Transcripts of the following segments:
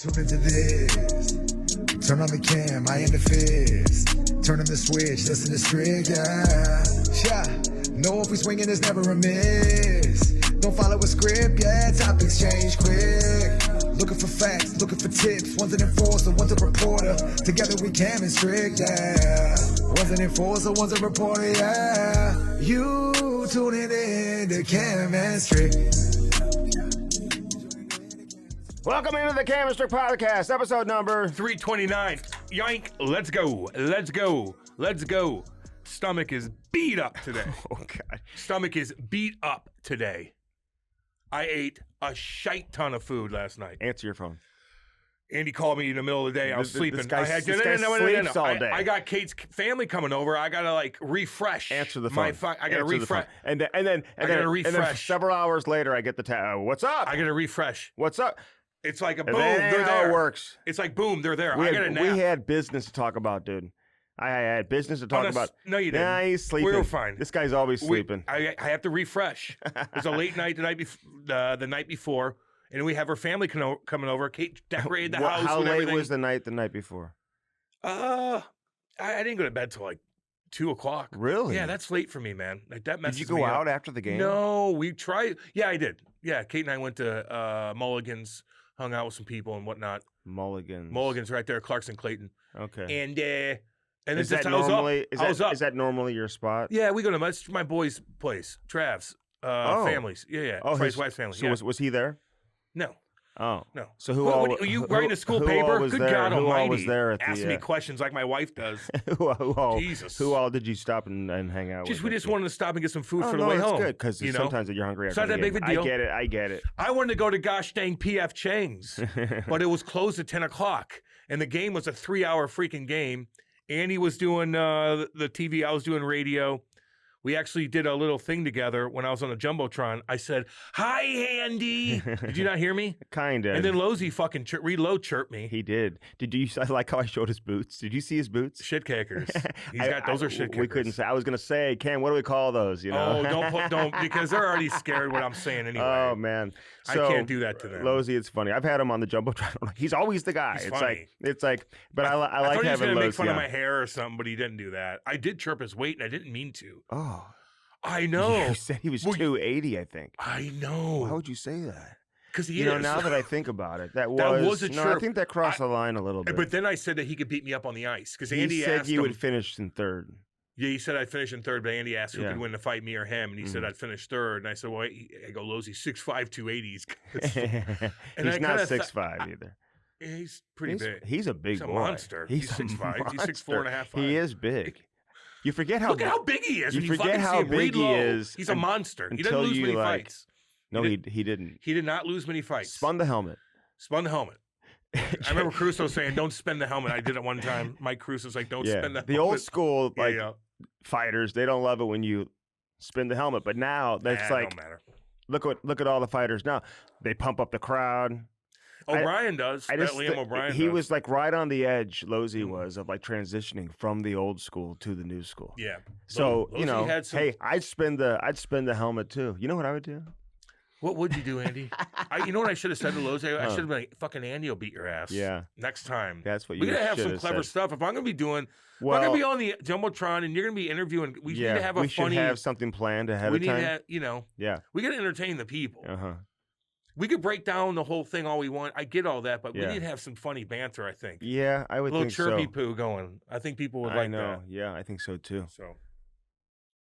Tune into this. Turn on the cam, I am the fizz. Turn on the switch, listen to Strick, yeah. Know if we swinging, there's never a miss. Don't follow a script, yeah. Topics change quick. Looking for facts, looking for tips. One's an enforcer, one's a reporter. Together we Cam and Strick, yeah. One's an enforcer, one's a reporter, yeah. You tuning in to Cam and Strick. Welcome into the Cam and Strick Podcast, episode number 329. Yank, let's go. Let's go. Let's go. Stomach is beat up today. Oh, God. Stomach is beat up today. I ate a shite ton of food last night. Answer your phone. Andy called me in the middle of the day. I was sleeping. This guy sleeps all day. I got Kate's family coming over. I gotta like refresh. Answer the phone. I gotta refresh. And then several hours later, I get the what's up? I gotta refresh. What's up? It's like a boom. They're They're how there. It works. It's like boom. They're there. I got a nap. We had business to talk about, dude. I had business to talk about. No, you didn't. Nah, he's sleeping. We were fine. This guy's always sleeping. I have to refresh. It was a late night the night before, and we have her family coming over. Kate decorated the house. How and late everything. was the night before? I didn't go to bed till like 2:00. Really? Yeah, that's late for me, man. Like that messes Did you me go up. out after the game? No, we tried. Yeah, I did. Yeah, Kate and I went to Mulligan's, hung out with some people and whatnot. Mulligan's right there, Clarkson Clayton. Okay. And is then that I was normally up. Is that normally your spot? Yeah, we go to my boy's place, Trav's families. Yeah. Oh, his wife's family. So yeah. was he there? No. Oh. No. So who Are you writing a school paper? Was Good there? God who Almighty! all was there at the, Asking me questions like my wife does. Jesus. Who all did you stop and hang out with? We just wanted to stop and get some food for the no, way that's home. Good because sometimes you're hungry. It's not that big of a deal. I get it. I wanted to go to gosh dang PF Chang's, but it was closed at 10:00, and the game was a 3-hour freaking game. Andy was doing the TV. I was doing radio. We actually did a little thing together when I was on the Jumbotron. I said, "Hi, Andy." Did you not hear me? Kind of. And then Losey fucking reload chirped me. He did. Did you? I like how I showed his boots. Did you see his boots? Shit kickers. Those are shit kickers. We couldn't say. I was gonna say, Cam, what do we call those? You know? Oh, don't because they're already scared what I'm saying anyway. Oh man, so, I can't do that to them. Losey, it's funny. I've had him on the Jumbotron. He's always the guy. He's it's funny. like. But I like having Losey. I thought he was gonna make fun of my hair or something, but he didn't do that. I did chirp his weight, and I didn't mean to. Oh. I know. You said he was 280, I think. I know. Why would you say that? Because he is. You know, now that I think about it, that was a chirp. No, I think that crossed the line a little bit. But then I said that he could beat me up on the ice. Because Andy said asked you him, would finish in third. Yeah, he said I'd finish in third, but Andy asked who could win the fight, me or him. And he said I'd finish third. And I said, well, I go, Losey, 6'5", 280. He's not 6'5" either. He's pretty big. He's a big boy. Monster. He's 6'5". He's 6'4.5". He is big. You forget how look at how big he is. You forget how big he is. He's a monster. He doesn't lose many fights. No, he didn't. He did not lose many fights. Spun the helmet. I remember Crusoe saying, "Don't spin the helmet." I did it one time. Mike Crusoe's like, "Don't spin the helmet." The old school fighters, they don't love it when you spin the helmet. But now that's like, don't matter. Look at all the fighters now. They pump up the crowd. O'Brien does. Liam O'Brien. He was like right on the edge. Losey was of like transitioning from the old school to the new school. Yeah. So Losey had some... hey, I'd spin the helmet too. You know what I would do? What would you do, Andy? You know what I should have said to Losey? I should have been like, "Fucking Andy will beat your ass." Yeah. Next time. That's what you. We're gonna have some clever stuff. If I'm gonna be doing, if I'm gonna be on the Jumbotron and you're gonna be interviewing, we need to have a funny. We should have something planned ahead of time. We need to, Yeah. We gotta entertain the people. Uh-huh. We could break down the whole thing all we want. I get all that, but we need to have some funny banter, I think. Yeah, I would think so. A little chirpy poo going. I think people would like that. I know. Yeah, I think so too. So.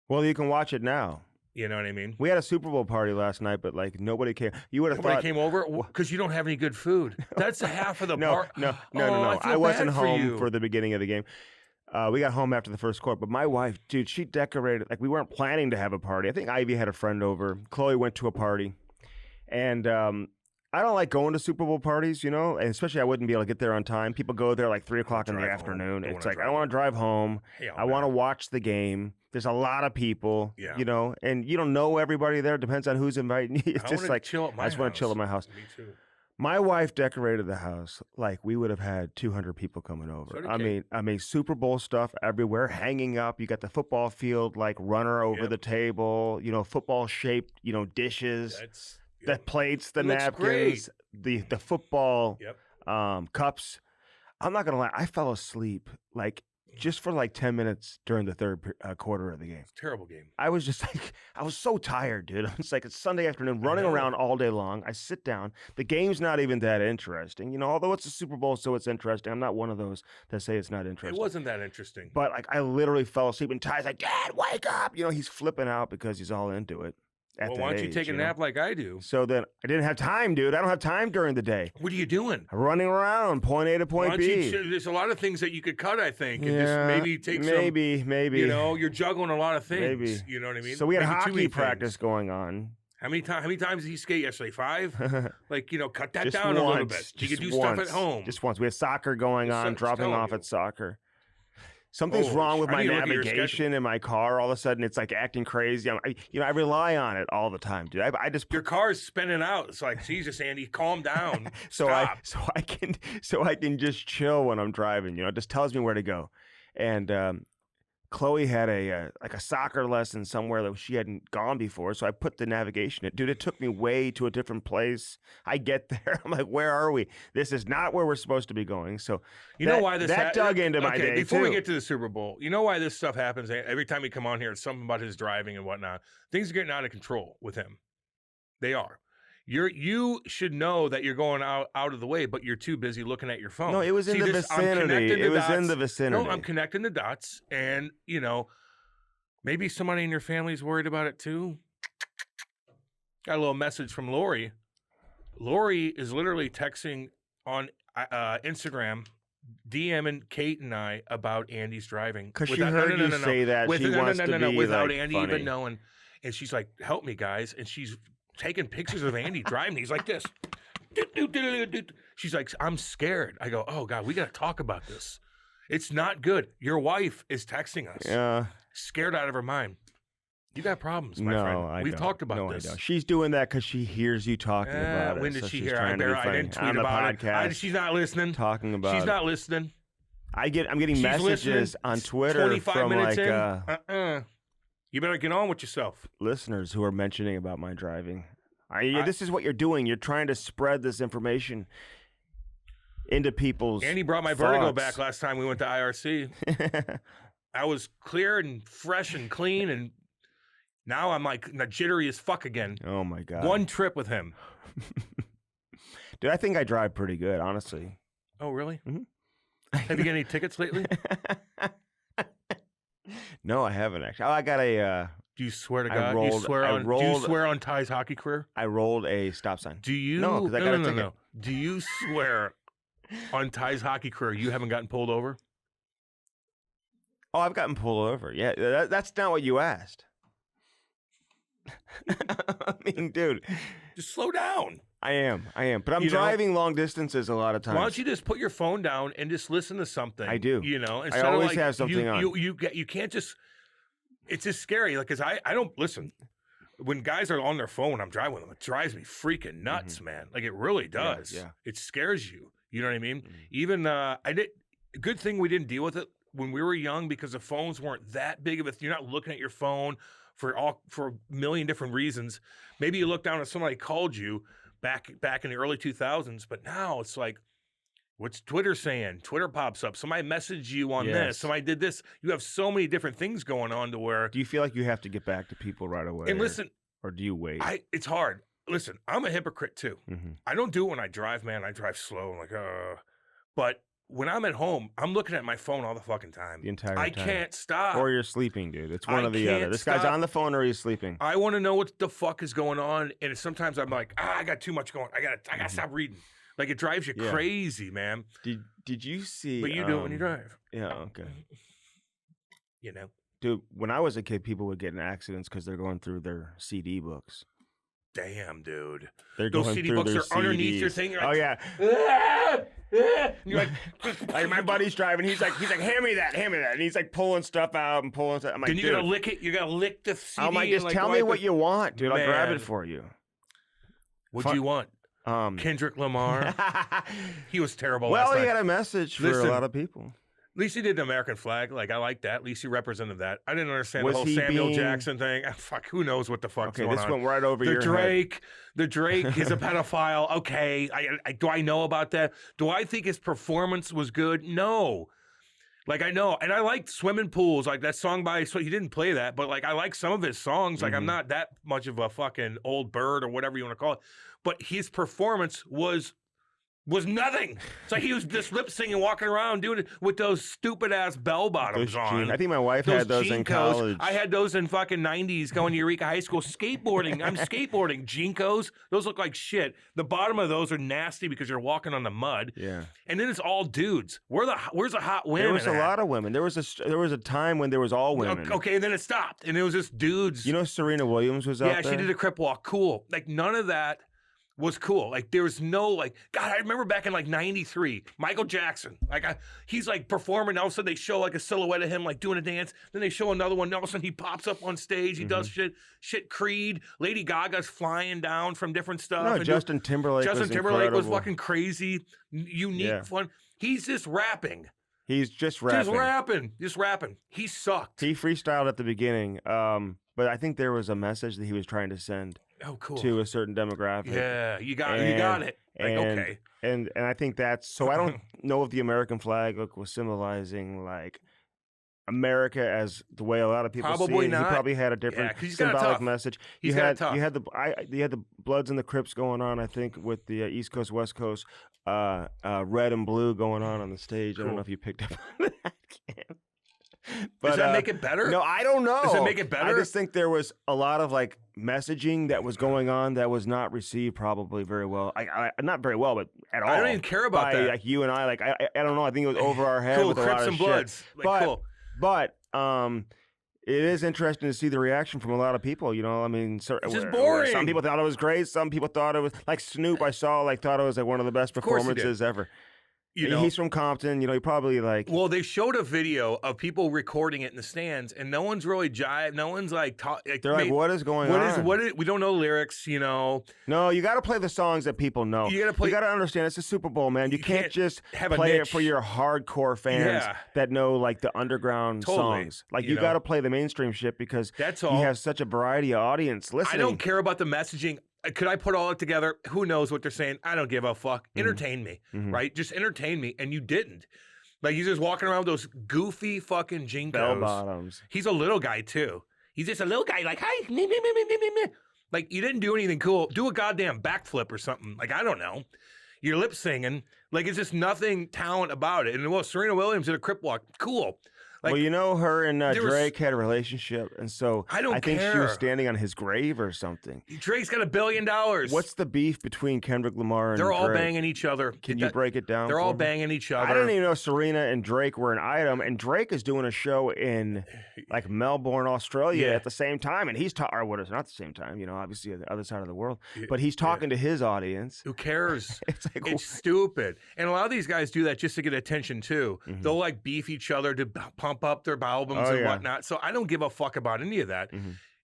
Well, you can watch it now. You know what I mean? We had a Super Bowl party last night, but like nobody came. You would have thought nobody came over because you don't have any good food. That's half of the part. No. I wasn't home for the beginning of the game. We got home after the first quarter, but my wife, dude, she decorated. Like we weren't planning to have a party. I think Ivy had a friend over. Chloe went to a party, and I don't like going to Super Bowl parties, you know, and especially I wouldn't be able to get there on time. People go there like 3:00 in the afternoon. It's like I don't want to drive home. I want to watch the game. There's a lot of people, you know, and you don't know everybody there. It depends on who's inviting you. It's just like I just want to chill at my house. Me too. My wife decorated the house like we would have had 200 people coming over. I mean, Super Bowl stuff everywhere, hanging up. You got the football field like runner over the table. You know, football shaped. You know, dishes. The plates, the napkins, the football cups. I'm not gonna lie, I fell asleep like just for like 10 minutes during the third quarter of the game. Terrible game. I was just like, I was so tired, dude. It's like it's Sunday afternoon, running around all day long. I sit down. The game's not even that interesting, you know. Although it's a Super Bowl, so it's interesting. I'm not one of those that say it's not interesting. It wasn't that interesting. But like, I literally fell asleep, and Ty's like, "Dad, wake up!" You know, he's flipping out because he's all into it. Well, why don't you take a nap like I do? So then I didn't have time, dude. I don't have time during the day. What are you doing? Running around, point A to point B. There's a lot of things that you could cut, I think, and just maybe take some. Maybe. You know, you're juggling a lot of things. Maybe. You know what I mean? So we had Maybe hockey practice going on. How many times did he skate yesterday? 5? Like, you know, cut that just down once, a little bit. You could do stuff at home. Just once. We had soccer going on, dropping off at soccer. Something's wrong with my navigation in my car. All of a sudden, it's like acting crazy. I rely on it all the time, dude. I just your car's spinning out. It's like, Jesus, Andy, calm down. so I can just chill when I'm driving. You know, it just tells me where to go. And Chloe had a soccer lesson somewhere that she hadn't gone before, so I put the navigation in. Dude, it took me way to a different place. I get there, I'm like, where are we? This is not where we're supposed to be going. So you know why this dug into my day before too. we get to the Super Bowl, you know why this stuff happens? Every time we come on here, it's something about his driving and whatnot. Things are getting out of control with him. They are. You should know that you're going out of the way, but you're too busy looking at your phone. No, it was in the vicinity. It was in the vicinity. No, I'm connecting the dots, and you know, maybe somebody in your family's worried about it too. Got a little message from Lori. Lori is literally texting on Instagram, DMing Kate and I about Andy's driving. Because she heard you say that she wants to be without like Andy funny. even knowing, and she's like, "Help me, guys!" And she's taking pictures of Andy driving. He's like this. She's like, I'm scared. I go, oh, God, we got to talk about this. It's not good. Your wife is texting us. Yeah. Scared out of her mind. You got problems, my friend. We've talked about this. I don't. She's doing that because she hears you talking about it. When did she hear? I didn't tweet about it. She's not listening. Talking about She's not listening. I'm getting messages on Twitter 25 from minutes like you better get on with yourself. Listeners who are mentioning about my driving. This is what you're doing. You're trying to spread this information into people's Andy brought my vertigo back last time we went to IRC. I was clear and fresh and clean, and now I'm like jittery as fuck again. Oh, my God. One trip with him. Dude, I think I drive pretty good, honestly. Oh, really? Mm-hmm. Have you got any tickets lately? No, I haven't actually. Oh, I got a. Do you swear to God? Do you swear on Ty's hockey career? I rolled a stop sign. Do you? No, because I got a ticket. No. Do you swear on Ty's hockey career you haven't gotten pulled over? Oh, I've gotten pulled over. Yeah, that's not what you asked. I mean, dude, just slow down. I am. But I'm driving long distances a lot of times. Why don't you just put your phone down and just listen to something? I do. You know, I always have something on. You can't just. It's just scary, like, because I don't listen. When guys are on their phone, I'm driving with them. It drives me freaking nuts, man. Like, it really does. Yeah. It scares you. You know what I mean? Even good thing we didn't deal with it when we were young because the phones weren't that big of a. You're not looking at your phone for a million different reasons. Maybe you look down and somebody called you back in the early 2000s, but now it's like, what's Twitter saying? Twitter pops up. Somebody messaged you on this. Somebody did this. You have so many different things going on to where. Do you feel like you have to get back to people right away? And listen. Or do you wait? It's hard. Listen, I'm a hypocrite too. Mm-hmm. I don't do it when I drive, man. I drive slow. I'm like, But when I'm at home, I'm looking at my phone all the fucking time. The entire time. I can't stop. Or you're sleeping, dude. It's one or the other. This guy's on the phone or he's sleeping. I want to know what the fuck is going on. And sometimes I'm like, I got too much going. I gotta stop reading. Like, it drives you crazy, man. Did you see? But you do it when you drive. Yeah, okay. You know? Dude, when I was a kid, people would get in accidents because they're going through their CD books. Damn, dude. Those CD books are underneath your thing. You're like, and you're like my buddy's driving. He's like, hand me that, and he's like pulling stuff out and pulling stuff. I'm like, then you gotta lick it. You gotta lick the CD. I'm like, just tell me what you want, dude. I'll grab it for you. What'd you want? Kendrick Lamar. He was terrible. Well, last he night. had a message for a lot of people. At least he did the American flag. Like, I like that. At least he represented that. I didn't understand Was the whole he Samuel Jackson thing. Fuck, who knows what the fuck's Okay, going this on. went right over your head. The Drake is a pedophile. Okay, do I know about that? Do I think his performance was good? No. Like, I know, and I liked Swimming Pools, like that song by, so he didn't play that, but like, I like some of his songs. Like, I'm not that much of a fucking old bird or whatever you want to call it, but his performance was nothing. It's like he was just lip singing, walking around doing it with those stupid ass bell bottoms on. I think my wife had those in college. I had those in fucking 90s going to Eureka High School skateboarding. I'm skateboarding. Jinkos, those look like shit. The bottom of those are nasty because you're walking on the mud. Yeah. And then it's all dudes. Where's the hot women? There was a lot of women. There was a time when there was all women. Okay, and then it stopped, and it was just dudes. You know, Serena Williams was out there. Yeah, she did a crip walk. Cool. Like, none of that was cool. Like, there was no, like, God, I remember back in like 93, Michael Jackson, like, he's like performing, all of a sudden they show like a silhouette of him like doing a dance, then they show another one, all of a sudden he pops up on stage, he does shit Creed, Lady Gaga's flying down from different stuff. No, Justin Timberlake was fucking crazy, unique, fun. He's just rapping. He's just rapping. Just rapping. He sucked. He freestyled at the beginning, but I think there was a message that he was trying to send. Oh, cool. To a certain demographic. Yeah, you got it. Like, okay. And I think that's, so I don't know if the American flag was symbolizing like America as the way a lot of people probably see it. Not. He probably had a different symbolic message. You had the Bloods and the Crips going on, I think, with the East Coast, West Coast, red and blue going on the stage. Cool. I don't know if you picked up on that. But, does that make it better? No, I don't know. Does it make it better? I just think there was a lot of like messaging that was going on that was not received probably very well. Not very well, but at all. I don't even care about that. Like you and I, like I don't know. I think it was over our head cool, with a Crips lot of and Bloods. Shit. Like, cool. But it is interesting to see the reaction from a lot of people. You know, I mean, it's just boring. Some people thought it was great. Some people thought it was like Snoop. I saw thought it was like one of the best performances ever. You know, he's from Compton. You know, he probably like. Well, they showed a video of people recording it in the stands, and no one's really jive. No one's like. They're like, "What is going on? We don't know lyrics." You know. No, you got to play the songs that people know. You got to understand. It's a Super Bowl, man. You can't just play it for your hardcore fans that know like the underground songs. Like you got to play the mainstream shit because that's all. He has such a variety of audience listening. I don't care about the messaging. Could I put all it together? Who knows what they're saying? I don't give a fuck. Entertain me, right? Just entertain me, and you didn't. Like, he's just walking around with those goofy fucking Jinkos. Bell bottoms. He's a little guy, too. He's just a little guy, like, hi, me. Like, you didn't do anything cool. Do a goddamn backflip or something. Like, I don't know. You're lip singing. Like, it's just nothing talent about it. And, well, Serena Williams did a crip walk. Cool. Like, well, you know, her and Drake had a relationship, and so I think she was standing on his grave or something. Drake's got $1 billion. What's the beef between Kendrick Lamar and They're all Drake? Banging each other. Can you break it down? They're all banging each other. I didn't even know Serena and Drake were an item, and Drake is doing a show in like Melbourne, Australia at the same time, and he's or what is not the same time, you know, obviously on the other side of the world, but he's talking to his audience. Who cares? It's stupid. And a lot of these guys do that just to get attention too. They'll like beef each other to pump up their albums and whatnot. So I don't give a fuck about any of that.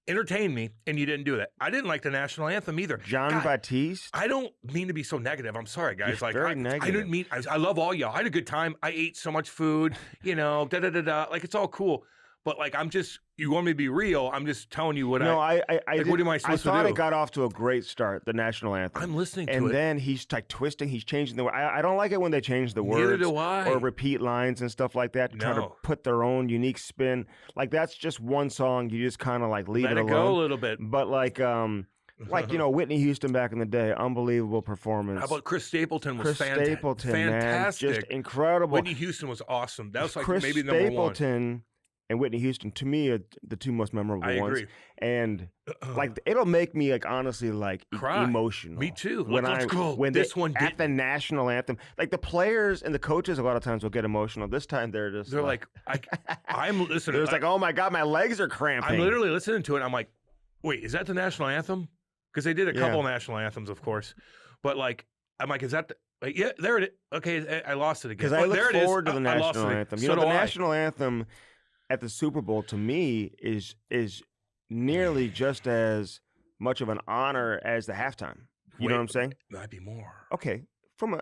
Entertain me, and you didn't do that. I didn't like the national anthem either. John Baptiste. I don't mean to be so negative. I'm sorry, guys. You're very negative. I didn't mean. I love all y'all. I had a good time. I ate so much food. You know, Like, it's all cool. But like, you want me to be real? I'm just telling you what what am I supposed to do? I thought it got off to a great start, the national anthem. I'm listening to it. And then he's like twisting, he's changing the word. I don't like it when they change the words. Neither do I. Or repeat lines and stuff like that to try to put their own unique spin. Like, that's just one song. You just kind of like leave it alone. Let it go a little bit. But like, you know, Whitney Houston back in the day, unbelievable performance. How about Chris Stapleton was fantastic, man, just incredible. Whitney Houston was awesome. That was like Chris maybe number Stapleton and Whitney Houston, to me, are the two most memorable ones. I agree. And like, it'll make me like honestly like emotional. Me too. When this one at the national anthem, like the players and the coaches a lot of times will get emotional. This time they're like I'm listening. It's like, oh my God, my legs are cramping. I'm literally listening to it. I'm like, wait, is that the national anthem? Because they did a couple national anthems, of course. But like, I'm like, is that yeah, there it is. Okay, I lost it again. Because I look forward to the national anthem. You know, the national anthem at the Super Bowl, to me, is nearly just as much of an honor as the halftime. You know what I'm saying? Might be more. Okay, from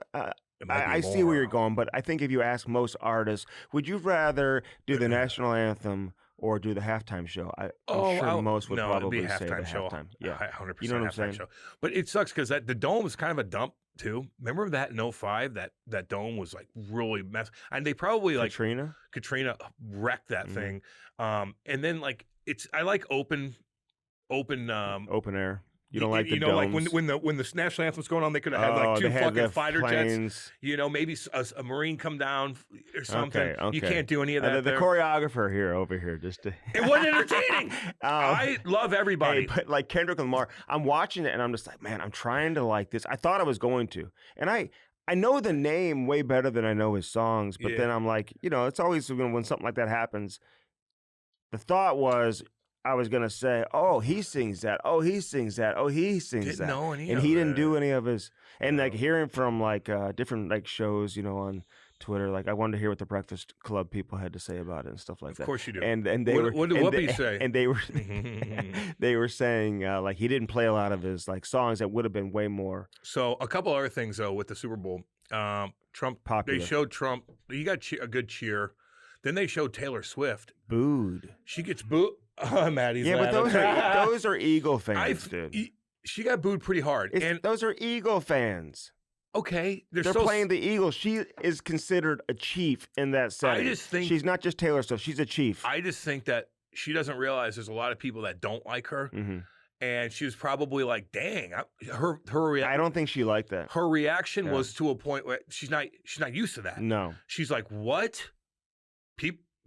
I see where you're going, but I think if you ask most artists, would you rather do the national anthem or do the halftime show? I'm sure most would probably say the halftime. Yeah, 100% you know what I'm saying? show. But it sucks because the dome was kind of a dump too. Remember that in 05? That dome was like really mess, and they probably like Katrina wrecked that thing. And then like I like open air. You don't like the domes. Like when the national anthem's going on, they could have had like 2 fucking fighter jets. Maybe a Marine come down or something. Okay. You can't do any of that. The choreographer over here just to... It wasn't entertaining. I love everybody. Hey, but like Kendrick Lamar, I'm watching it and I'm just like, man, I'm trying to like this. I thought I was going to, and I know the name way better than I know his songs. But then I'm like, it's always when something like that happens. The thought was, I was going to say, oh, he sings that. Oh, he sings that. Oh, he sings that. Didn't know any and of he it. didn't do any of his. And like hearing from like different like shows, on Twitter, like I wanted to hear what the Breakfast Club people had to say about it and stuff like that. Of course you do. And they were. What did Whoopi say? And they were they were saying like he didn't play a lot of his like songs that would have been way more. So a couple other things though with the Super Bowl, Trump. Popular. They showed Trump. He got a good cheer. Then they showed Taylor Swift. Booed. She gets booed. Maddie's laughing. But those are Eagle fans, dude. She got booed pretty hard. And those are Eagle fans. Okay, they're playing the Eagles. She is considered a chief in that setting. I just think she's not just Taylor Swift. She's a chief. I just think that she doesn't realize there's a lot of people that don't like her, and she was probably like, "Dang!" Her I don't think she liked that. Her reaction was to a point where she's not used to that. No, she's like, "What?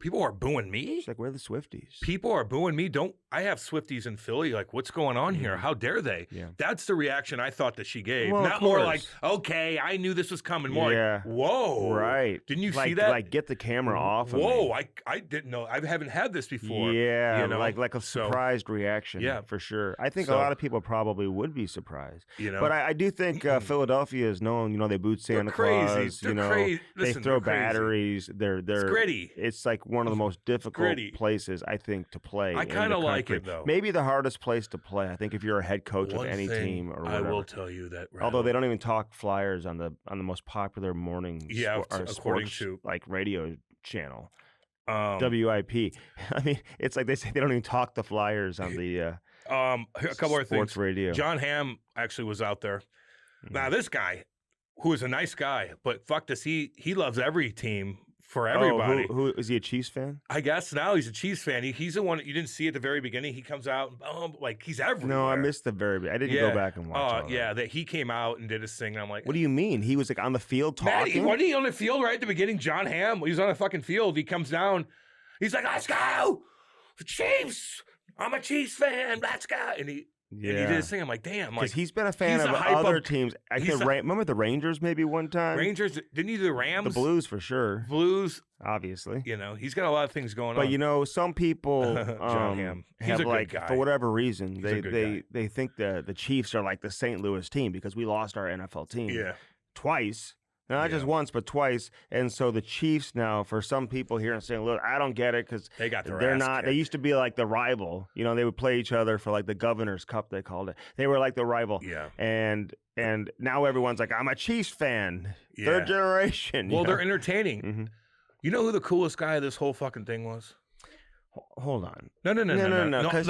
People are booing me?" She's like, "We're the Swifties." People are booing me. I have Swifties in Philly. Like, what's going on here? How dare they? Yeah. That's the reaction I thought that she gave. Well, not more like, okay, I knew this was coming. More like, whoa. Right. Didn't you see that? Like, get the camera off of Whoa, me. I didn't know. I haven't had this before. Yeah, like a surprised reaction. Yeah. For sure. I think a lot of people probably would be surprised. But I do think Philadelphia is known, they booed Santa Claus. They're crazy. They throw batteries. It's gritty. It's like one of the most difficult places, I think, to play. I kind of like it, though. Maybe the hardest place to play, I think, if you're a head coach of any team or whatever. I will tell you that. Although they don't even talk Flyers on the most popular morning sports like radio channel, WIP. I mean, it's like they say they don't even talk the Flyers on the a couple of things. Sports radio. John Hamm actually was out there. Now this guy, who is a nice guy, but fuck this, he loves every team. For everybody. Who is he a Chiefs fan? I guess now he's a Chiefs fan. He's the one that you didn't see at the very beginning. He comes out and like he's everywhere. No, I missed the very. I didn't go back and watch. That he came out and did his thing. And I'm like, what do you mean? He was like on the field talking. Maddie, wasn't he on the field right at the beginning? John Hamm, he was on the fucking field. He comes down. He's like, let's go, Chiefs. I'm a Chiefs fan. Let's go. And he did his thing. I'm like, damn. Because he's been a fan of other teams. I think remember the Rangers maybe one time? Rangers, didn't he do the Rams? The Blues for sure. Blues. Obviously. He's got a lot of things going on. But, some people John Hamm. He's have a good guy. for whatever reason, they think the Chiefs are like the St. Louis team because we lost our NFL team twice. Not just once, but twice. And so the Chiefs now, for some people here in St. Louis, I don't get it because they're not. They used to be like the rival. They would play each other for like the Governor's Cup, they called it. They were like the rival. Yeah. And now everyone's like, I'm a Chiefs fan. Yeah. Third generation. Well, they're entertaining. Mm-hmm. You know who the coolest guy of this whole fucking thing was? Hold on. No.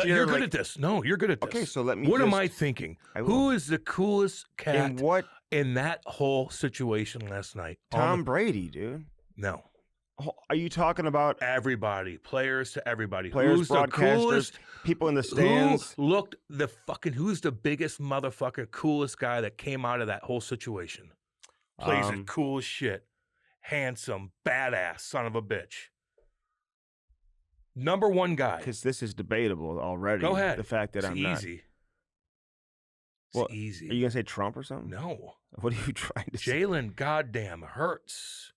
You're good at this. No, you're good at this. Okay, so let me. What am I thinking? Who is the coolest cat in that whole situation last night? Tom Brady, dude. No. Are you talking about everybody? Players to everybody. Players, who's broadcasters, the coolest? People in the stands. Who's the biggest motherfucker, coolest guy that came out of that whole situation? Plays it cool as shit. Handsome, badass, son of a bitch. Number one guy. Because this is debatable already. Go ahead. The fact that I'm not. It's well, easy. Are you going to say Trump or something? No. What are you trying to say? Jalen goddamn Hurts.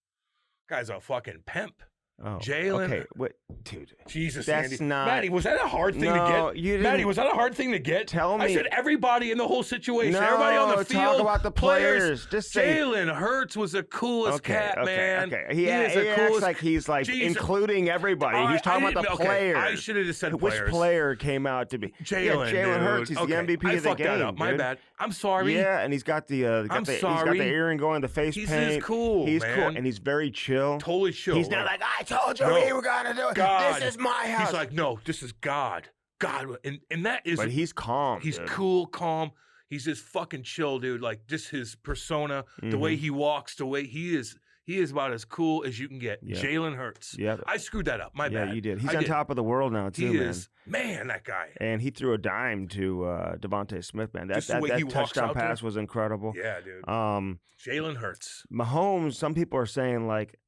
Guy's a fucking pimp. Oh, Jalen. Okay, what, dude? Jesus, That's Andy. not. Matty, was that a hard thing No, to you get? didn't. Matty, was that a hard thing to get? Tell me. I said everybody in the whole situation. No, Everybody on the field. talk about the players. Just say. Jalen Hurts was the coolest cat, man. Okay. He is the acts coolest. like he's like Jesus. including everybody. He's talking about the players. I should have just said Which players. player came out to be? Jalen. Jalen Hurts. He's Okay, the MVP I of the fucked game. that up. My dude. bad. I'm sorry. Yeah, and he's got the he's got the earring going, the face He's paint. just cool, He's man. cool, and he's very chill. Totally chill. He's not like, I told you No. we were gonna do it. God. This is my house. He's like, no, this is God. God, and that is. But he's calm. He's dude. cool, calm. He's just fucking chill, dude. Like just his persona, the way he walks, the way he is about as cool as you can get. Yeah. Jalen Hurts. Yeah. I screwed that up. My bad. Yeah, you did. He's I on did. top of the world now too, He man. is. Man, that guy. And he threw a dime to Devontae Smith, man. That Just the way he walks touchdown out there. pass was incredible. Yeah, dude. Jalen Hurts. Mahomes, some people are saying like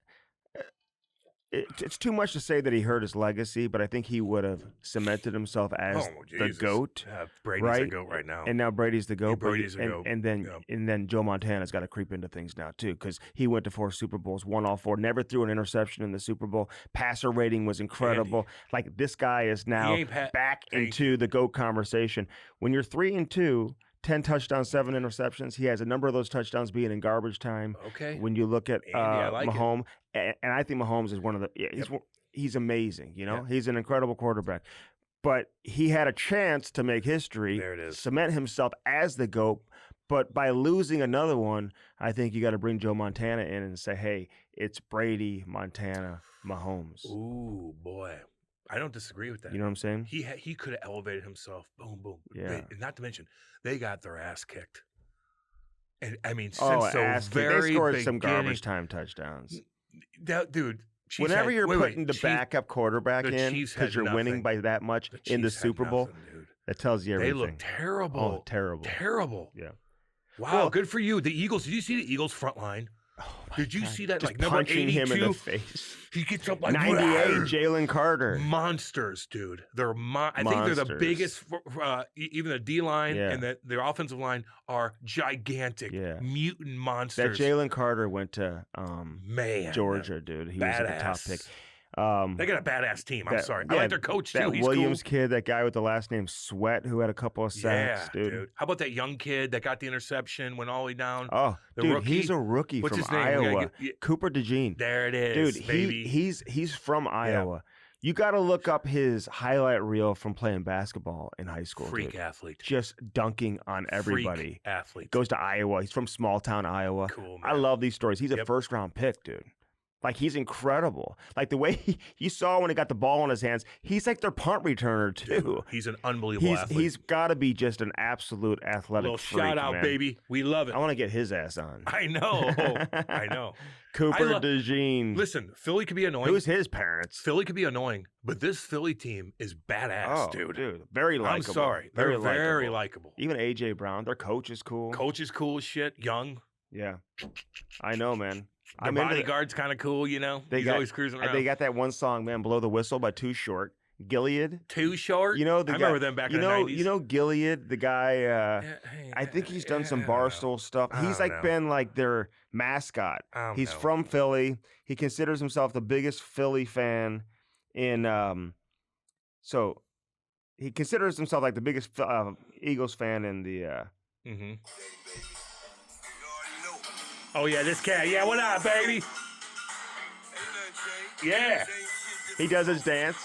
it's too much to say that he hurt his legacy, but I think he would have cemented himself as the GOAT. Brady's right? the GOAT right now. And now Brady's the GOAT. Brady's the GOAT. And then Yep. and then Joe Montana's got to creep into things now too, because he went to 4 Super Bowls, won all 4, never threw an interception in the Super Bowl. Passer rating was incredible. Like this guy is now back into the GOAT conversation. When you're 3-2. 10 touchdowns, 7 interceptions. He has a number of those touchdowns being in garbage time. Okay. When you look at Andy, I like Mahomes, and I think Mahomes is one of the he's amazing. You know, he's an incredible quarterback. But he had a chance to make history, There it is. cement himself as the GOAT. But by losing another one, I think you got to bring Joe Montana in and say, hey, it's Brady, Montana, Mahomes. Ooh, boy. I don't disagree with that. You know what I'm saying? He could have elevated himself. Boom, boom. Yeah. Not to mention, they got their ass kicked. And I mean, since they scored some beginning, garbage time touchdowns. Dude. Chiefs Whenever had- you're wait, putting the Chiefs- backup quarterback the in Chiefs because had you're winning nothing. by that much the in the Chiefs had Super Bowl, nothing, dude. that tells you everything. They look terrible. Oh, terrible. Terrible. Yeah. Wow, Well, good for you. The Eagles. Did you see the Eagles front line? Did you see that? Just Like number punching 82, him in the face. he gets up like 98, "Rawr." Jalen Carter. Monsters, dude. They're I think they're the Monsters. biggest. Even the D line Yeah. and their offensive line are gigantic, mutant That monsters. Jalen Carter went to Man, Georgia, dude. He was like a top badass. pick. They got a badass team. I'm sorry. I like their coach too. That He's Williams cool. kid, that guy with the last name Sweat, who had a couple of sacks, dude. How about that young kid that got the interception, went all the way down? Oh, The dude, rookie. he's a rookie What's from his name? Iowa. Yeah. Cooper DeJean. There it is, Dude, baby. he's from Iowa. You got to look up his highlight reel from playing basketball in high school. Freak dude. athlete. Just dunking on everybody. Freak athlete. Goes to Iowa. He's from small town Iowa. Cool, man. I love these stories. He's a first round pick, dude. Like, he's incredible. Like, the way you saw when he got the ball in his hands, he's like their punt returner, too. Dude, he's an unbelievable athlete. He's got to be just an absolute athletic little freak, shout out, man. baby. We love it. I want to get his ass on. I know. I know. Cooper DeJean. Listen, Philly could be annoying. Who's his parents? Philly could be annoying, but this Philly team is badass, dude. Very likable. I'm sorry. They're very likable. Even A.J. Brown, their coach is cool. Coach is cool as shit. Young. Yeah. I know, man. The bodyguard's kind of cool, you know? He's always cruising around. They got that one song, man, Blow the Whistle by Too Short. Gilead. Too Short? You know, the I guy, remember them back in the 90s. You know Gilead, the guy, I think he's done some Barstool stuff. He's been like their mascot. He's from Philly. He considers himself the biggest Philly fan in, so he considers himself like the biggest Eagles fan in the, Oh, yeah, this cat. Yeah, what up, baby? Yeah. He does his dance.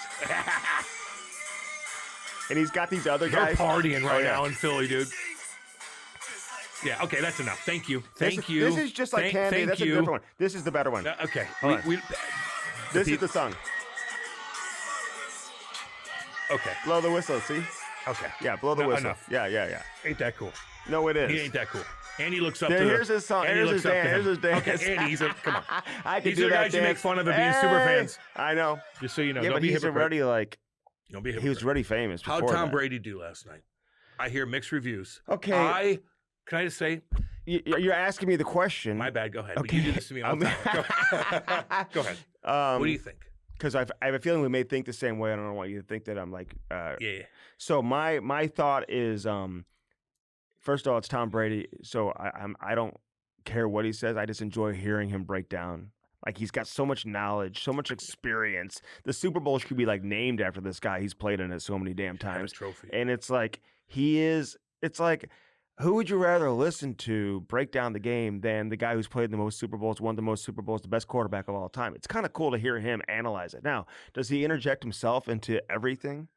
And he's got these other They're guys. partying right now in Philly, dude. Yeah, okay, that's enough. Thank you. Thank you. This is just like Candy. Thank That's a you. different one. This is the better one. Okay. This is the song. Okay. Blow the whistle, see? Okay. Yeah, blow the whistle. Enough. Yeah. Ain't that cool? No, it is. He ain't that cool. Andy looks up to Here's his song. Andy Here's his looks up to dance. him. Here's his dance. Okay, Andy, come on. I can These do are the that guys you make dance. fun of being super fans. I know. Just so you know. Yeah, don't but be he's hypocrite. already like, Don't be he was hypocrite. already famous How'd before Tom that. Brady do last night? I hear mixed reviews. Okay. Can I just say? You're asking me the question. My bad. Go ahead. Okay. You do this to me all the time. Go ahead. What do you think? Because I have a feeling we may think the same way. I don't want you to think that I'm like. Yeah. So my thought is, first of all, it's Tom Brady. So I don't care what he says. I just enjoy hearing him break down Like, he's got so much knowledge, so much experience. The Super Bowl should be, like, named after this guy. He's played in it so many damn times. Trophy. And it's like, it's like, who would you rather listen to break down the game than the guy who's played the most Super Bowls, won the most Super Bowls, the best quarterback of all time? It's kind of cool to hear him analyze it. Now, does he interject himself into everything?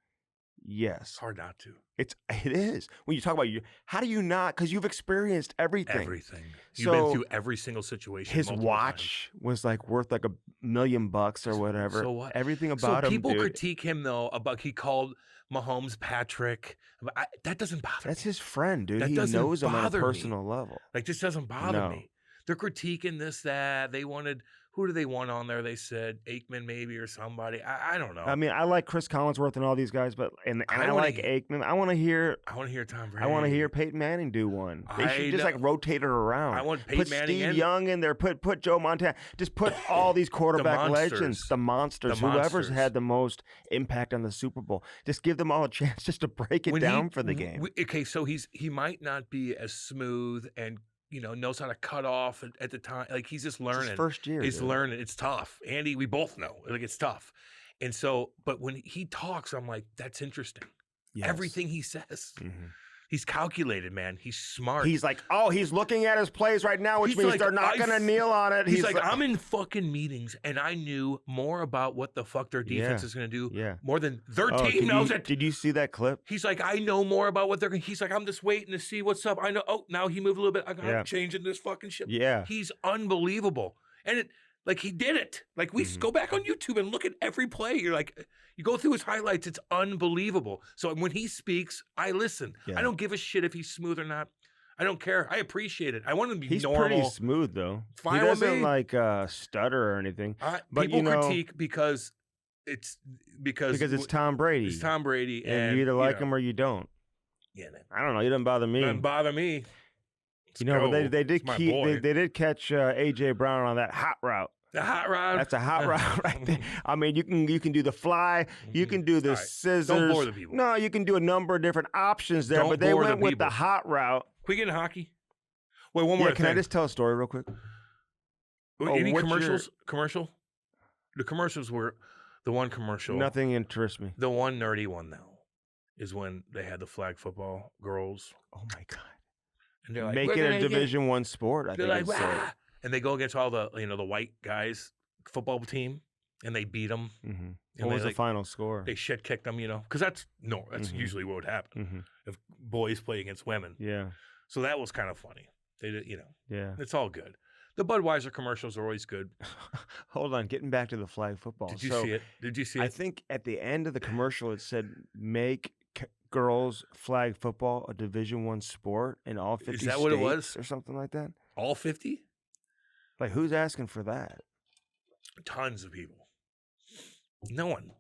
Yes. It's hard not to. It is. When you talk about how do you not? Because you've experienced everything. Everything. You've been through every single situation. His watch was like worth like $1 million or whatever. So what? Everything about him. People critique him though about he called Mahomes Patrick. That doesn't bother me. That's his friend, dude. That he doesn't knows him on a bother personal level. Like, this doesn't bother me. They're critiquing this, that. They wanted, who do they want on there? They said Aikman maybe or somebody. I don't know. I mean, I like Chris Collinsworth and all these guys, but and I like Aikman. I want to hear Tom Brady. I want to hear Peyton Manning do one. They should just like rotate it around. I want Peyton Manning Steve Young in there. Put Joe Montana. Just put all these quarterback legends, the monsters, whoever's had the most impact on the Super Bowl. Just give them all a chance just to break it down for the game. Okay, so he might not be as smooth and knows how to cut off at the time. Like, he's just learning. It's his first year. He's learning. It's tough. Andy, we both know. Like, it's tough. And so, but when he talks, I'm like, that's interesting. Yes. Everything he says. Mm-hmm. He's calculated, man. He's smart. He's like, he's looking at his plays right now, which means they're not going to kneel on it. He's like, I'm in fucking meetings, and I knew more about what the fuck their defense is going to do more than their team knows it. Did you see that clip? He's like, I know more about what they're going to. He's like, I'm just waiting to see what's up. I know. Oh, now he moved a little bit. I'm changing this fucking shit. Yeah. He's unbelievable. And like, he did it. Like, we go back on YouTube and look at every play. You're like, you go through his highlights. It's unbelievable. So when he speaks, I listen. Yeah. I don't give a shit if he's smooth or not. I don't care. I appreciate it. I want him to be normal. He's pretty smooth, though. Fine he doesn't like stutter or anything. But people critique because it's Tom Brady. It's Tom Brady, and you either like him or you don't. Yeah, man. I don't know. He doesn't bother me. Doesn't bother me. But they did catch AJ Brown on that hot route. The hot route. That's a hot route right there. I mean, you can do the fly, you can do the scissors. Don't bore the people. No, you can do a number of different options there, but they went with the hot route. Can we get in hockey? Wait, one more thing. Can I just tell a story real quick? Any commercials? Commercial? The commercials were the one commercial. Nothing interests me. The one nerdy one though is when they had the flag football girls. Oh my god! And they're like, make it a Division I sport. They're like, and they go against all the the white guys football team, and they beat them. Mm-hmm. What was the final score? They shit kicked them, because that's usually what would happen if boys play against women. Yeah. So that was kind of funny. They did, Yeah. It's all good. The Budweiser commercials are always good. Hold on, getting back to the flag football. Did you see it? I think at the end of the commercial it said make girls flag football a Division I sport in all 50 states. Is that what it was? Or something like that? All 50? Like, who's asking for that? Tons of people. No one.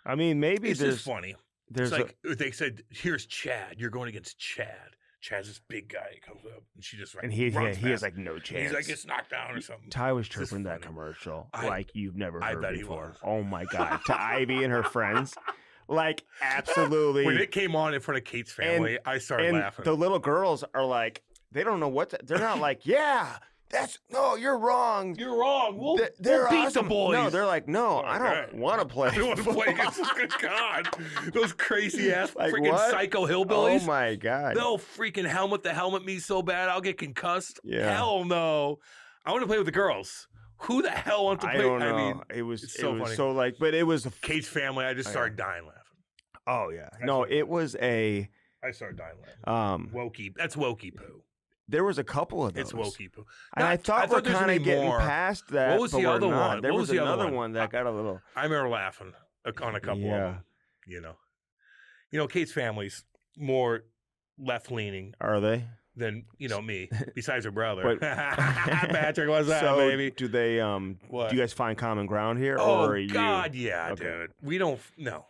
I mean, maybe it's just funny. There's it's like they said, here's Chad. You're going against Chad. Chad's this big guy. He comes up, and she just he has like no chance. He's like, gets knocked down or something. Ty was chirping that commercial like you've never heard before. Oh my god, to Ivy and her friends. Like, absolutely. When it came on in front of Kate's family, I started laughing. The little girls are like, they don't know they're not like, yeah, you're wrong. You're wrong. We'll beat awesome. The boys. No, they're like, no, I don't want to play. I don't want to play against God. Those crazy ass freaking psycho hillbillies. Oh my god. They'll freaking helmet me so bad I'll get concussed. Yeah. Hell no. I want to play with the girls. Who the hell wants to play? I don't know. I mean, it was funny. So like, but it was Kate's family. I just started dying laughing. Oh yeah. It was I started dying laughing. Wokey. That's wokey poo. There was a couple of those. It's wokey poo. And I thought we're kind of getting past that. What was the other one? There was another one that got a little. I remember laughing on a couple of them. Kate's family's more left leaning. Are they? Than me. Besides her brother. Patrick, what's that, baby? Do they? Do you guys find common ground here? Oh or are God, yeah, dude. We don't. No.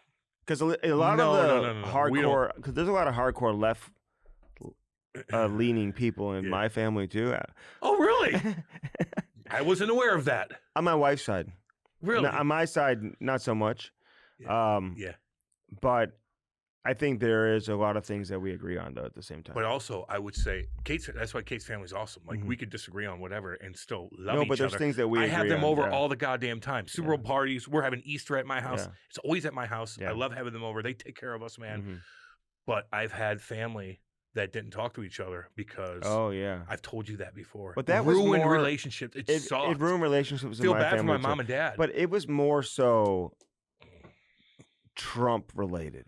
Because a lot of the hardcore. Because there's a lot of hardcore left. Leaning people in my family too. Oh, really? I wasn't aware of that. On my wife's side, really? On my side, not so much. Yeah. But I think there is a lot of things that we agree on, though, at the same time. But also, I would say that's why Kate's family's awesome. Like we could disagree on whatever and still love each other. No, but there's things that we agree on. I have them over all the goddamn time. Super Bowl parties. We're having Easter at my house. Yeah. It's always at my house. Yeah. I love having them over. They take care of us, man. But I've had family that didn't talk to each other because I've told you that before. But that ruined was more relationships. It sucked. It ruined relationships. Feel in my bad for family my mom and dad. But it was more so Trump related.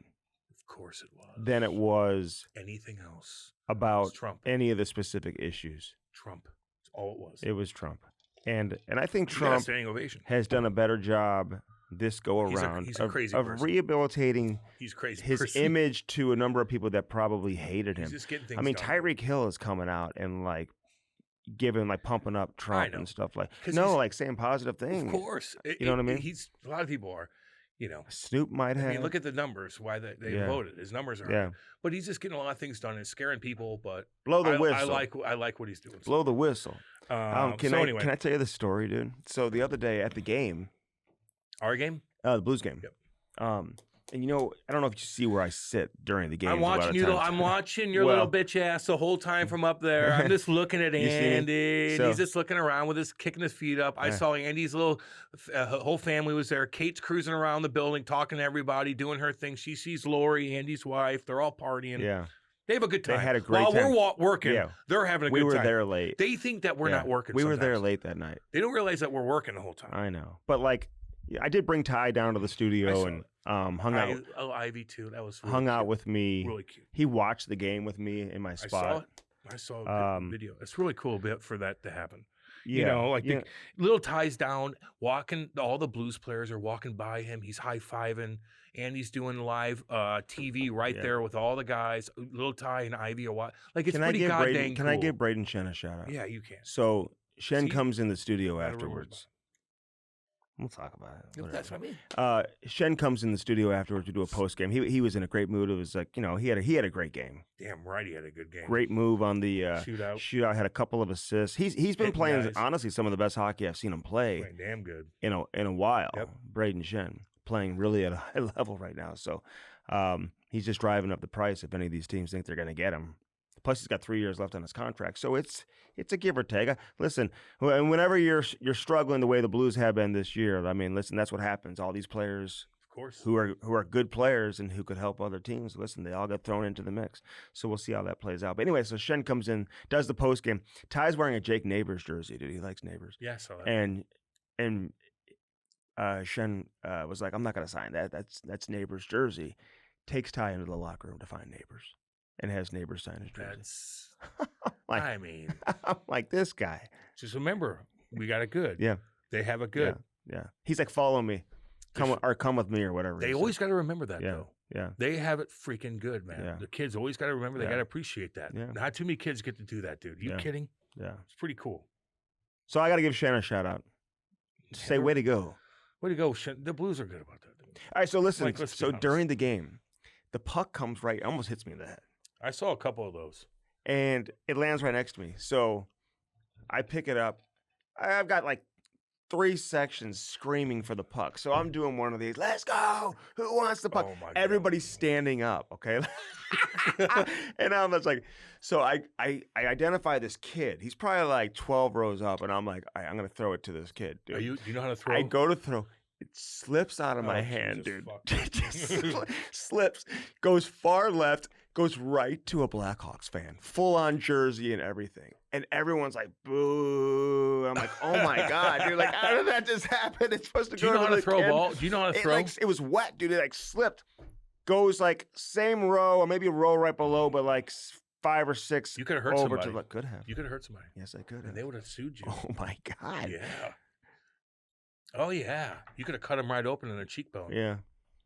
Of course it was. Than it was anything else about Trump. Any of the specific issues. Trump. That's all it was. It was Trump. And I think Trump has done a better job this go around he's a crazy of person. Rehabilitating his image to a number of people that probably hated him. Just getting things I mean, done. Tyreek Hill is coming out and like pumping up Trump and stuff like like saying positive things. Of course. You know what I mean? A lot of people are. Snoop might have. I mean, look at the numbers. Why they voted? His numbers are. Yeah. But he's just getting a lot of things done and scaring people. But blow the whistle. I like what he's doing. Blow the whistle. Can I tell you the story, dude? So the other day at the game, our game, the Blues game. Yep. And I don't know if you see where I sit during the game. I'm watching you. I'm watching your little bitch ass the whole time from up there. I'm just looking at Andy. He's just looking around with kicking his feet up. I saw Andy's little whole family was there. Kate's cruising around the building, talking to everybody, doing her thing. She sees Lori, Andy's wife. They're all partying. Yeah. They have a good time. They had a great time. While we're working, they're having a good time. We were there late. They think that we're not working. We were there late that night. They don't realize that we're working the whole time. I know. But I did bring Ty down to the studio and hung out. Ivy too. That was really hung cute. out with me. Really cute. He watched the game with me in my spot. I saw a video. It's really cool for that to happen. Yeah. The little Ty's down, walking. All the Blues players are walking by him. He's high-fiving. Andy's doing live TV there with all the guys. Little Ty and Ivy are watching. It's pretty goddamn cool. Can I give Braden Shen a shout out? Yeah, you can. So Shen comes in the studio afterwards. We'll talk about it. Whatever. That's what I mean. Shen comes in the studio afterwards to do a post game. He was in a great mood. It was like he had a great game. Damn right, he had a good game. Great move on the shootout. Had a couple of assists. He's been playing honestly some of the best hockey I've seen him play. Playing damn good in a while. Yep. Braden Shen playing really at a high level right now. So he's just driving up the price if any of these teams think they're going to get him. Plus, he's got 3 years left on his contract, so it's a give or take. Listen, whenever you're struggling the way the Blues have been this year, I mean, listen, that's what happens. All these players, of course, who are good players and who could help other teams. Listen, they all get thrown into the mix. So we'll see how that plays out. But anyway, so Shen comes in, does the post game. Ty's wearing a Jake Neighbors jersey, dude. He likes Neighbors. Yeah, I saw that. And Shen was like, I'm not going to sign that. That's Neighbors jersey. Takes Ty into the locker room to find Neighbors. And has Neighbors sign his jersey. I'm like, this guy. Just remember, we got it good. Yeah. They have it good. Yeah. He's like, follow me. Come with me or whatever. They always got to remember that, though. Yeah. They have it freaking good, man. Yeah. The kids always got to remember. They got to appreciate that. Yeah. Not too many kids get to do that, dude. You kidding? Yeah. It's pretty cool. So I got to give Shen a shout out. Say, way to go. Way to go, Shen. The Blues are good about that, dude. All right, so listen. So during the game, the puck comes right, almost hits me in the head. I saw a couple of those. And it lands right next to me. So I pick it up. I've got 3 sections screaming for the puck. So I'm doing one of these. Let's go. Who wants the puck? Oh my God. Everybody's standing up, okay? And I'm just like, so I identify this kid. He's probably 12 rows up. And I'm like, all right, I'm going to throw it to this kid, dude. Do you know how to throw? I go to throw. It slips out of my hand, dude. It just slips, goes far left, goes right to a Blackhawks fan, full on jersey and everything. And everyone's like, boo. I'm like, oh my God, dude. How did that just happen? It's supposed to go to the kid. Do you know how to throw a ball? Do you know how to throw? It was wet, dude. It slipped. Goes same row or maybe a row right below, but 5 or 6. You could have hurt somebody. Could have. You could have hurt somebody. Yes, I could have. And they would have sued you. Oh my God. Yeah. Oh, yeah. You could have cut him right open in the cheekbone. Yeah.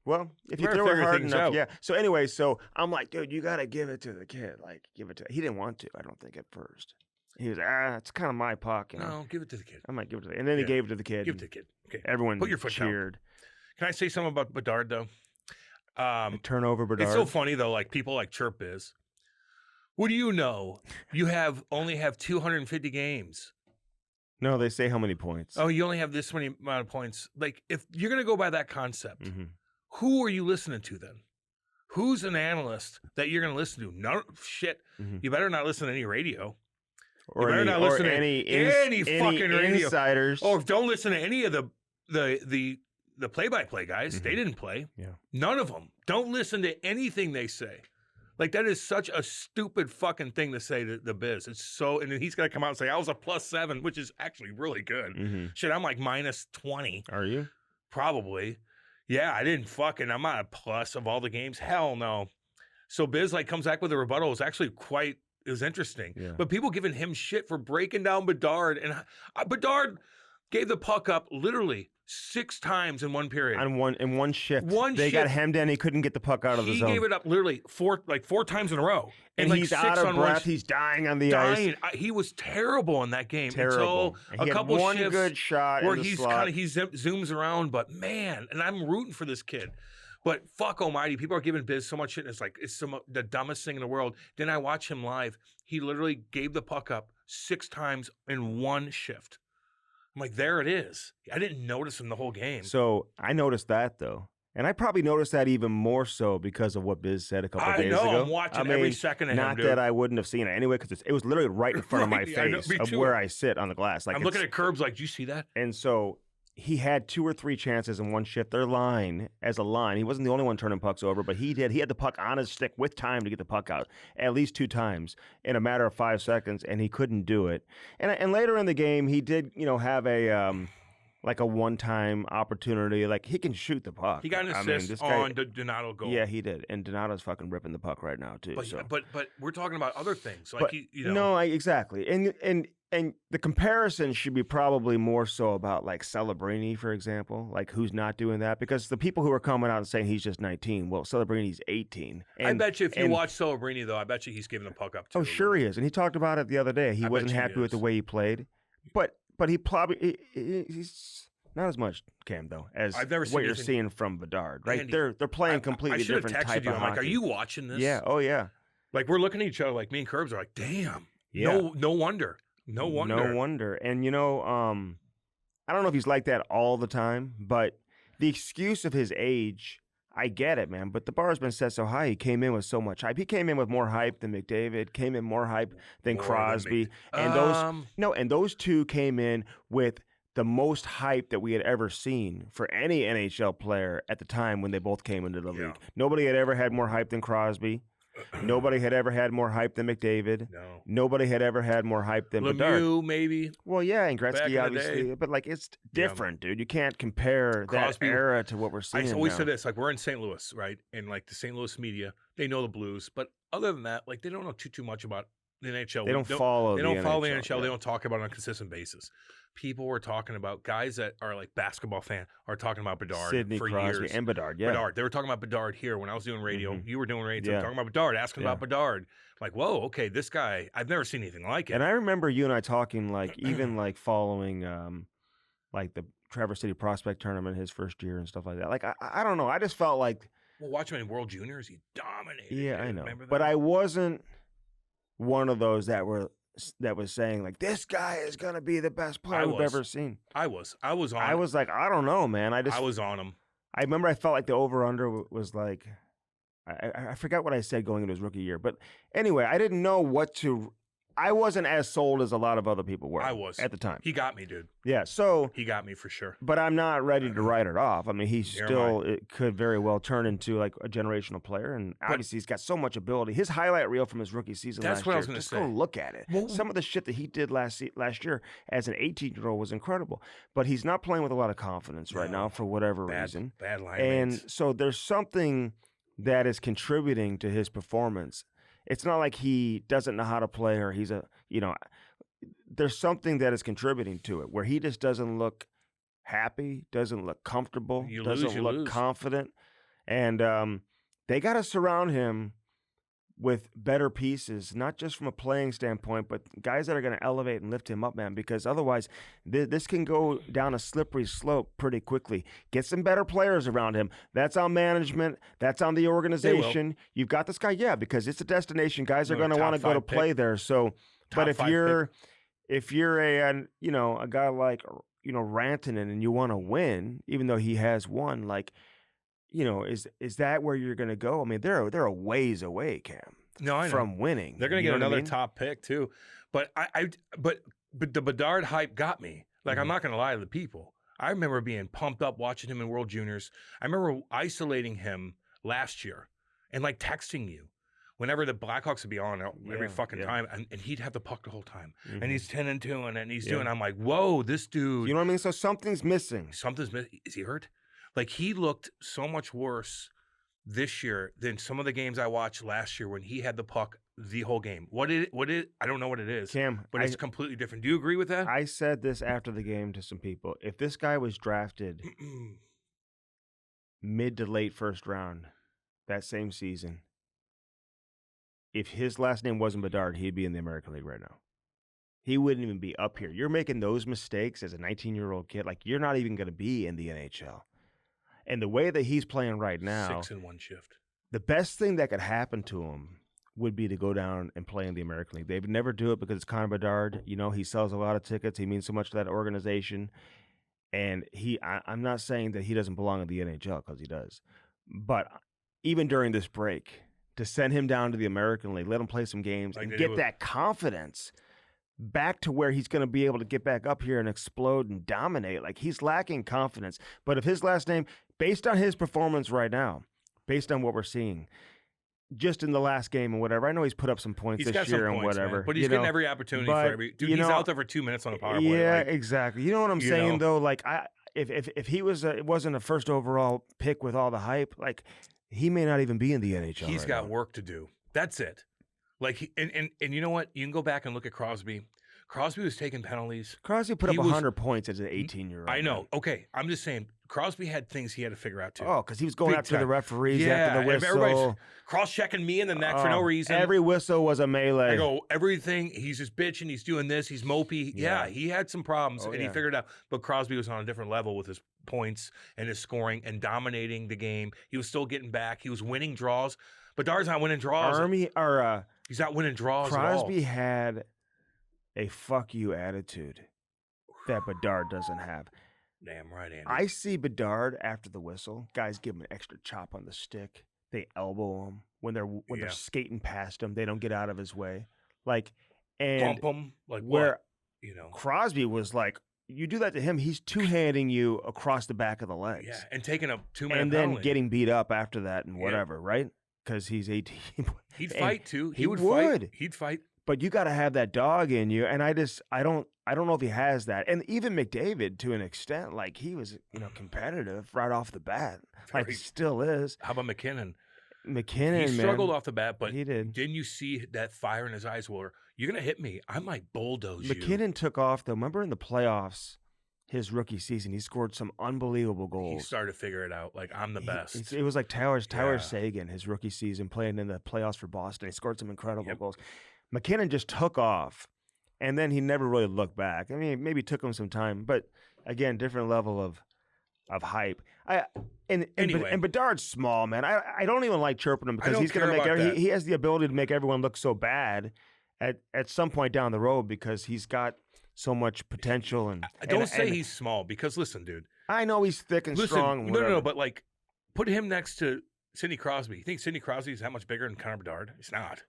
Well, if you throw it hard enough, yeah. So anyway, I'm like, dude, you got to give it to the kid. Give it to He didn't want to, I don't think, at first. He was it's kind of my puck. No, give it to the kid. I might give it to the kid. And then he gave it to the kid. Give it to the kid. Okay. Everyone Put your foot cheered. Down. Can I say something about Bedard, though? Turnover Bedard. It's so funny, though. People like Chirp is. What do you know? You only have 250 games. No, they say how many points. Oh, you only have this many amount of points. If you're going to go by that concept, who are you listening to then? Who's an analyst that you're going to listen to? No shit. Mm-hmm. You better not listen to any radio. Or you better not listen to any fucking radio. Insiders. Or don't listen to any of the play-by-play guys. Mm-hmm. They didn't play. Yeah. None of them. Don't listen to anything they say. Like, that is such a stupid fucking thing to say to the Biz. It's so, and then he's got to come out and say, I was a +7, which is actually really good. Mm-hmm. Shit, I'm like -20. Are you? Probably. Yeah, I'm not a plus of all the games. Hell no. So Biz like comes back with a rebuttal. It was actually it was interesting. Yeah. But people giving him shit for breaking down Bedard. And Bedard gave the puck up literally 6 times in one period. In one shift. They got hemmed in. He couldn't get the puck out of the zone. He gave it up literally 4 times in a row. And like he's out of breath. He's dying on the ice. He was terrible in that game. Terrible. Until he a couple had one shifts good shot where in the he's slot. he zooms around. But man, and I'm rooting for this kid. But fuck almighty, people are giving Biz so much shit. And it's like, it's the dumbest thing in the world. Then I watch him live. He literally gave the puck up 6 times in one shift. I'm like, there it is. I didn't notice him the whole game. So I noticed that, though. And I probably noticed that even more so because of what Biz said a couple days ago. I know, I'm watching every second of him, Not dude. that I wouldn't have seen it anyway, because it was literally right in front of my face of where I sit on the glass. Like, I'm looking at Curbs like, do you see that? And so he had 2 or 3 chances in one shift. Their line, as a line, he wasn't the only one turning pucks over, but he did. He had the puck on his stick with time to get the puck out at least 2 times in a matter of 5 seconds, and he couldn't do it. And later in the game, he did, have a like a one-time opportunity. Like, he can shoot the puck. He got an assist on the Donato goal. Yeah, he did. And Donato's fucking ripping the puck right now too. But we're talking about other things. Like, No, exactly. And the comparison should be probably more so about like Celebrini, for example, like who's not doing that, because the people who are coming out and saying he's just 19, well, Celebrini's 18. I bet you if you watch Celebrini, though, I bet you he's giving the puck up too. Oh, sure he is. And he talked about it the other day. He wasn't happy with the way he played. But he probably he's not as much, Cam, though, as what you're seeing from Bedard, right? Andy, they're playing completely different type of hockey. Like, are you watching this? Yeah. Oh, yeah. Like, we're looking at each other. Like, me and Curbs are like, damn. Yeah. No wonder. No wonder. And I don't know if he's like that all the time, but the excuse of his age, I get it, man. But the bar has been set so high. He came in with so much hype. He came in with more hype than McDavid. Came in more hype than Crosby. And those two came in with the most hype that we had ever seen for any NHL player at the time when they both came into the league. Nobody had ever had more hype than Crosby. Nobody had ever had more hype than McDavid. No. Nobody had ever had more hype than Bedard. Lemieux, maybe. Well, yeah, and Gretzky, obviously. But, like, it's different, dude. You can't compare Crosby, that era to what we're seeing I always now. say this. Like, we're in St. Louis, right? And, like, the St. Louis media, they know the Blues. But other than that, like, they don't know too much about the NHL. They don't follow the NHL. They don't follow the NHL. Yeah. They don't talk about it on a consistent basis. People were talking about, guys that are like basketball fan are talking about Bedard Sidney for Crosby years. And Bedard, yeah. Bedard. They were talking about Bedard here when I was doing radio. Mm-hmm. You were doing radio. Talking about Bedard, asking about Bedard. Like, whoa, okay, this guy, I've never seen anything like it. And I remember you and I talking, like, even like following like the Traverse City Prospect Tournament his first year and stuff like that. Like, I don't know. I just felt like, well, watch him in World Juniors. He dominated. Yeah, dude. I know. Remember that? But I wasn't one of those that was saying, like, this guy is going to be the best player we've ever seen. I was on I was like, I don't know, man. I was on him. I remember I felt like the over-under was like, I forgot what I said going into his rookie year. But anyway, I didn't know what to – I wasn't as sold as a lot of other people were. I was. At the time. He got me, dude. Yeah, so – he got me for sure. But I'm not ready to write it off. I mean, it could very well turn into like a generational player, and obviously he's got so much ability. His highlight reel from his rookie season last year, just go look at it. Well, some of the shit that he did last year as an 18-year-old was incredible, but he's not playing with a lot of confidence right now for whatever reason. Bad line. And so there's something that is contributing to his performance. It's not like he doesn't know how to play or he's there's something that is contributing to it where he just doesn't look happy, doesn't look comfortable, doesn't look confident. And they got to surround him with better pieces, not just from a playing standpoint, but guys that are going to elevate and lift him up, man, because otherwise this can go down a slippery slope pretty quickly. Get some better players around him. That's on management. That's on the organization. You've got this guy, because it's a destination. Guys are going to want to go to play there. So, but if you're a guy like, Rantanen and you want to win, even though he has won, like, is that where you're going to go? I mean, they're a ways away, Cam. No, I know. From winning. They're going to get another top pick too. But but the Bedard hype got me. Like, I'm not going to lie to the people. I remember being pumped up watching him in World Juniors. I remember isolating him last year and like texting you whenever the Blackhawks would be on every fucking time, and he'd have the puck the whole time. And he's 10-2, and he's doing. I'm like, whoa, this dude. You know what I mean? So something's missing. Something's missing. Is he hurt? Like, he looked so much worse this year than some of the games I watched last year when he had the puck the whole game. What is? I don't know what it is, Cam, but it's completely different. Do you agree with that? I said this after the game to some people. If this guy was drafted mid to late first round that same season, if his last name wasn't Bedard, he'd be in the American League right now. He wouldn't even be up here. You're making those mistakes as a 19-year-old kid. Like, you're not even going to be in the NHL. And the way that he's playing right now, 6 in 1 shift. The best thing that could happen to him would be to go down and play in the American League. They would never do it because it's Connor Bedard. You know, he sells a lot of tickets. He means so much to that organization. And I'm not saying that he doesn't belong in the NHL, because he does. But even during this break, to send him down to the American League, let him play some games, and get that confidence back to where he's going to be able to get back up here and explode and dominate. Like, he's lacking confidence. But if his last name, based on his performance right now, based on what we're seeing, just in the last game and whatever, I know he's put up some points this year and whatever. Man. But he's getting every opportunity for every. Dude, he's out there for 2 minutes on a power play. Yeah, exactly. You know what I'm saying, though? Like, if he wasn't a first overall pick with all the hype, like, he may not even be in the NHL. He's got work to do. That's it. Like, and you know what? You can go back and look at Crosby. Crosby was taking penalties. Crosby put up 100 points as an 18-year-old. I know. Okay, I'm just saying, Crosby had things he had to figure out too. Oh, because he was going after the referees after the whistle. Everybody's cross-checking me in the neck for no reason. Every whistle was a melee. I go, everything, he's just bitching, he's doing this, he's mopey. Yeah, he had some problems, and he figured it out. But Crosby was on a different level with his points and his scoring and dominating the game. He was still getting back. He was winning draws. But Bedard's not winning draws. He's not winning draws Crosby had a fuck you attitude that Bedard doesn't have. Damn right, Andy. I see Bedard after the whistle. Guys give him an extra chop on the stick. They elbow him when they're skating past him. They don't get out of his way. Like, and bump him. Like, where what? Crosby was like, you do that to him, he's two-handing you across the back of the legs. Yeah, and taking a 2-minute and then penalty. Getting beat up after that and whatever, right? Because he's 18. He'd fight too. He would fight. He'd fight. But you got to have that dog in you, and I don't know if he has that. And even McDavid, to an extent, like, he was competitive right off the bat, like he still is. How about McKinnon? He struggled off the bat, but he did. Didn't you see that fire in his eyes? Where you're gonna hit me? I might bulldoze you. McKinnon took off though. Remember in the playoffs, his rookie season, he scored some unbelievable goals. He started to figure it out. Like, I'm the best. It was like Tyler Seguin, his rookie season, playing in the playoffs for Boston. He scored some incredible goals. McKinnon just took off, and then he never really looked back. I mean, maybe it took him some time, but again, different level of hype. And Bedard's small, man. I don't even like chirping him because he's going to make he has the ability to make everyone look so bad at some point down the road because he's got so much potential. And don't say he's small because listen, dude. I know he's thick and strong. No, but like, put him next to Sidney Crosby. You think Sidney Crosby is that much bigger than Connor Bedard? He's not.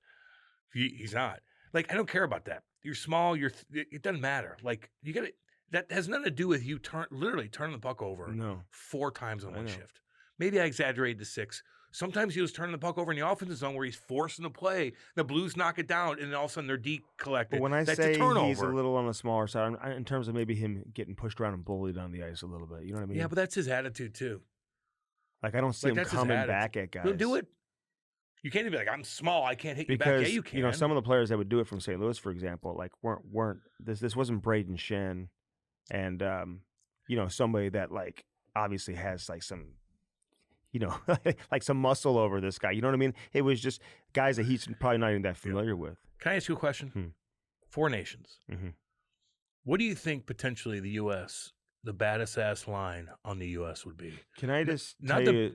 He's not. Like, I don't care about that. You're small. It doesn't matter. Like, you got to. That has nothing to do with you literally turning the puck over 4 times on one shift. Maybe I exaggerated to 6. Sometimes he was turning the puck over in the offensive zone where he's forcing the play. The Blues knock it down, and then all of a sudden they're decollected. But when I say he's a little on the smaller side, in terms of maybe him getting pushed around and bullied on the ice a little bit. You know what I mean? Yeah, but that's his attitude too. Like, I don't see him coming back at guys. He'll do it. You can't even be like, I'm small, I can't hit you back. Yeah, you can. You know, some of the players that would do it from St. Louis, for example, like weren't this wasn't Braden Shen, and somebody that like obviously has like some, like some muscle over this guy. You know what I mean? It was just guys that he's probably not even that familiar with. Can I ask you a question? 4 nations. Mm-hmm. What do you think potentially the U.S. the baddest ass line on the U.S. would be. Can I just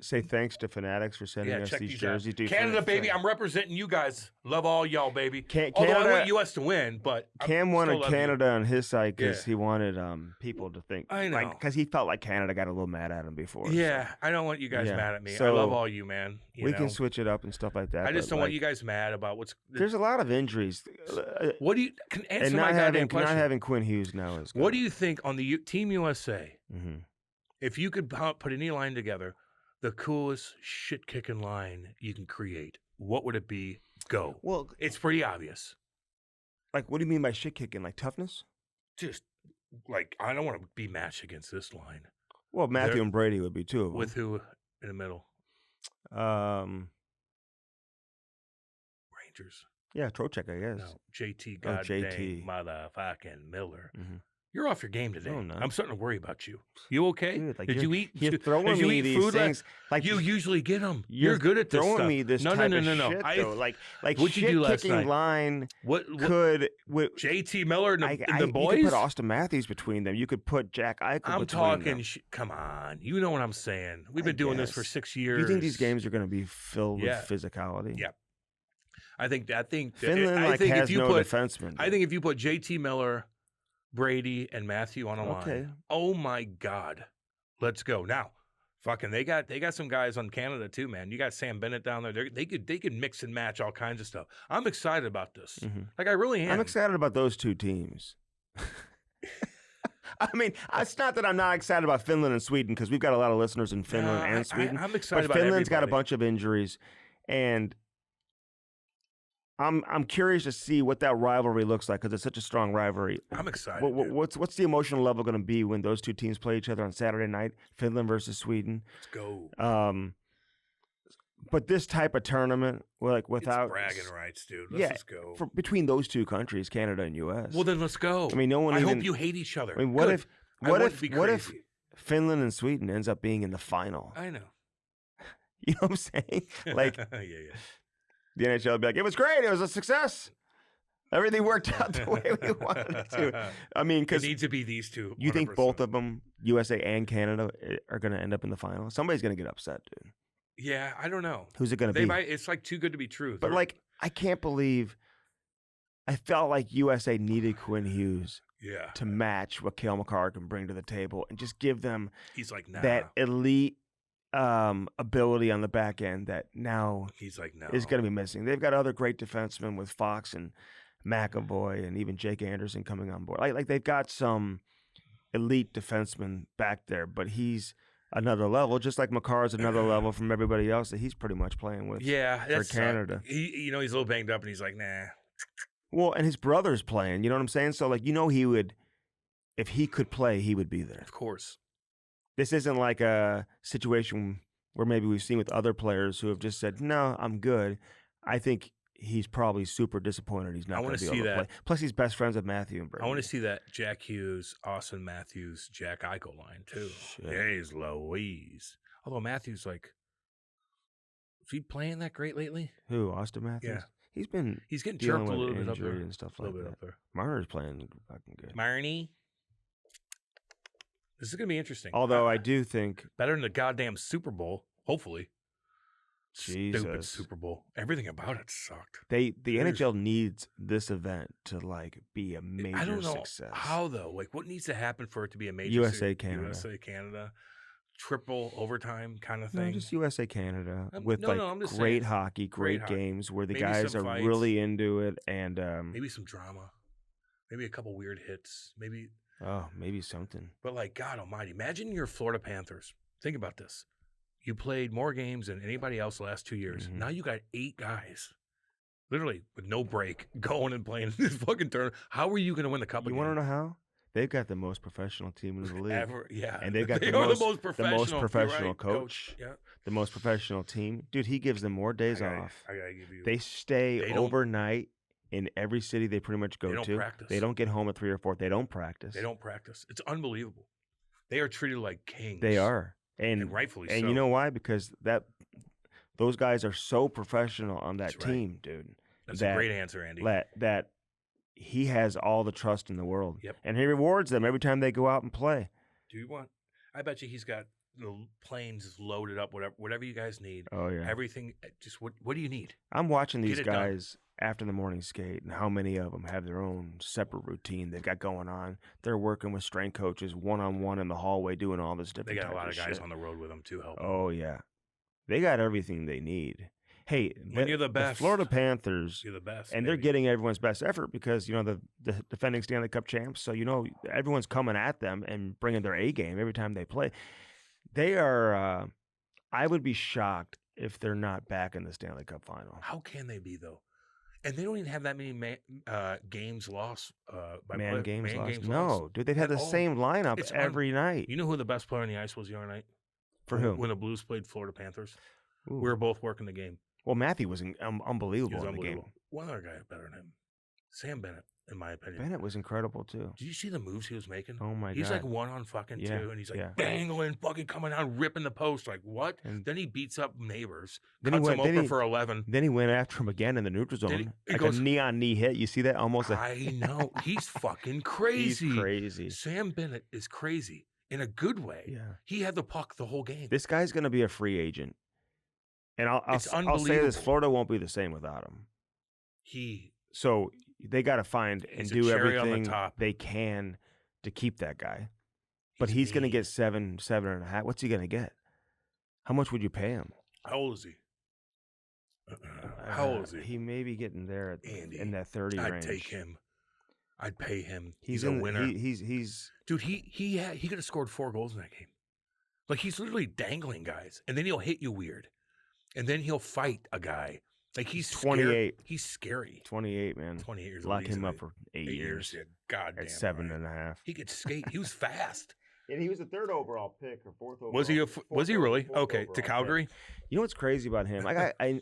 say thanks to Fanatics for sending us these jerseys? Dude, Canada, baby, I'm representing you guys. Love all y'all, baby. Although Canada, I want U.S. to win, but Cam wanted Canada on his side because he wanted people to think. I know. Because he felt like Canada got a little mad at him before. Yeah, so. I don't want you guys mad at me. So I love all you, man. We can switch it up and stuff like that. I just don't want you guys mad about what's... There's a lot of injuries. What do you... Answer my goddamn question. Not having Quinn Hughes now is good. What do you think on the Team USA... Mm-hmm. If you could put any line together, the coolest shit-kicking line you can create, what would it be? Go. Well, it's pretty obvious. Like, what do you mean by shit-kicking? Like toughness? Just, like, I don't want to be matched against this line. Well, Matthew and Brady would be two of them. With who in the middle? Rangers. Yeah, Trocheck, I guess. No, JT, goddamn motherfucking Miller. Mm-hmm. You're off your game today. No, I'm starting to worry about you. You okay? Dude, like did you eat? You're throwing did you me eat these food things. Like you usually get them. You're good at this throwing stuff. me this no, type no, of no, no, shit, no. though. Like what'd you do last night? Line what could JT Miller and the boys? You could put Austin Matthews between them. You could put Jack Eichel between them. I'm talking. Come on, you know what I'm saying. We've been doing this for 6 years. You think these games are going to be filled with physicality? Yeah. I think Finland has no defenseman. I think if you put JT Miller, Brady, and Matthew on a line, oh my God, let's go now. Fucking, they got some guys on Canada too, man. You got Sam Bennett down there. They could mix and match all kinds of stuff. I'm excited about this. Mm-hmm. Like I really am. I'm excited about those two teams. I mean, it's not that I'm not excited about Finland and Sweden because we've got a lot of listeners in Finland and Sweden. I'm excited but about Finland's got a everybody. bunch of injuries, and I'm curious to see what that rivalry looks like because it's such a strong rivalry. I'm excited. What's the emotional level going to be when those two teams play each other on Saturday night? Finland versus Sweden. Let's go. But this type of tournament, without it's bragging rights, dude. Let's just go. Between those two countries, Canada and U.S. Well, then let's go. I mean, no one. I hope you hate each other. I mean, what if Finland and Sweden ends up being in the final? I know. You know what I'm saying? Like, yeah. The NHL would be like, it was great. It was a success. Everything worked out the way we wanted it to. I mean, because it needs to be these two. 100%. You think both of them, USA and Canada, are going to end up in the final? Somebody's going to get upset, dude. Yeah, I don't know. Who's it going to be? It's like too good to be true. But I can't believe. I felt like USA needed Quinn Hughes. Yeah. To match what Cale Makar can bring to the table and just give them. He's like that elite. Ability on the back end that now he's like is going to be missing. They've got other great defensemen with Fox and McAvoy and even Jake Anderson coming on board. Like they've got some elite defensemen back there, but he's another level, just like Makar is another level from everybody else that he's pretty much playing with. Yeah, for Canada. He's a little banged up, and he's like, nah. Well, and his brother's playing. You know what I'm saying? So he would, if he could play, he would be there. Of course. This isn't like a situation where maybe we've seen with other players who have just said, no, I'm good. I think he's probably super disappointed he's not going to be able to play. Plus, he's best friends with Matthew and Brady. I want to see that Jack Hughes, Austin Matthews, Jack Eichel line, too. Jeez Louise. Although Matthews, is he playing that great lately? Who, Austin Matthews? Yeah. He's getting dealing chirped with a little bit up injury there. and stuff like that. Marner's playing fucking good. Marnie? This is going to be interesting. Although I do think... Better than the goddamn Super Bowl, hopefully. Jesus. Stupid Super Bowl. Everything about it sucked. The NHL needs this event to be a major success. I don't know how, though. What needs to happen for it to be a major USA, Canada. USA, Canada. Triple overtime kind of thing. No, just USA, Canada. With great hockey, great games where the guys are really into it. And maybe some drama. Maybe a couple weird hits. Maybe something. But God almighty, imagine your Florida Panthers. Think about this. You played more games than anybody else the last 2 years. Mm-hmm. Now you got 8 guys, literally with no break, going and playing this fucking tournament. How are you going to win the cup? You want to know how? They've got the most professional team in the league. Ever, yeah. And they've got the most professional coach. Yeah. The most professional team. Dude, he gives them more days off. I gotta give you. They stay overnight in every city they pretty much go to. They don't practice. They don't get home at 3 or 4. They don't practice. It's unbelievable. They are treated like kings. They are. And rightfully so. And you know why? Because those guys are so professional on that team, dude. That's a great answer, Andy. That he has all the trust in the world. Yep. And he rewards them every time they go out and play. Do you want? I bet you he's got the planes loaded up. Whatever you guys need. Oh yeah. Everything. Just what do you need? I'm watching these Get it done. guys after the morning skate, and how many of them have their own separate routine they've got going on. They're working with strength coaches one-on-one in the hallway, doing all this different. They got a lot of guys shit. on the road with them too. Helping. Oh yeah, they got everything they need. Hey, when you're the best, the Florida Panthers, you're the best, and they're getting everyone's best effort because the defending Stanley Cup champs. So everyone's coming at them and bringing their A game every time they play. They are. I would be shocked if they're not back in the Stanley Cup final. How can they be though? And they don't even have that many games lost. Games lost. No, lost. Dude, they've had the same lineup every night. You know who the best player on the ice was the other night? For whom? When the Blues played Florida Panthers. Ooh. We were both working the game. Well, Mathieu was unbelievable in the game. One other guy better than him. Sam Bennett, in my opinion. Bennett was incredible, too. Did you see the moves he was making? Oh, my God. He's like 1 on fucking 2, and he's like dangling, fucking coming out, ripping the post. Like, what? And then he beats up Neighbors, cuts him open for 11. Then he went after him again in the neutral zone. He goes, a knee-on-knee hit. You see that? Almost. I know. He's fucking crazy. He's crazy. Sam Bennett is crazy in a good way. Yeah. He had the puck the whole game. This guy's going to be a free agent. And I'll say this, Florida won't be the same without him. So they got to find and do everything they can to keep that guy. But he's going to get 7.5. What's he going to get? How much would you pay him? How old is he? How old is he? He may be getting there in that 30 range. I'd take him. I'd pay him. He's a winner. Dude, he could have scored 4 goals in that game. Like, he's literally dangling guys, and then he'll hit you weird. And then he'll fight a guy. Like, he's 28. He's scary. 28, man. 28 years old. Lock him up for 8 years. Yeah, goddamn. At 7.5. He could skate. He was fast. And he was the 3rd overall pick or 4th overall. Was he really? Okay, to Calgary. Pick. You know what's crazy about him?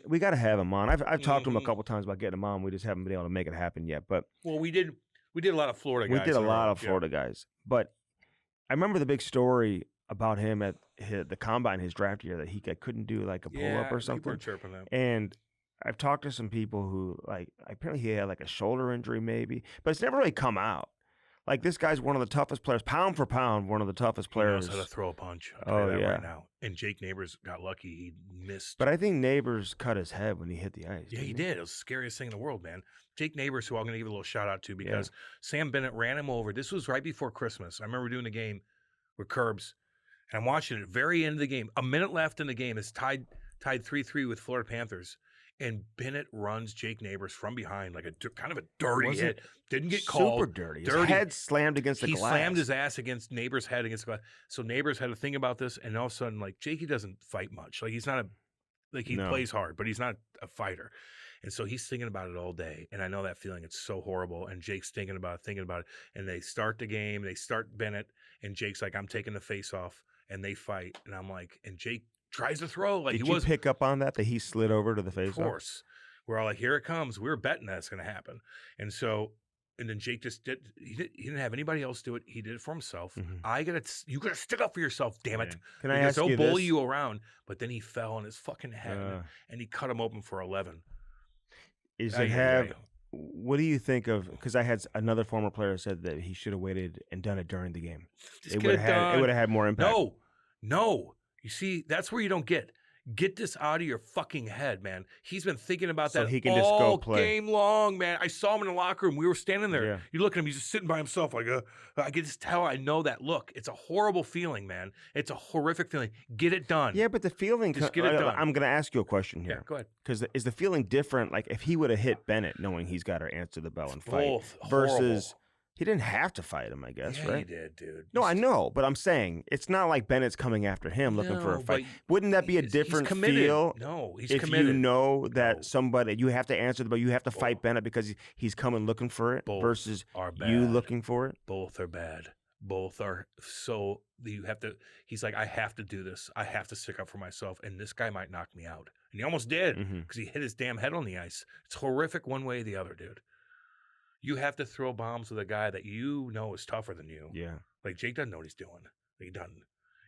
We got to have him on. I've talked to him a couple times about getting him on. We just haven't been able to make it happen yet. But we did a lot of Florida guys. We did a lot of Florida guys. But I remember the big story about him at the combine his draft year that he couldn't do like a pull up or something. People were chirping that. And I've talked to some people who apparently he had like a shoulder injury maybe, but it's never really come out. Like, this guy's one of the toughest players, pound for pound, one of the toughest players. He knows how to throw a punch. Right now. And Jake Neighbors got lucky; he missed. But I think Neighbors cut his head when he hit the ice. Yeah, he did. It was the scariest thing in the world, man. Jake Neighbors, who I'm going to give a little shout out to because Sam Bennett ran him over. This was right before Christmas. I remember doing the game with Curbs, and I'm watching it. Very end of the game, a minute left in the game. It's tied 3-3 with Florida Panthers. And Bennett runs Jake Neighbors from behind like a kind of a dirty hit. Didn't get called. Super dirty. His head slammed against the glass. He slammed his ass against Neighbors' head against the glass. So Neighbors had to think about this, and all of a sudden, like, Jakey doesn't fight much. Like, he's not he plays hard, but he's not a fighter. And so he's thinking about it all day. And I know that feeling. It's so horrible. And Jake's thinking about it. And they start the game. They start Bennett. And Jake's like, I'm taking the face off. And they fight. And I'm like, and Jake tries to throw. Like, Did you pick up on that he slid over to the face? Of course. We're all like, here it comes. We were betting that's going to happen. And so, and then Jake just did. He didn't have anybody else do it. He did it for himself. Mm-hmm. You got to stick up for yourself, damn it. Can I ask you this? They'll bully you around. But then he fell on his fucking head and he cut him open for 11. What do you think of? Because I had another former player said that he should have waited and done it during the game. It would have had more impact. No. You see, that's where you don't get this out of your fucking head, man. He's been thinking about that he can all just go play. Game long, man. I saw him in the locker room. We were standing there. Yeah. You look at him. He's just sitting by himself like, I can just tell I know that look. It's a horrible feeling, man. It's a horrific feeling. Get it done. Yeah, but the feeling... Just get it done. I'm going to ask you a question here. Yeah, go ahead. Because is the feeling different, like, if he would have hit Bennett knowing he's got to answer the bell and fight Both versus... horrible. He didn't have to fight him, I guess, right? He did, dude. No, I know, but I'm saying it's not like Bennett's coming after him looking for a fight. Wouldn't that be a different feel? No, he's if committed. You know that somebody, you have to answer the bell, you have to fight Bennett because he's coming looking for it versus you looking for it? Both are bad. Both are so you have to. He's like, I have to do this. I have to stick up for myself, and this guy might knock me out, and he almost did because he hit his damn head on the ice. It's horrific one way or the other, dude. You have to throw bombs with a guy that you know is tougher than you. Yeah. Like, Jake doesn't know what he's doing. He doesn't.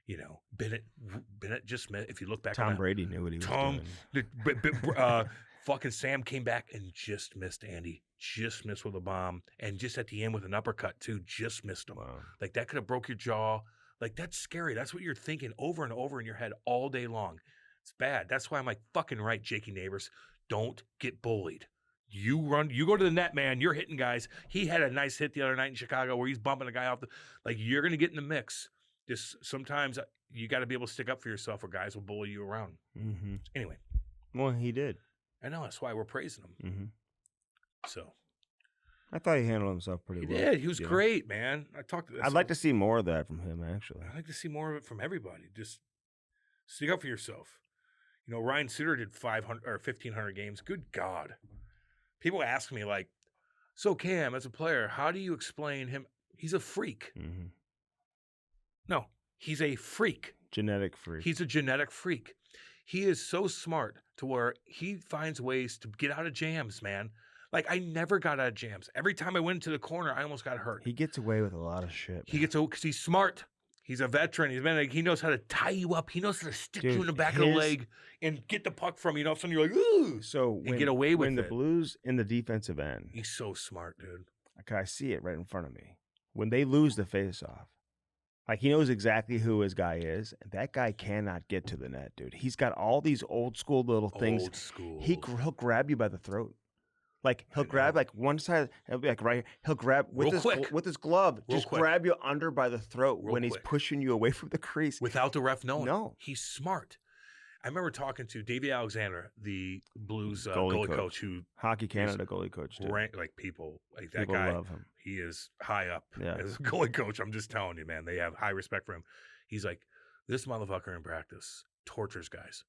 You know, Bennett just missed. If you look back Tom Brady knew what he was doing. Fucking Sam came back and just missed Andy. Just missed with a bomb. And just at the end with an uppercut, too. Just missed him. Wow. Like, that could have broke your jaw. Like, that's scary. That's what you're thinking over and over in your head all day long. It's bad. That's why I'm like, fucking right, Jakey Neighbors. Don't get bullied. You go to the net, man. You're hitting guys. He had a nice hit the other night in Chicago where he's bumping a guy off the, like, you're going to get in the mix. Just sometimes you got to be able to stick up for yourself or guys will bully you around. Mm-hmm. Anyway. Well, he did. I know. That's why we're praising him. Mm-hmm. So. I thought he handled himself pretty well. He did. He was great, man. I'd like to see more of that from him, actually. I'd like to see more of it from everybody. Just stick up for yourself. You know, Ryan Suter did 500 or 1,500 games. Good God. People ask me, like, so Cam, as a player, how do you explain him? He's a freak. Mm-hmm. No, he's a freak. Genetic freak. He's a genetic freak. He is so smart to where he finds ways to get out of jams, man. Like, I never got out of jams. Every time I went into the corner, I almost got hurt. He gets away with a lot of shit. He gets away because he's smart. He's a veteran. He knows how to tie you up. He knows how to stick you in the back of the leg and get the puck from you. And all of a sudden, you're like, ooh. So and get away with when the Blues in the defensive end. He's so smart, dude. I see it right in front of me. When they lose the faceoff, like, he knows exactly who his guy is, and that guy cannot get to the net, dude. He's got all these old school little things. Old school. He'll grab you by the throat. Like, he'll grab, like, one side, he'll be like right here. He'll grab with his glove, grab you under by the throat when he's pushing you away from the crease. Without the ref knowing. No. He's smart. I remember talking to Davey Alexander, the Blues goalie coach who Hockey Canada goalie coach, too. Like, people, like that people guy, love him. He is high up as a goalie coach. I'm just telling you, man. They have high respect for him. He's like, this motherfucker in practice tortures guys.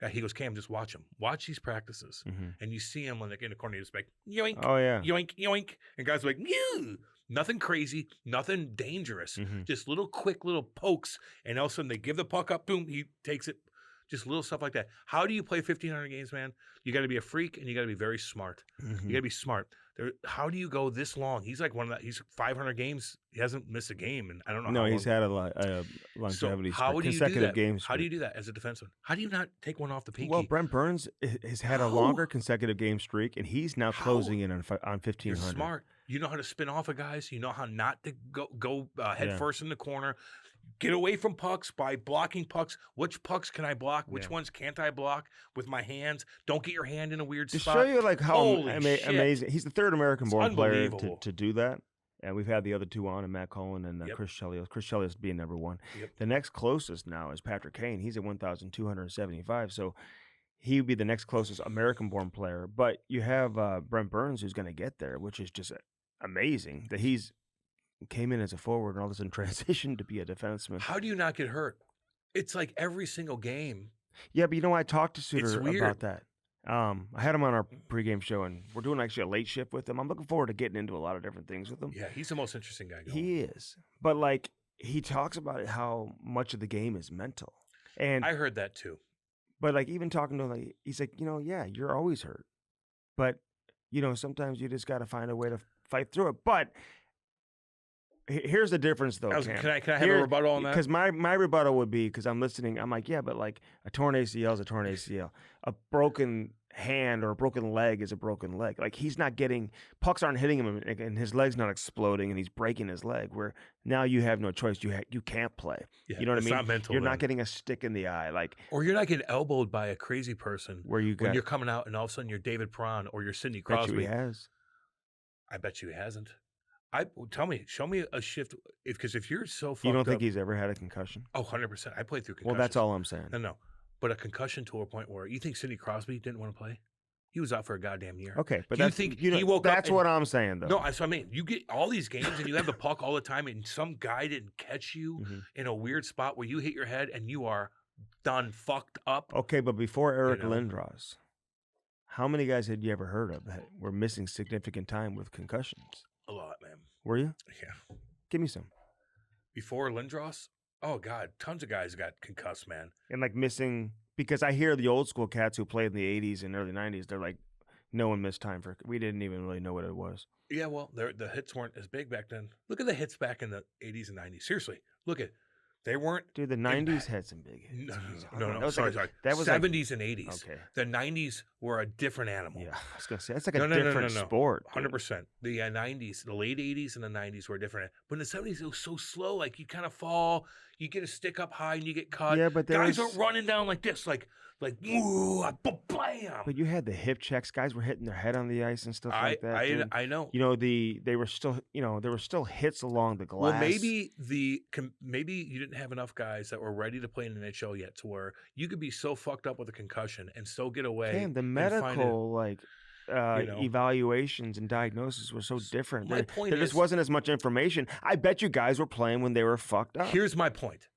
He goes, Cam, just watch him. Watch these practices. Mm-hmm. And you see him when they're in the corner, he's like, yoink, yoink, yoink. And guys are like, Yew! Nothing crazy, nothing dangerous. Mm-hmm. Just quick little pokes. And all of a sudden they give the puck up, boom, he takes it. Just little stuff like that. How do you play 1,500 games, man? You got to be a freak and you got to be very smart. Mm-hmm. You got to be smart. How do you go this long? He's like he's 500 games. He hasn't missed a game, and I don't know. No, he's had a longevity. So how do you consecutive do that? games. How do you do that as a defenseman? How do you not take one off the pinky? Well, Brent Burns has had a longer consecutive game streak, and he's now closing in on 1,500. You're smart. You know how to spin off of guys. You know how not to go head first in the corner. Get away from pucks by blocking pucks. Which pucks can I block? Which ones can't I block with my hands? Don't get your hand in a weird spot. To show you like how amazing. He's the third American-born player to do that. And we've had the other two on, and Matt Cullen and Chris Chelios. Chris Chelios being number one. Yep. The next closest now is Patrick Kane. He's at 1,275. So he would be the next closest American-born player. But you have Brent Burns who's going to get there, which is just amazing that he's came in as a forward and all of a sudden transitioned to be a defenseman. How do you not get hurt? It's like every single game. Yeah, but I talked to Suter about that. I had him on our pregame show, and we're doing actually a late shift with him. I'm looking forward to getting into a lot of different things with him. Yeah, he's the most interesting guy going. He is. But, like, he talks about it, how much of the game is mental. And I heard that too. But, like, even talking to him, like, he's like, yeah, you're always hurt. But, sometimes you just got to find a way to fight through it. But here's the difference, though. Can I have a rebuttal on that? Because my rebuttal would be, because I'm listening, I'm like, yeah, but like a torn ACL is a torn ACL. A broken hand or a broken leg is a broken leg. Like, he's not pucks aren't hitting him, and his leg's not exploding, and he's breaking his leg. Where now you have no choice. You can't play. Yeah, you know what I mean? Not mental. You're not getting a stick in the eye, or you're not getting elbowed by a crazy person. When you're coming out, and all of a sudden you're David Perron or you're Sidney Crosby. Bet you he has. I bet you he hasn't. Show me a shift. Because if you're so fucked up. You don't think he's ever had a concussion? Oh, 100%. I played through concussions. Well, that's all I'm saying. No. But a concussion to a point where you think Sidney Crosby didn't want to play? He was out for a goddamn year. Okay, but you think he woke up? That's what I'm saying, though. No, that's what I mean. You get all these games and you have the puck all the time, and some guy didn't catch you in a weird spot where you hit your head and you are done fucked up. Okay, but before Eric Lindros, how many guys had you ever heard of that were missing significant time with concussions? A lot, man. Were you? Yeah. Give me some. Before Lindros? Oh, God. Tons of guys got concussed, man. And like missing, because I hear the old school cats who played in the 80s and early 90s, they're like, no one missed time we didn't even really know what it was. Yeah, well, the hits weren't as big back then. Look at the hits back in the 80s and 90s. Seriously, they weren't. Dude, the 90s had some big hits. No, sorry. That was 70s and 80s. Okay. The 90s were a different animal. Yeah, I was gonna say it's like a different sport. 100%. The 90s, the late 80s and the 90s were different. But in the 70s, it was so slow. Like you kind of fall, you get a stick up high, and you get cut. Yeah, but guys are running down like this, like ooh, bam. But you had the hip checks. Guys were hitting their head on the ice and stuff like that. I know. You know, they were still, there were still hits along the glass. Well, maybe you didn't have enough guys that were ready to play in the NHL yet, to where you could be so fucked up with a concussion and still get away. Damn, the medical evaluations and diagnoses were so different. My point is, there just wasn't as much information. I bet you guys were playing when they were fucked up. Here's my point: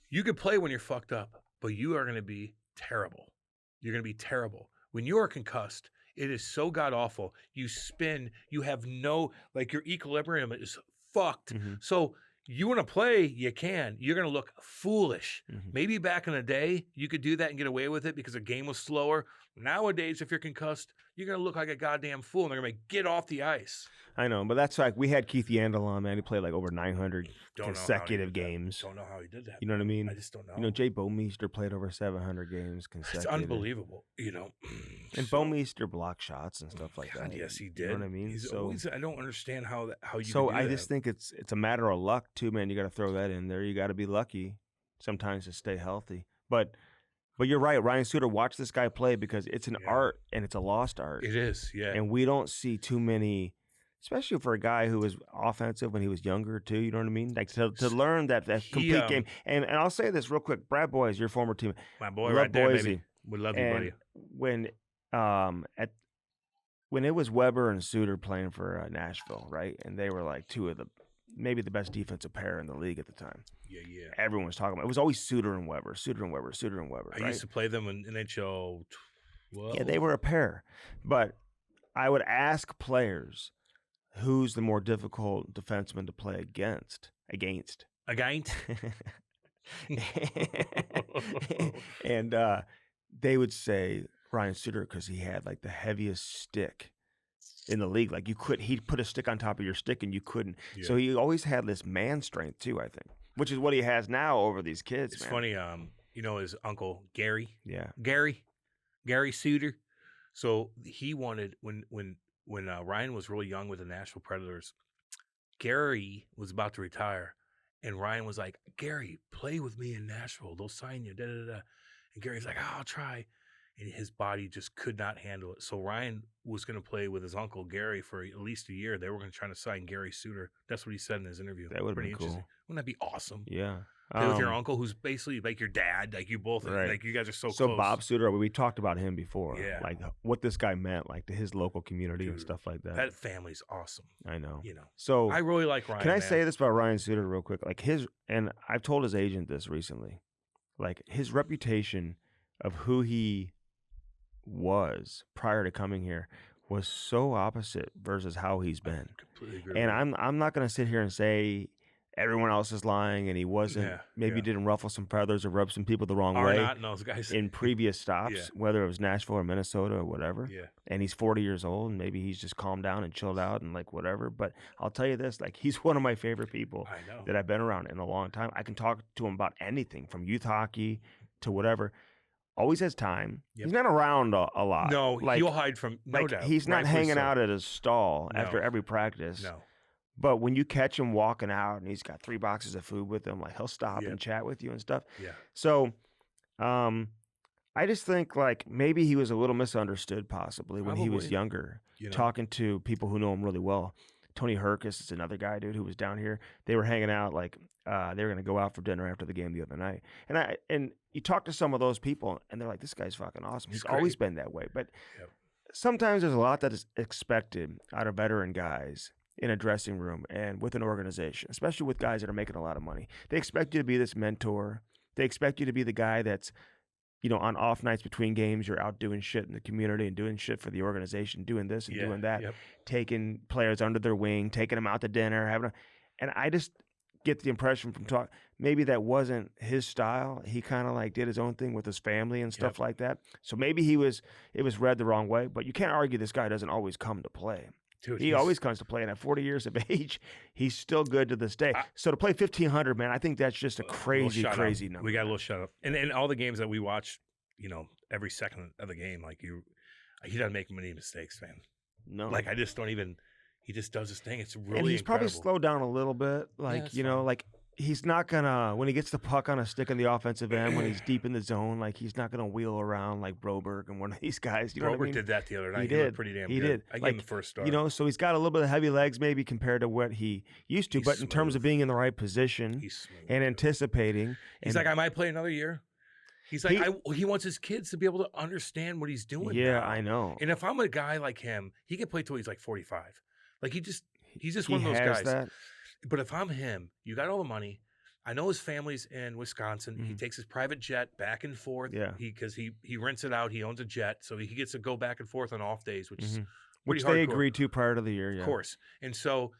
you could play when you're fucked up, but you are going to be terrible. You're going to be terrible. When you are concussed, it is so god awful. You spin, you have no, your equilibrium is fucked. Mm-hmm. So you want to play, you can. You're going to look foolish. Mm-hmm. Maybe back in the day, you could do that and get away with it because the game was slower. Nowadays, if you're concussed, you're going to look like a goddamn fool, and they're going to get off the ice. I know, but that's like we had Keith Yandel on, man. He played over 900 consecutive games. Don't know how he did that. You know what I mean? I just don't know. Jay Bouwmeester played over 700 games consecutive. It's unbelievable, And Bouwmeester blocked shots and stuff like that. Yes, he did. You know what I mean? I don't understand how you. So can do I that. just think it's a matter of luck too, man. You got to throw that in there. You got to be lucky sometimes to stay healthy. But you're right, Ryan Suter. Watch this guy play because it's an art and it's a lost art. It is, yeah. And we don't see too many, especially for a guy who was offensive when he was younger too. You know what I mean? Like to learn that complete game. And I'll say this real quick, Brad Boyes, your former team, my boy, right there, baby. We love you, buddy. When it was Weber and Suter playing for Nashville, right, and they were like two of maybe the best defensive pair in the league at the time. Yeah. Everyone was talking about it. It was always Suter and Weber, Suter and Weber, Suter and Weber. I used to play them in NHL 12. Yeah, they were a pair. But I would ask players, who's the more difficult defenseman to play against? And they would say Ryan Suter because he had the heaviest stick in the league. He'd put a stick on top of your stick and you couldn't. Yeah. So he always had this man strength too, I think, which is what he has now over these kids. It's funny, his uncle Gary. Yeah. Gary Suter. So he wanted when Ryan was really young with the Nashville Predators, Gary was about to retire, and Ryan was like, "Gary, play with me in Nashville. They'll sign you." Da da da. And Gary's like, "Oh, I'll try." And his body just could not handle it. So Ryan was going to play with his uncle Gary for at least a year. They were going to try to sign Gary Suter. That's what he said in his interview. That would have been cool. Wouldn't that be awesome? Yeah. Play with your uncle, who's basically like your dad. Like you both, right. You guys are so close. So Bob Suter, we talked about him before. Yeah. What this guy meant, to his local community and stuff like that. That family's awesome. I know. So I really like Ryan. Can I say this about Ryan Suter real quick? And I've told his agent this recently. His reputation of who he was prior to coming here was so opposite versus how he's been. I completely agree. And I'm not going to sit here and say everyone else is lying and he wasn't. Maybe didn't ruffle some feathers or rub some people the wrong way. Not those guys in previous stops, whether it was Nashville or Minnesota or whatever. Yeah. And he's 40 years old and maybe he's just calmed down and chilled out and whatever. But I'll tell you this, he's one of my favorite people that I've been around in a long time. I can talk to him about anything from youth hockey to whatever. Always has time. Yep. He's not around a lot. No, he'll hide from no doubt. He's not hanging out at his stall after every practice. No. But when you catch him walking out and he's got 3 boxes of food with him, he'll stop and chat with you and stuff. Yeah. So, I just think maybe he was a little misunderstood possibly when he was younger, talking to people who know him really well. Tony Herkus is another guy, dude, who was down here. They were hanging out they were going to go out for dinner after the game the other night. And you talk to some of those people and they're like, this guy's fucking awesome. He's always been that way. But sometimes there's a lot that is expected out of veteran guys in a dressing room and with an organization, especially with guys that are making a lot of money. They expect you to be this mentor. They expect you to be the guy that's, on off nights between games, you're out doing shit in the community and doing shit for the organization, doing this and doing that, taking players under their wing, taking them out to dinner, and I just get the impression from talk, maybe that wasn't his style. He kind of did his own thing with his family and stuff like that. So maybe it was read the wrong way, but you can't argue this guy doesn't always come to play. Dude, he always comes to play, and at 40 years of age, he's still good to this day. So to play 1,500, man, I think that's just a crazy number. We got a little shut up. And all the games that we watched, every second of the game. Like he doesn't make many mistakes, man. No. Like I just don't even. He just does his thing. It's really and he's incredible. probably slowed down a little bit. Like, fine. like he's not gonna when he gets the puck on a stick in the offensive end when he's deep in the zone. Like he's not gonna wheel around like Broberg and one of these guys. You know what I mean? did that the other night. He Looked did. pretty damn he good. did. I gave like, him the first star. So he's got a little bit of heavy legs maybe compared to what he used to. He's But in terms of smooth. being in the right position He's smooth, and dude. anticipating, He's like, I might play another year. He's like, he wants his kids to be able to understand what he's doing. Yeah, now. I know. And if I'm a guy like him, he can play till he's like 45. Like he's just one of those has guys. that. But if I'm him, you got all the money. I know his family's in Wisconsin. He takes his private jet back and forth. Yeah. Because he rents it out. He owns a jet, so he gets to go back and forth on off days, which is Which pretty they hardcore. agreed to prior to the year. Yeah. Of course. And so,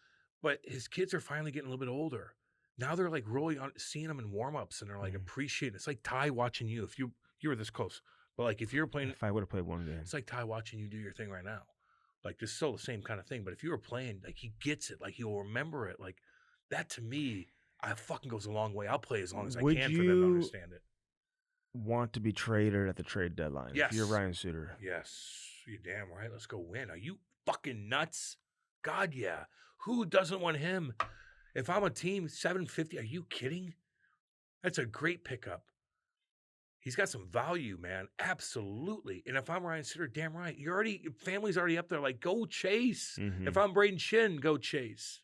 but his kids are finally getting a little bit older. Now they're like really seeing him in warm-ups and they're like appreciating. It's like Ty watching you. If you were this close, but like if you're playing, If I would have played one game, it's like Ty watching you do your thing right now. Like this is still the same kind of thing. But if you were playing, like he gets it. Like he'll remember it. Like that to me, I fucking goes a long way. I'll play as long as I Would can for them to you- understand it. want to be traded at the trade deadline. Yes. If you're Ryan Suter. Yes, you're damn right. Let's go win. Are you fucking nuts? God, yeah. Who doesn't want him? If I'm a team, $750, are you kidding? That's a great pickup. He's got some value, man. Absolutely. And if I'm Ryan Suter, damn right. Your family's already up there. Like, go chase. If I'm Braden Shin, go chase.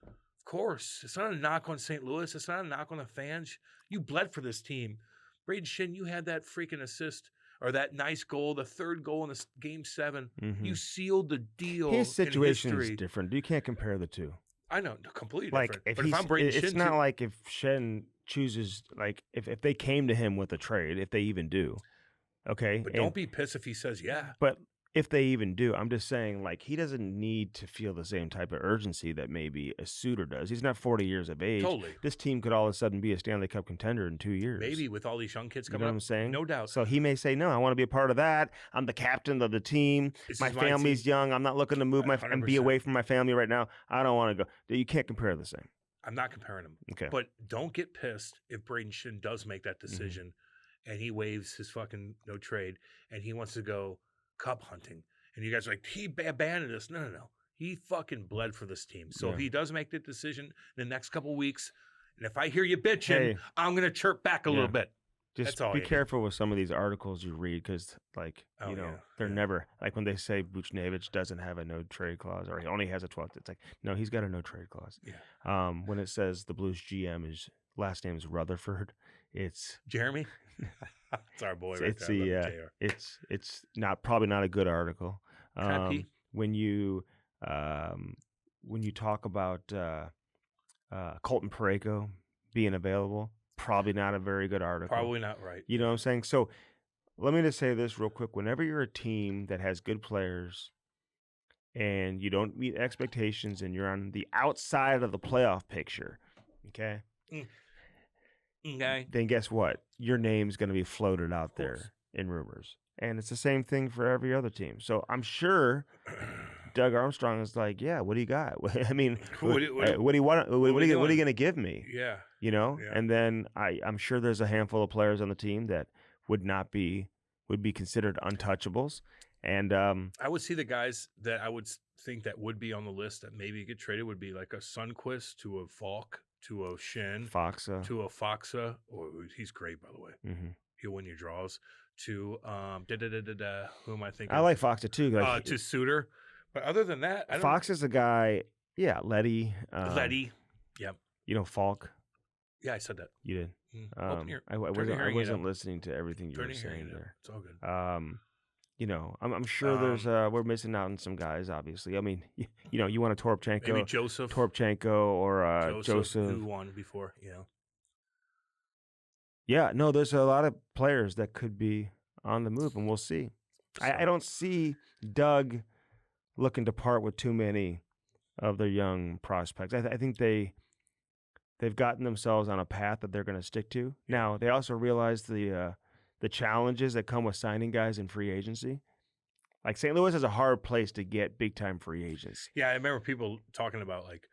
Of course. It's not a knock on St. Louis. It's not a knock on the fans. You bled for this team. Braden Shin, you had that freaking assist or that nice goal, the third goal in the game 7. You sealed the deal. His situation in is history. different. You can't compare the two. I know, completely Like different. if But if I'm Braden Shin, it's not like if Shen chooses like if they came to him with a trade, if they even do. Okay. But don't be pissed if he says yeah. But if they even do, I'm just saying, like, he doesn't need to feel the same type of urgency that maybe a Suter does. He's not 40 years of age. Totally. This team could all of a sudden be a Stanley Cup contender in 2 years. Maybe with all these young kids You know coming what up. I'm saying? No doubt. So he may say, no, I want to be a part of that. I'm the captain of the team. This My is my family's team. young. I'm not looking to move and be 100%. away from my family right now. I don't want to go. You can't compare the same. I'm not comparing them. Okay. But don't get pissed if Braden Shin does make that decision and he waives his fucking no trade and he wants to go cup hunting. And you guys are like, he abandoned us. No. He fucking bled for this team. So if he does make that decision in the next couple weeks, and if I hear you bitching, I'm going to chirp back a little bit. Just That's all be I need. careful with some of these articles you read because, like, Oh, they're never, like when they say Buchnevich doesn't have a no trade clause or he only has a 12th, it's like, no, he's got a no trade clause. Yeah. When it says the Blues GM, his last name is Rutherford, it's Jeremy? It's our boy right it's there. I love JR. it's not probably not a good article. Crappy. When you talk about Colton Parayko being available, probably not a very good article. Probably not right. You know what I'm saying? So let me just say this real quick. Whenever you're a team that has good players and you don't meet expectations and you're on the outside of the playoff picture, okay? Okay. Then guess what? Your name's going to be floated out there in rumors. And it's the same thing for every other team. So I'm sure Doug Armstrong is like, yeah, what do you got? I mean, what do you want? What are you going to give me? Yeah. You know? Yeah. And then I'm sure there's a handful of players on the team that would be considered untouchables. And I would see the guys that I would think that would be on the list that maybe get traded would be like a Sundqvist to a Falk to a Shin Foxa. to a Foxa. Oh, he's great, by the way. Mm-hmm. He'll win your draws. To who am I thinking? I like Foxa too. Like, to Suter. But other than that, I don't Fox is a guy. Yeah, Letty. Letty. Yep. You know Falk. Yeah, I said that. You did. Open your, I turn your wasn't hearing up. listening to everything you Turn were your hearing saying up. there. It's all good. You know, I'm sure there's we're missing out on some guys. Obviously, I mean, you know, you want a Maybe Toropchenko, Joseph. or Joseph. Who won before, Yeah, no, there's a lot of players that could be on the move, and we'll see. I don't see Doug looking to part with too many of their young prospects. I think they've gotten themselves on a path that they're going to stick to. Now, they also realize the challenges that come with signing guys in free agency. Like St. Louis is a hard place to get big-time free agents. Yeah, I remember people talking about like,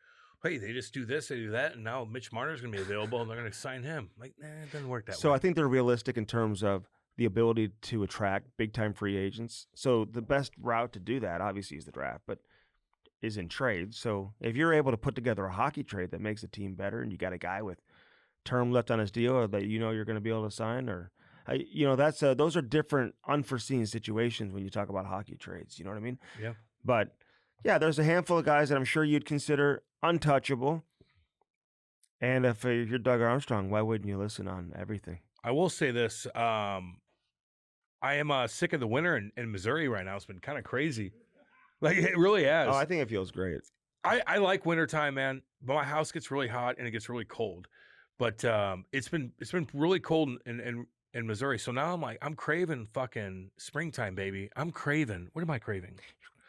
hey, they just do this, they do that, and now Mitch Marner's going to be available, and they're going to sign him. Like, it doesn't work that way. So I think they're realistic in terms of the ability to attract big-time free agents. So the best route to do that, obviously, is the draft, but is in trade. So if you're able to put together a hockey trade that makes a team better, and you got a guy with term left on his deal, or that you're going to be able to sign, or that's those are different unforeseen situations when you talk about hockey trades. You know what I mean? Yeah. But yeah, there's a handful of guys that I'm sure you'd consider untouchable. And if you're Doug Armstrong, why wouldn't you listen on everything? I will say this. I am sick of the winter in Missouri right now. It's been kind of crazy. Like, it really has. Oh, I think it feels great. I like wintertime, man. But my house gets really hot and it gets really cold. But it's been really cold in Missouri. So now I'm craving fucking springtime, baby. I'm craving. What am I craving?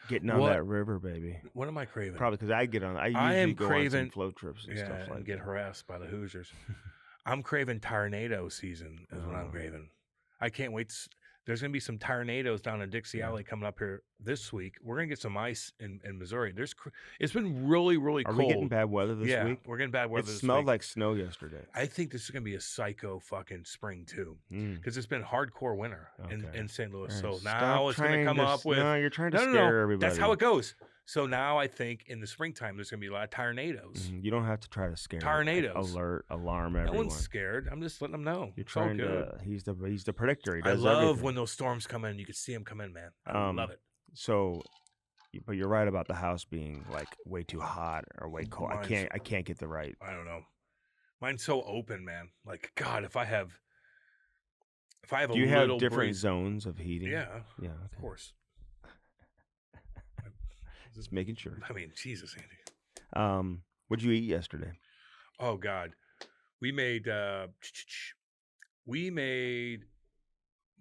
Getting on that river, baby. What am I craving? Probably because I usually go on some float trips and stuff like that. Get harassed by the Hoosiers. I'm craving tornado season is what I'm craving. I can't wait. There's going to be some tornadoes down in Dixie Alley coming up here this week. We're going to get some ice in Missouri. It's been really, really cold. Are we getting bad weather this week? We're getting bad weather this week. It smelled like snow yesterday. I think this is going to be a psycho fucking spring, too. Because it's been hardcore winter in St. Louis. Right. So now it's going to come up with... No, you're trying to scare everybody. That's how it goes. So now I think in the springtime, there's going to be a lot of tornadoes. You don't have to try to scare tornadoes. Alarm everyone. No one's scared. I'm just letting them know. You're trying to... He's the predictor. He does I love everything. when those storms come in. You can see them come in, man. I love it. So... But you're right about the house being like way too hot or way cold. I can't get the right. I don't know. Mine's so open, man. Like, God, if I have a little Do you have different breeze, zones of heating? Yeah, okay. of course. Just making sure. I mean, Jesus, Andy. What'd you eat yesterday? Oh God, we made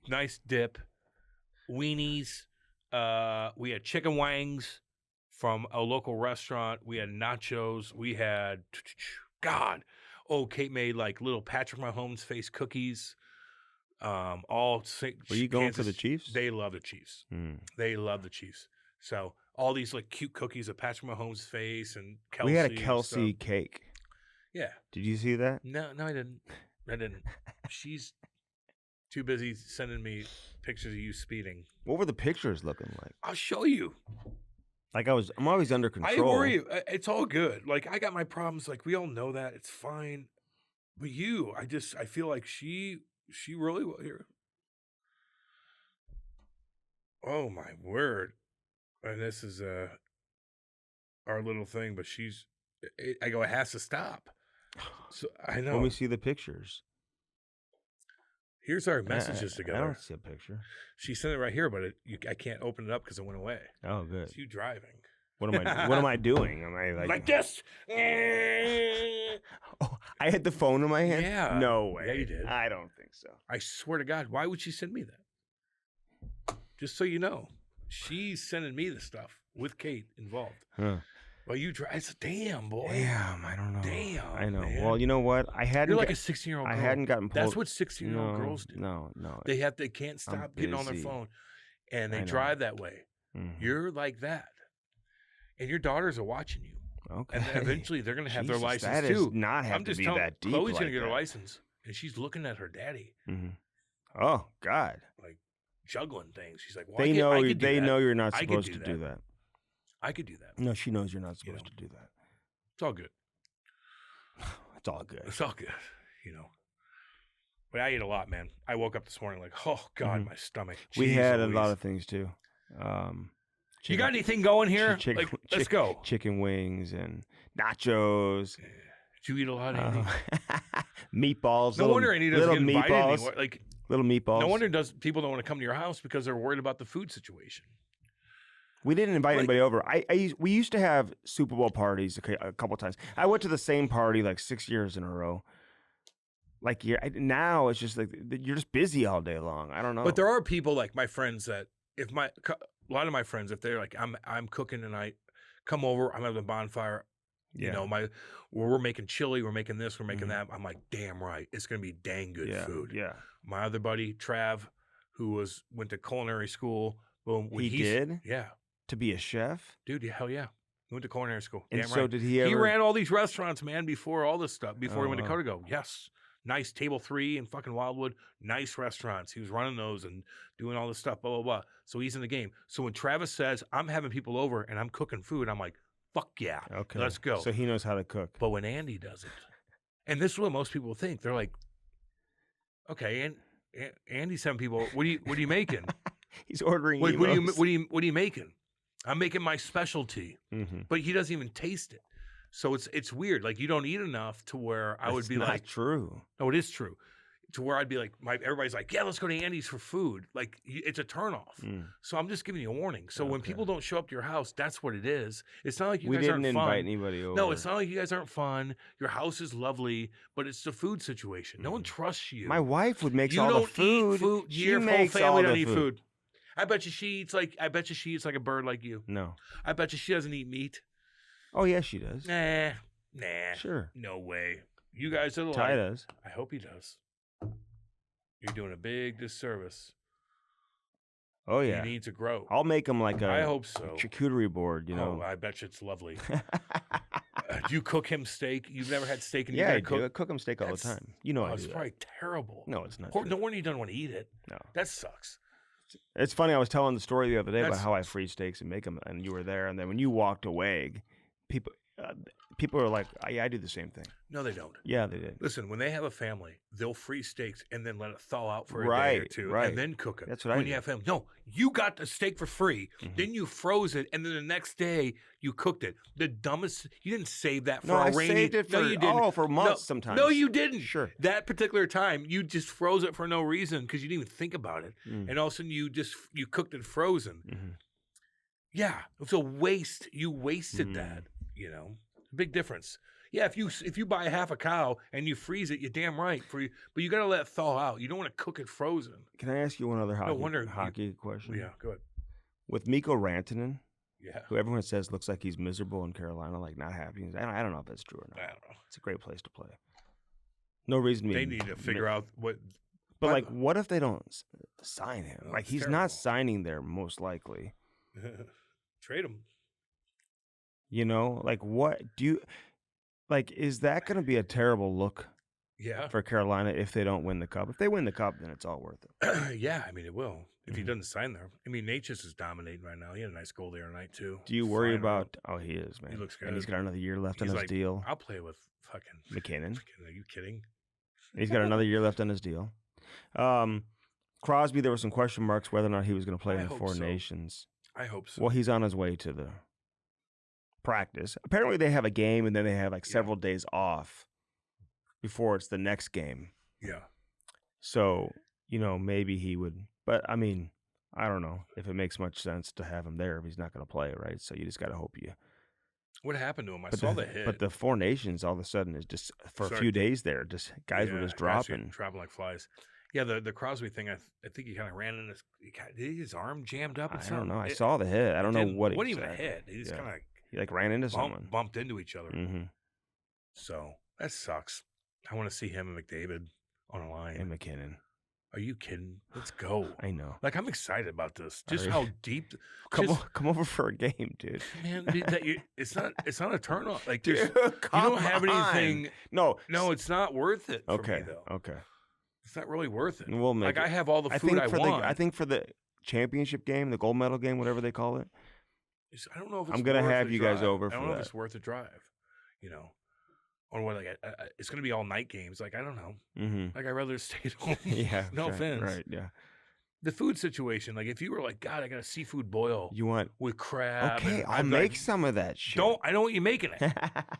nice dip, weenies. We had chicken wings from a local restaurant. We had nachos. We had Kate made like little Patrick Mahomes face cookies. Were you going for the Chiefs? They love the Chiefs. They love the Chiefs. So all these like cute cookies of Patrick Mahomes' face and Kelsey. We had a Kelsey cake. Yeah. Did you see that? No, I didn't. She's too busy sending me pictures of you speeding. What were the pictures looking like? I'll show you. Like I'm always under control. I worry. It's all good. Like I got my problems. Like we all know that. It's fine. But I feel like she really will hear. Oh my word. And this is our little thing, but I go, it has to stop. So I know. Let me see the pictures. Here's our messages together. I don't see a picture. She sent it right here, but I can't open it up because it went away. Oh, good. It's you driving. What am I doing? Am I like this? Oh, I had the phone in my hand? Yeah. No way. Yeah, you did. I don't think so. I swear to God, why would she send me that? Just so you know, she's sending me the stuff with Kate involved. Huh. Well, you drive. It's damn, boy. Damn, I don't know. Damn, I know. Man. Well, you know what? You're like a 16-year-old girl. I hadn't gotten pulled. That's what 16-year-old girls do. No. They can't stop getting on their phone, and they drive that way. Mm-hmm. You're like that, and your daughters are watching you. Okay. And eventually, they're going to have their license that too. Does not have to be that deep. Chloe's like going to get her that. license, and she's looking at her daddy. Mm-hmm. Oh God. Like juggling things. She's like, well, they know you're not supposed to do that. I could do that. No, she knows you're not supposed to do that. It's all good. It's all good. It's all good, But I ate a lot, man. I woke up this morning like, oh God, my stomach. We had a lot of things too. You got anything going here? Let's go. Chicken wings and nachos. Yeah. Did you eat a lot, Andy? Meatballs. No wonder Andy doesn't get invited anymore. Like little meatballs. No wonder people don't want to come to your house because they're worried about the food situation. We didn't invite anybody over. We used to have Super Bowl parties a couple times. I went to the same party like 6 years in a row. Like now it's just like you're just busy all day long. I don't know. But there are people like my friends that a lot of my friends, if they're like I'm cooking tonight, come over. I'm having a bonfire. Yeah. We're making chili. We're making this. We're making that. I'm like, damn right. It's gonna be dang good food. Yeah. My other buddy Trav, who went to culinary school. Boom. He did. Yeah. To be a chef? Dude, hell yeah. He went to culinary school. And damn so right. did he ever... He ran all these restaurants, man, before all this stuff, before he went to Codago. Yes. nice Table 3 in fucking Wildwood, nice restaurants. He was running those and doing all this stuff, blah, blah, blah. So he's in the game. So when Travis says, I'm having people over and I'm cooking food, I'm like, fuck yeah, Okay. let's go. So he knows how to cook. But when Andy does it, and this is what most people think, they're like, okay, and Andy's having people, what are you making? He's ordering what are you making? I'm making my specialty. Mm-hmm. But he doesn't even taste it. So it's weird. Like, you don't eat enough to where I would be not like, true. No, it is true. To where I'd be like, everybody's like, yeah, let's go to Andy's for food. Like, it's a turnoff. Mm. So I'm just giving you a warning. So when Okay. people don't show up to your house, that's what it is. It's not like you We guys aren't didn't fun. invite anybody over. No, it's not like you guys aren't fun. Your house is lovely, but it's the food situation. No one trusts you. My wife would make You all don't the food. eat food. She Your whole makes all family the don't eat food. I bet you she eats like a bird like you. No. I bet you she doesn't eat meat. Oh, yeah, she does. Nah. Sure. No way. You guys are the Ty does. I hope he does. You're doing a big disservice. Oh, yeah. He needs to grow. I'll make him like I hope so. charcuterie board, you know. Oh, I bet you it's lovely. Do you cook him steak? You've never had steak and Yeah, I you gotta do. I cook him steak all the time. You know I it's do that. probably terrible. No, it's not. No true. wonder you don't want to eat it. No. That sucks. It's funny. I was telling the story the other day about That's- how I freeze steaks and make them, and you were there. And then when you walked away, people are like, "Yeah, I do the same thing." No, they don't. Yeah, they did. Listen, when they have a family, they'll freeze steaks and then let it thaw out for a day or Right, two right. and then cook it. That's what I when do. you have family. No, you got the steak for free. Mhm. Then you froze it, and then the next day you cooked it. The dumbest. You didn't save that for No, a I rainy. saved it for no, you didn't. for months sometimes. No, you didn't. Sure. That particular time, you just froze it for no reason because you didn't even think about it, Mm. and all of a sudden you cooked it frozen. Mm-hmm. Yeah, it was a waste. You wasted Mm. that. You know, big difference. Yeah, if you buy half a cow and you freeze it, you're damn right. But you got to let it thaw out. You don't want to cook it frozen. Can I ask you one other hockey question? Yeah, go ahead. With Mikko Rantanen, Yeah, who everyone says looks like he's miserable in Carolina, like not happy. I don't know if that's true or I not. don't know. It's a great place to play. No reason to be. They need to figure out what. But like, what if they don't sign him? Oh, Like, it's he's terrible. not signing there, most likely. Trade them. You know, like, what do you like? Is that going to be a terrible look Yeah, for Carolina if they don't win the cup? If they win the cup, then it's all worth it. yeah. I mean, it will if he Mhm. doesn't sign there. I mean, Natchez is dominating right now. He had a nice goal the other night too. Do you worry Flying around. about? Oh, he is, man. He looks And he's good. got another year left on He's his like, deal. I'll play with fucking McKinnon. Are you kidding? He's got another year left on his deal. Crosby, there were some question marks whether or not he was going to play I in the hope Four so. Nations. I hope so. Well, he's on his way to the practice. Apparently, they have a game and then they have like Yeah. several days off before it's the next game. Yeah. So, you know, maybe he would. But, I mean, I don't know if it makes much sense to have him there if he's not going to play, right? So you just got to hope you. What happened to him? I But saw the hit. But the Four Nations all of a sudden is just, for a Sorry. few days there, just guys were just dropping. Dropping like flies. Yeah, the Crosby thing, I think he kind of ran in his. Did his arm jammed up? I Or don't something? know. I saw the hit. I don't know what It wasn't even a exactly. hit. He just Yeah. kind He like ran into of someone. bumped into each other. Mm-hmm. So that sucks. I want to see him and McDavid on a line. And McKinnon. Are you kidding? Let's go. I know. Like, I'm excited about this. Just Are how you? deep. Come just, on, come over for a game, dude. man. It's not a turn off. Like, Dude, there's, you come don't have on. anything. No, No, it's not worth it. For Okay, me, though. okay. It's not really worth it. We'll make Like, it. I have all the food I want. I think for the championship game, the gold medal game, whatever they call it. I don't know if it's I'm gonna worth have the you guys drive. over I don't for know if that. it's worth the drive. You know, or what? Like, it's gonna be all night games. Like, I don't know. Mm-hmm. Like, I'd rather stay at home. Yeah. No right, offense. Right. Yeah. The food situation. Like, if you were like, God, I got a seafood boil You want? with crab. Okay, and I'll I'm make like, some of that shit. I know what you're making it.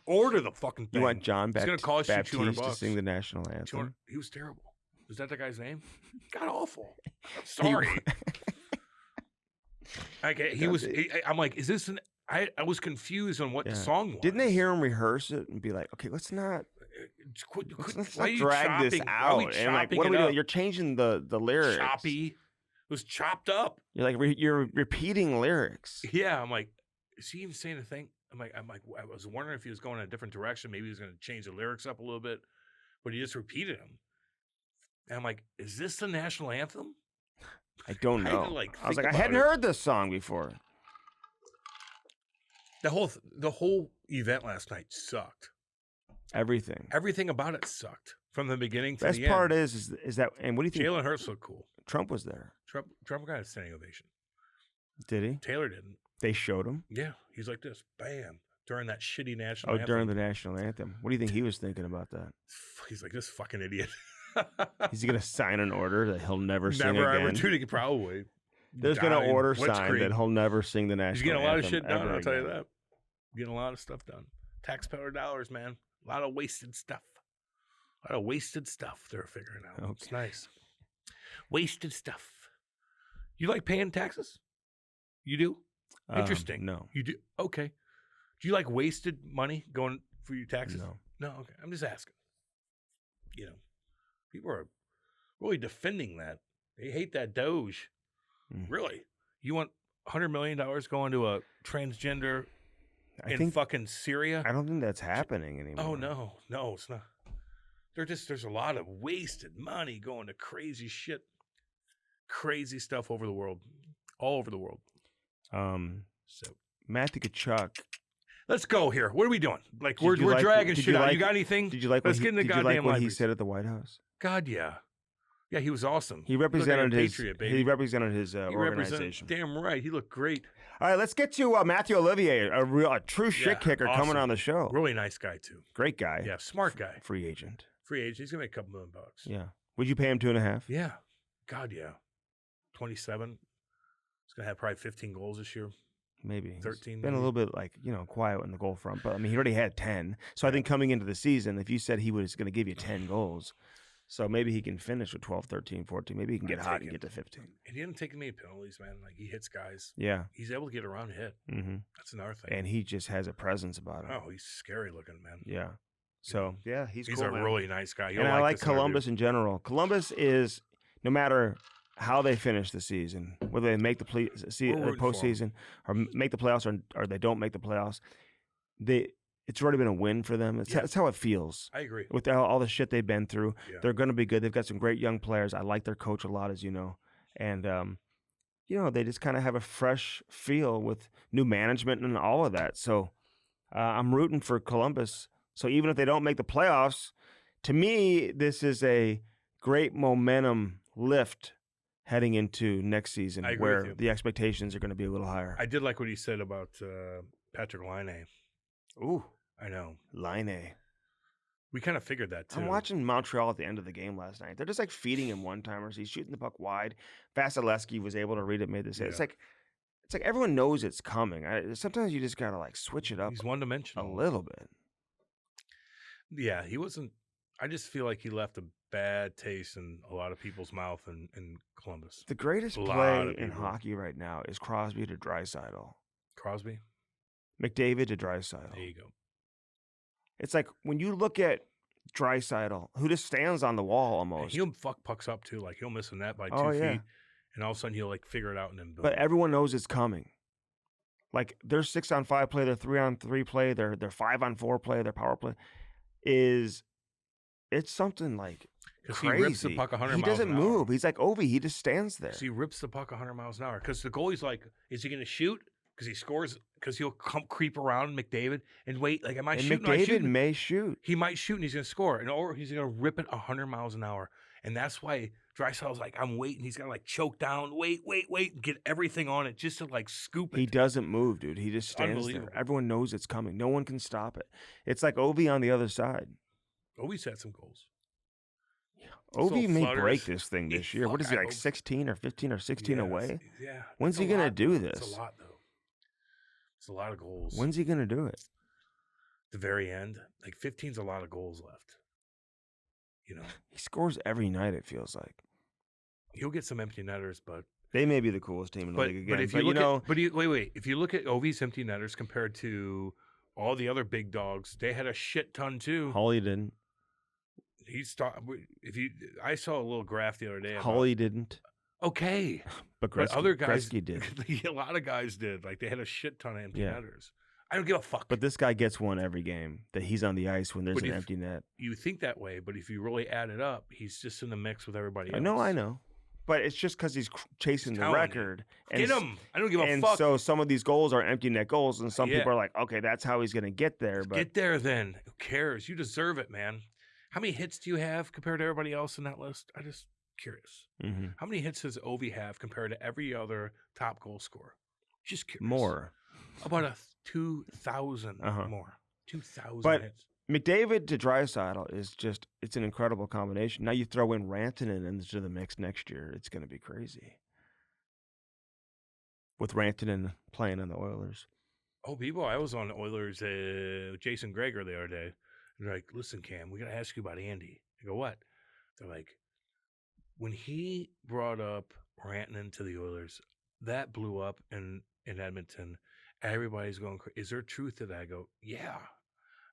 Order the fucking thing. You want John It's gonna cost you $200 Baptiste to sing the national anthem? He was terrible. Is that the guy's name? God awful. I'm sorry. I'm like, is this an? I was confused on what the Yeah. song was. Didn't they hear him rehearse it and be like, okay, let's not let's why are not you drag this chopping- why are we out and like chopping what are it we doing? up? You're changing the lyrics. Choppy. It was chopped up. You're like you're repeating lyrics. Yeah, I'm like, is he even saying a thing? I'm like, I was wondering if he was going in a different direction. Maybe he was going to change the lyrics up a little bit, but he just repeated them. And I'm like, is this the national anthem? I don't I had know. to, like, I was think like, I about hadn't it. heard this song before. The whole event last night sucked. Everything. Everything about it sucked. from the beginning to Best the end. part is that, and what do you think? Jalen Hurts looked cool. Trump was there. Trump got a standing ovation. Did he? Taylor didn't. They showed him? Yeah, he's like this, bam, during that shitty national anthem. During the national anthem. What do you think he was thinking about that? He's like, this fucking idiot. Is he going to sign an order that he'll never sing again? Never ever, dude, probably. There's been an order signed that he'll never sing the national anthem. He's getting a lot of shit done, I'll again. tell you that. Getting a lot of stuff done. Taxpayer dollars, man. A lot of wasted stuff. A lot of wasted stuff they're figuring out. Okay. It's nice. Wasted stuff. You like paying taxes? You do? Interesting. No. You do? Okay. Do you like wasted money going for your taxes? No. No, okay. I'm just asking. You know, people are really defending that. They hate that Doge. Really? You want $100 million going to a transgender in fucking Syria? I don't think that's happening anymore. Oh, no, it's not. There's a lot of wasted money going to crazy shit, crazy stuff over the world, all over the world. So Matthew Kachuk. Let's go here. What are we doing? Like we're dragging shit out. You got anything? Did you like? Let's get in the goddamn what he libraries. said at the White House? God, yeah, he was awesome. He represented Look at him, his Patriot, baby. He represented his He organization. Damn right, he looked great. All right, let's get to Mathieu Olivier, a true shit kicker awesome. coming on the show. Really nice guy too. Great guy. Yeah, smart guy. Free agent. Free agent. He's gonna make a couple $1 million. Yeah. Would you pay him $2.5? Yeah. God, yeah. 27. He's gonna have probably 15 goals this year. Maybe 13. Been a little bit quiet in the goal front, but I mean he already had 10. So I think coming into the season, if you said he was going to give you 10 goals, so maybe he can finish with 12, 13, 14. Maybe he can get hot and get to 15. And he didn't take many penalties, man. Like he hits guys. Yeah, he's able to get around and hit. mm-hmm. That's another thing. And he just has a presence about him. Oh, he's scary looking, man. Yeah. So yeah, he's cool, a man. really nice guy. And I like Columbus in general. Columbus is, no matter how they finish the season, whether they make the postseason or make the playoffs or they don't make the playoffs, it's already been a win for them. That's how it feels. I agree. With all the shit they've been through, they're going to be good. They've got some great young players. I like their coach a lot, as you know. And, they just kind of have a fresh feel with new management and all of that. So I'm rooting for Columbus. So even if they don't make the playoffs, to me, this is a great momentum lift heading into next season where the expectations are going to be a little higher. I did like what he said about Patrick Laine. Ooh. I know. Laine. We kind of figured that, too. I'm watching Montreal at the end of the game last night. They're just like feeding him one-timers. He's shooting the puck wide. Vasilevsky was able to read it, made the save. Yeah. It's like everyone knows it's coming. Sometimes you just got to switch it up. He's one-dimensional. A little bit. Yeah, he wasn't. I just feel like he left a bad taste in a lot of people's mouth in Columbus. The greatest play in hockey right now is Crosby to Draisaitl. Crosby? McDavid to Draisaitl. There you go. It's like when you look at Draisaitl, who just stands on the wall almost. And he'll fuck pucks up too. Like he'll miss a net by 2 feet, and all of a sudden he'll figure it out and then boom. But everyone knows it's coming. Like their 6-on-5 play, their 3-on-3 play, their 5-on-4 play, their power play it's something like crazy. He rips the puck 100 miles an hour. He doesn't move. He's like Ovi. He just stands there. He rips the puck 100 miles an hour. Because the goalie's like, is he going to shoot? Because he scores. Because he'll creep around McDavid and wait. Like, am I shooting? McDavid may shoot. He might shoot and he's going to score. Or he's going to rip it 100 miles an hour. And that's why Draisaitl's like, I'm waiting. He's going to choke down. Wait. Get everything on it just to scoop it. He doesn't move, dude. He just stands there. Everyone knows it's coming. No one can stop it. It's like Ovi on the other side. Ovi's had some goals. Yeah. Ovi may break this thing this year. What is he, 16 or 15 or 16 away? Yeah. When's he going to do this? It's a lot, though. It's a lot of goals. When's he going to do it? The very end. 15's a lot of goals left. He scores every night, it feels like. He'll get some empty netters, but... They may be the coolest team in the league again. But if you look wait. If you look at Ovi's empty netters compared to all the other big dogs, they had a shit ton, too. Holly didn't. I saw a little graph the other day. Holly didn't. Okay. But other guys did. A lot of guys did. They had a shit ton of empty netters. I don't give a fuck. But this guy gets one every game that he's on the ice when there's an empty net. You think that way, but if you really add it up, he's just in the mix with everybody else. I know. But it's just because he's chasing the record. Get him. I don't give a fuck. And so some of these goals are empty net goals, and some people are like, okay, that's how he's going to get there. But get there then. Who cares? You deserve it, man. How many hits do you have compared to everybody else in that list? I'm just curious. Mm-hmm. How many hits does Ovi have compared to every other top goal scorer? Just curious. More. About 2,000 more. 2,000 But hits. McDavid to Draisaitl is just, it's an incredible combination. Now you throw in Rantanen into the mix next year, it's going to be crazy. With Rantanen playing on the Oilers. Oh, people, I was on the Oilers, Jason Greger the other day. They're like, listen, Cam, we got to ask you about Andy. I go, what? They're like, when he brought up Rantanen to the Oilers, that blew up in Edmonton. Everybody's going, is there truth to that? I go, yeah.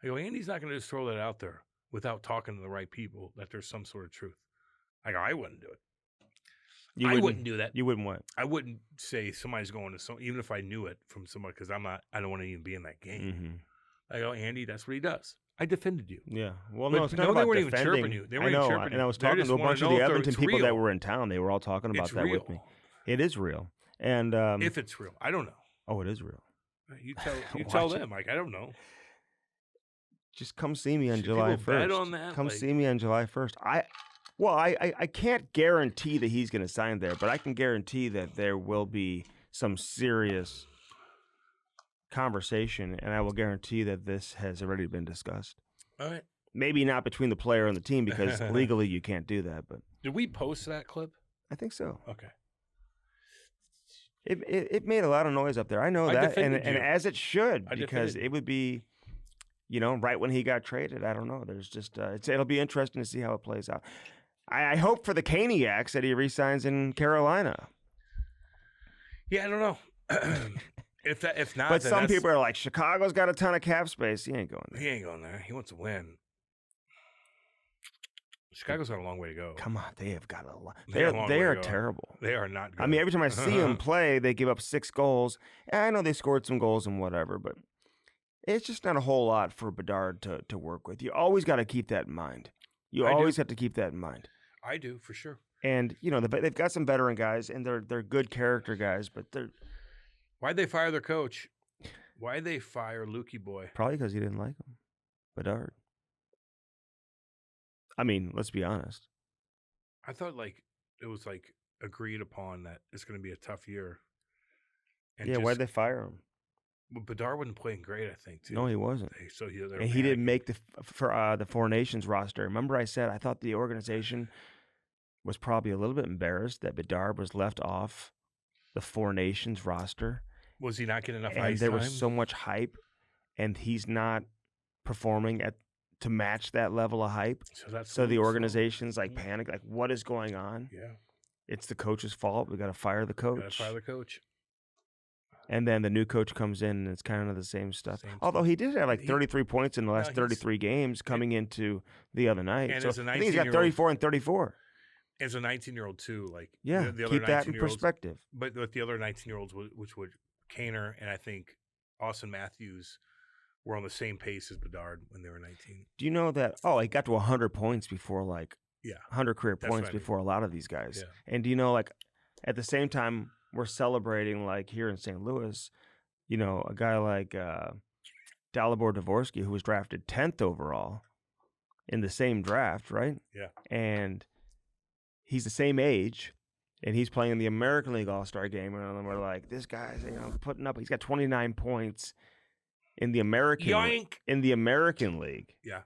I go, Andy's not going to just throw that out there without talking to the right people that there's some sort of truth. I go, I wouldn't do it. I wouldn't do that. You wouldn't what? I wouldn't say somebody's going to some, even if I knew it from somebody, because I don't want to even be in that game. Mm-hmm. I go, Andy, that's what he does. I defended you. Yeah. Well, But no, it's not about they weren't defending. even chirping you. They weren't I know, even chirping and I you. was They talking just to a wanna bunch of know the if Edmonton it's people that real. were in town. They were all talking about It's that real. with me. It is real. And If it's real. I don't know. oh, it is real. You tell Watch it. them. Like, I don't know. Just come see me on Should July people bet 1st. on that? Come Like- see me on July 1st. I can't guarantee that he's going to sign there, but I can guarantee that there will be some serious conversation, and I will guarantee that this has already been discussed. All right. Maybe not between the player and the team because legally you can't do that, but Did we post that clip? I think so. Okay. It made a lot of noise up there. I know I that, and defended you. as it should, I because defended it would be, right when he got traded. I don't know. There's just it'll be interesting to see how it plays out. I hope for the Caniacs that he resigns in Carolina. Yeah, I don't know. If not, But then some that's- people are like, Chicago's got a ton of cap space. He ain't going there. he ain't going there. He wants to win. Chicago's got a long way to go. Come on, they have got a lot. They got a long They way to are go. terrible. They are not good. I mean, every time I see them play, they give up 6 goals. And I know they scored some goals and whatever, but it's just not a whole lot for Bedard to work with. You always got to keep that in mind. You I do. always have to keep that in mind. I do, for sure. And they've got some veteran guys, and they're good character guys, but they're Why'd they fire their coach? Why'd they fire Lukey Boy? probably because he didn't like him. Bedard. I mean, let's be honest. I thought it was agreed upon that it's going to be a tough year. And Yeah, why'd they fire him? Well, Bedard wasn't playing great, I think, too. No, he wasn't. So And he didn't make the Four Nations roster. Remember I said I thought the organization was probably a little bit embarrassed that Bedard was left off the Four Nations roster. Was he not getting enough And ice there time? was so much hype, and he's not performing to match that level of hype. So the organization's panic, what is going on? Yeah. It's the coach's fault. We got to fire the coach. Got to fire the coach. And then the new coach comes in, and it's kind of the same stuff. Same Although stuff. he did have 33 points in the last he's- 33 games coming into the other night. And So as a I think he's got 19-year-old 34 and 34. As a 19-year-old, too. Yeah, the other keep that in 19-year-olds perspective. But with the other 19-year-olds, which would Kaner and I think Austin Matthews were on the same pace as Bedard when they were 19. Do you know that? Oh, he got to 100 points before, 100 career That's points what I mean. before a lot of these guys. Yeah. And do you know, at the same time, we're celebrating, here in St. Louis, a guy like Dalibor Dvorsky, who was drafted 10th overall in the same draft, right? Yeah. And he's the same age, and he's playing in the American League All-Star game, and we're like, this guy's putting up. He's got 29 points in the American Yoink! in the American League. Yeah.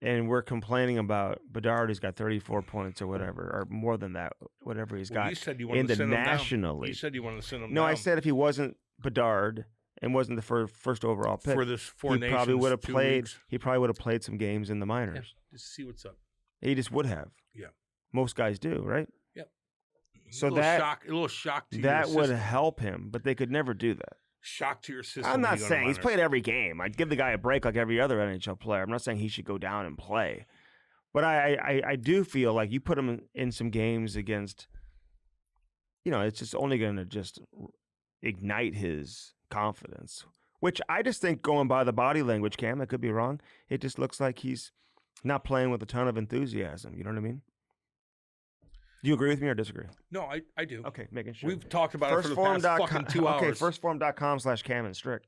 And we're complaining about Bedard, who's got 34 points or whatever, or more than that, whatever he's got You said you in wanted the to send him down. National League. You said you wanted to send him No, down. I said if he wasn't Bedard and wasn't the first overall pick, for this Four he Nations, probably would have 2 played. weeks. He probably would have played some games in the Yeah, minors. just see what's up. He just would have. Yeah. Most guys do, right? Yep. So a little shock to that your would system. help him, but they could never do that. Shock to your system. I'm when not you go to saying he's minors. played every game. I'd give the guy a break like every other NHL player. I'm not saying he should go down and play. But I do feel like you put him in some games against, it's just only going to just ignite his confidence, which I just think going by the body language, Cam, I could be wrong. It just looks like he's not playing with a ton of enthusiasm. You know what I mean? Do you agree with me or disagree? No, I do. Okay, making sure. We've talked about it for the past fucking 2 hours. Okay, firstform.com/Cam and Strick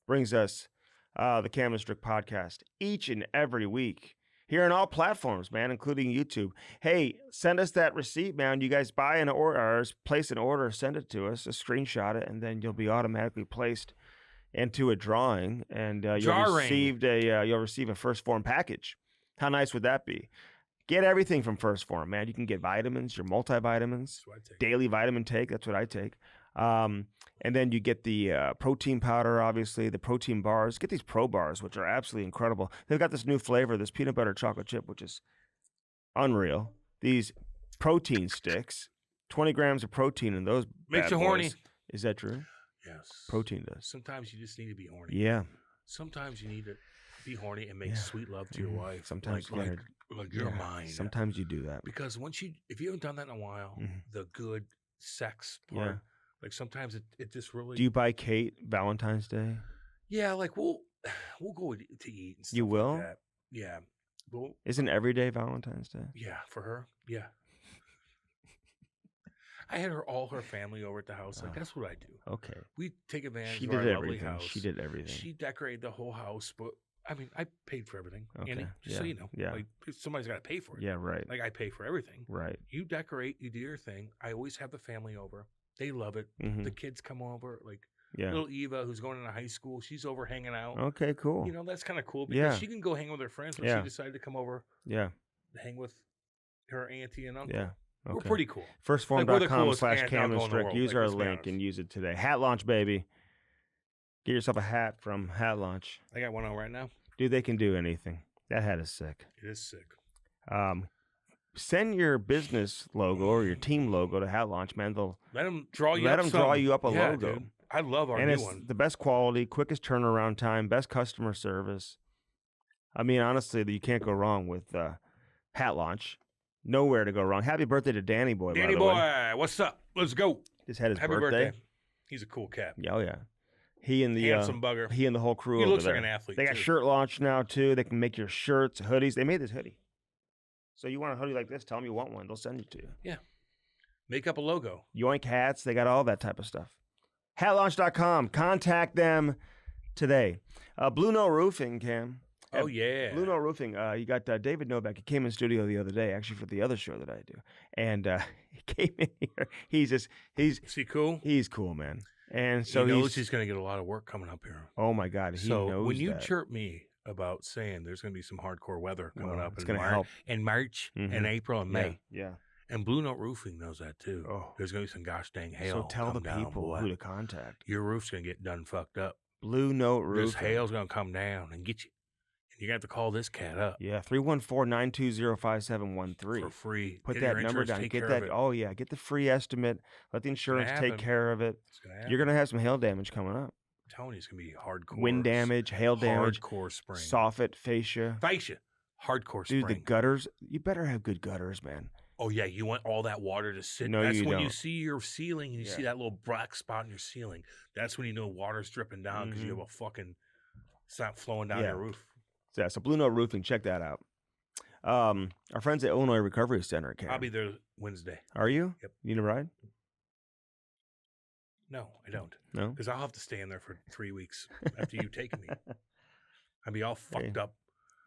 brings us the Cam and Strick podcast each and every week. Here on all platforms, man, including YouTube. Hey, send us that receipt, man. You guys buy an order, or place an order, send it to us, screenshot it, and then you'll be automatically placed into a drawing, and you'll receive a First Form package. How nice would that be? Get everything from First Form, man. You can get vitamins, your multivitamins, daily vitamin take. That's what I take. And then you get the protein powder, obviously, the protein bars. Get these Pro Bars, which are absolutely incredible. They've got this new flavor, this peanut butter chocolate chip, which is unreal. These protein sticks, 20 grams of protein in those. Makes you horny. Is that true? Yes. Protein does. Sometimes you just need to be horny. Yeah. Sometimes you need to be horny and make sweet love to your wife. Sometimes like you're mine. Sometimes you do that. Because if you haven't done that in a while, the good sex part, like sometimes it just really. Do you buy Kate Valentine's Day? Yeah, like we'll go to eat and stuff. You will? Like that. Yeah. Isn't every day Valentine's Day? Yeah, for her. Yeah. I had all her family over at the house. Like that's what I do. Okay. We take advantage of our lovely everything. House. She did everything. She decorated the whole house, but I mean, I paid for everything. Okay. Annie, just so you know. Yeah. Like somebody's got to pay for it. Yeah, right. Like I pay for everything. Right. You decorate, you do your thing. I always have the family over. They love it. Mm-hmm. The kids come over. Like little Eva, who's going into high school, she's over hanging out. Okay, cool. You know, that's kind of cool because she can go hang with her friends, but she decided to come over. Yeah. Hang with her auntie and uncle. Yeah. Okay. We're pretty cool. Firstform.com/CamdenStrick. Use our link and use it today. Hat launch, baby. Get yourself a hat from Hat Launch. I got one on right now. Dude, they can do anything. That hat is sick. It is sick. Send your business logo or your team logo to Hat Launch, man. They'll let them draw you up a logo. Dude. I love our new one. The best quality, quickest turnaround time, best customer service. I mean, honestly, you can't go wrong with Hat Launch. Nowhere to go wrong. Happy birthday to Danny Boy, Danny by the Boy, way. What's up? Let's go. Just had his Happy birthday. He's a cool cat. Oh, yeah. He and the handsome bugger. He and the whole crew. He looks over like there. an athlete. They got shirt launch now too. They can make your shirts, hoodies. They made this hoodie. So you want a hoodie like this? Tell them you want one. They'll send it to you. Yeah. Make up a logo. Yoink hats. They got all that type of stuff. Hatlaunch.com. Contact them today. Blue Note Roofing, Cam. Oh, yeah. Blue Note Roofing. You got David Novak. He came in studio the other day, actually, for the other show that I do. And he came in here. Is he cool? He's cool, man. And so he knows he's going to get a lot of work coming up here. Oh, my God. He knows when you that. chirp me about saying there's going to be some hardcore weather coming up it's going to help. In March and April and May. Yeah. And Blue Note Roofing knows that, too. Oh. There's going to be some gosh dang hail. So tell the people who to contact. Your roof's going to get done fucked up. Blue Note Roofing. This hail's going to come down and get you. You're going to have to call this cat up. Yeah, 314-920-5713. For free. Put that number down. Get that. Oh, yeah. Get the free estimate. Let the insurance take care of it. You're going to have some hail damage coming up. I'm telling you, it's going to be hardcore. Wind damage, hail damage. Hardcore spring. Soffit, fascia. Hardcore spring. Dude, the gutters. You better have good gutters, man. Oh, yeah. You want all that water to sit. No, that's you when don't. you see your ceiling and you see that little black spot in your ceiling. That's when you know water's dripping down because you have a fucking... It's not flowing down your roof. Yeah, so Blue Note Roofing, check that out. Our friends at Illinois Recovery Center, Karen. I'll be there Wednesday. Are you? Yep. You need a ride? No, I don't. No? Because I'll have to stay in there for 3 weeks after you take me. I'll be all fucked up.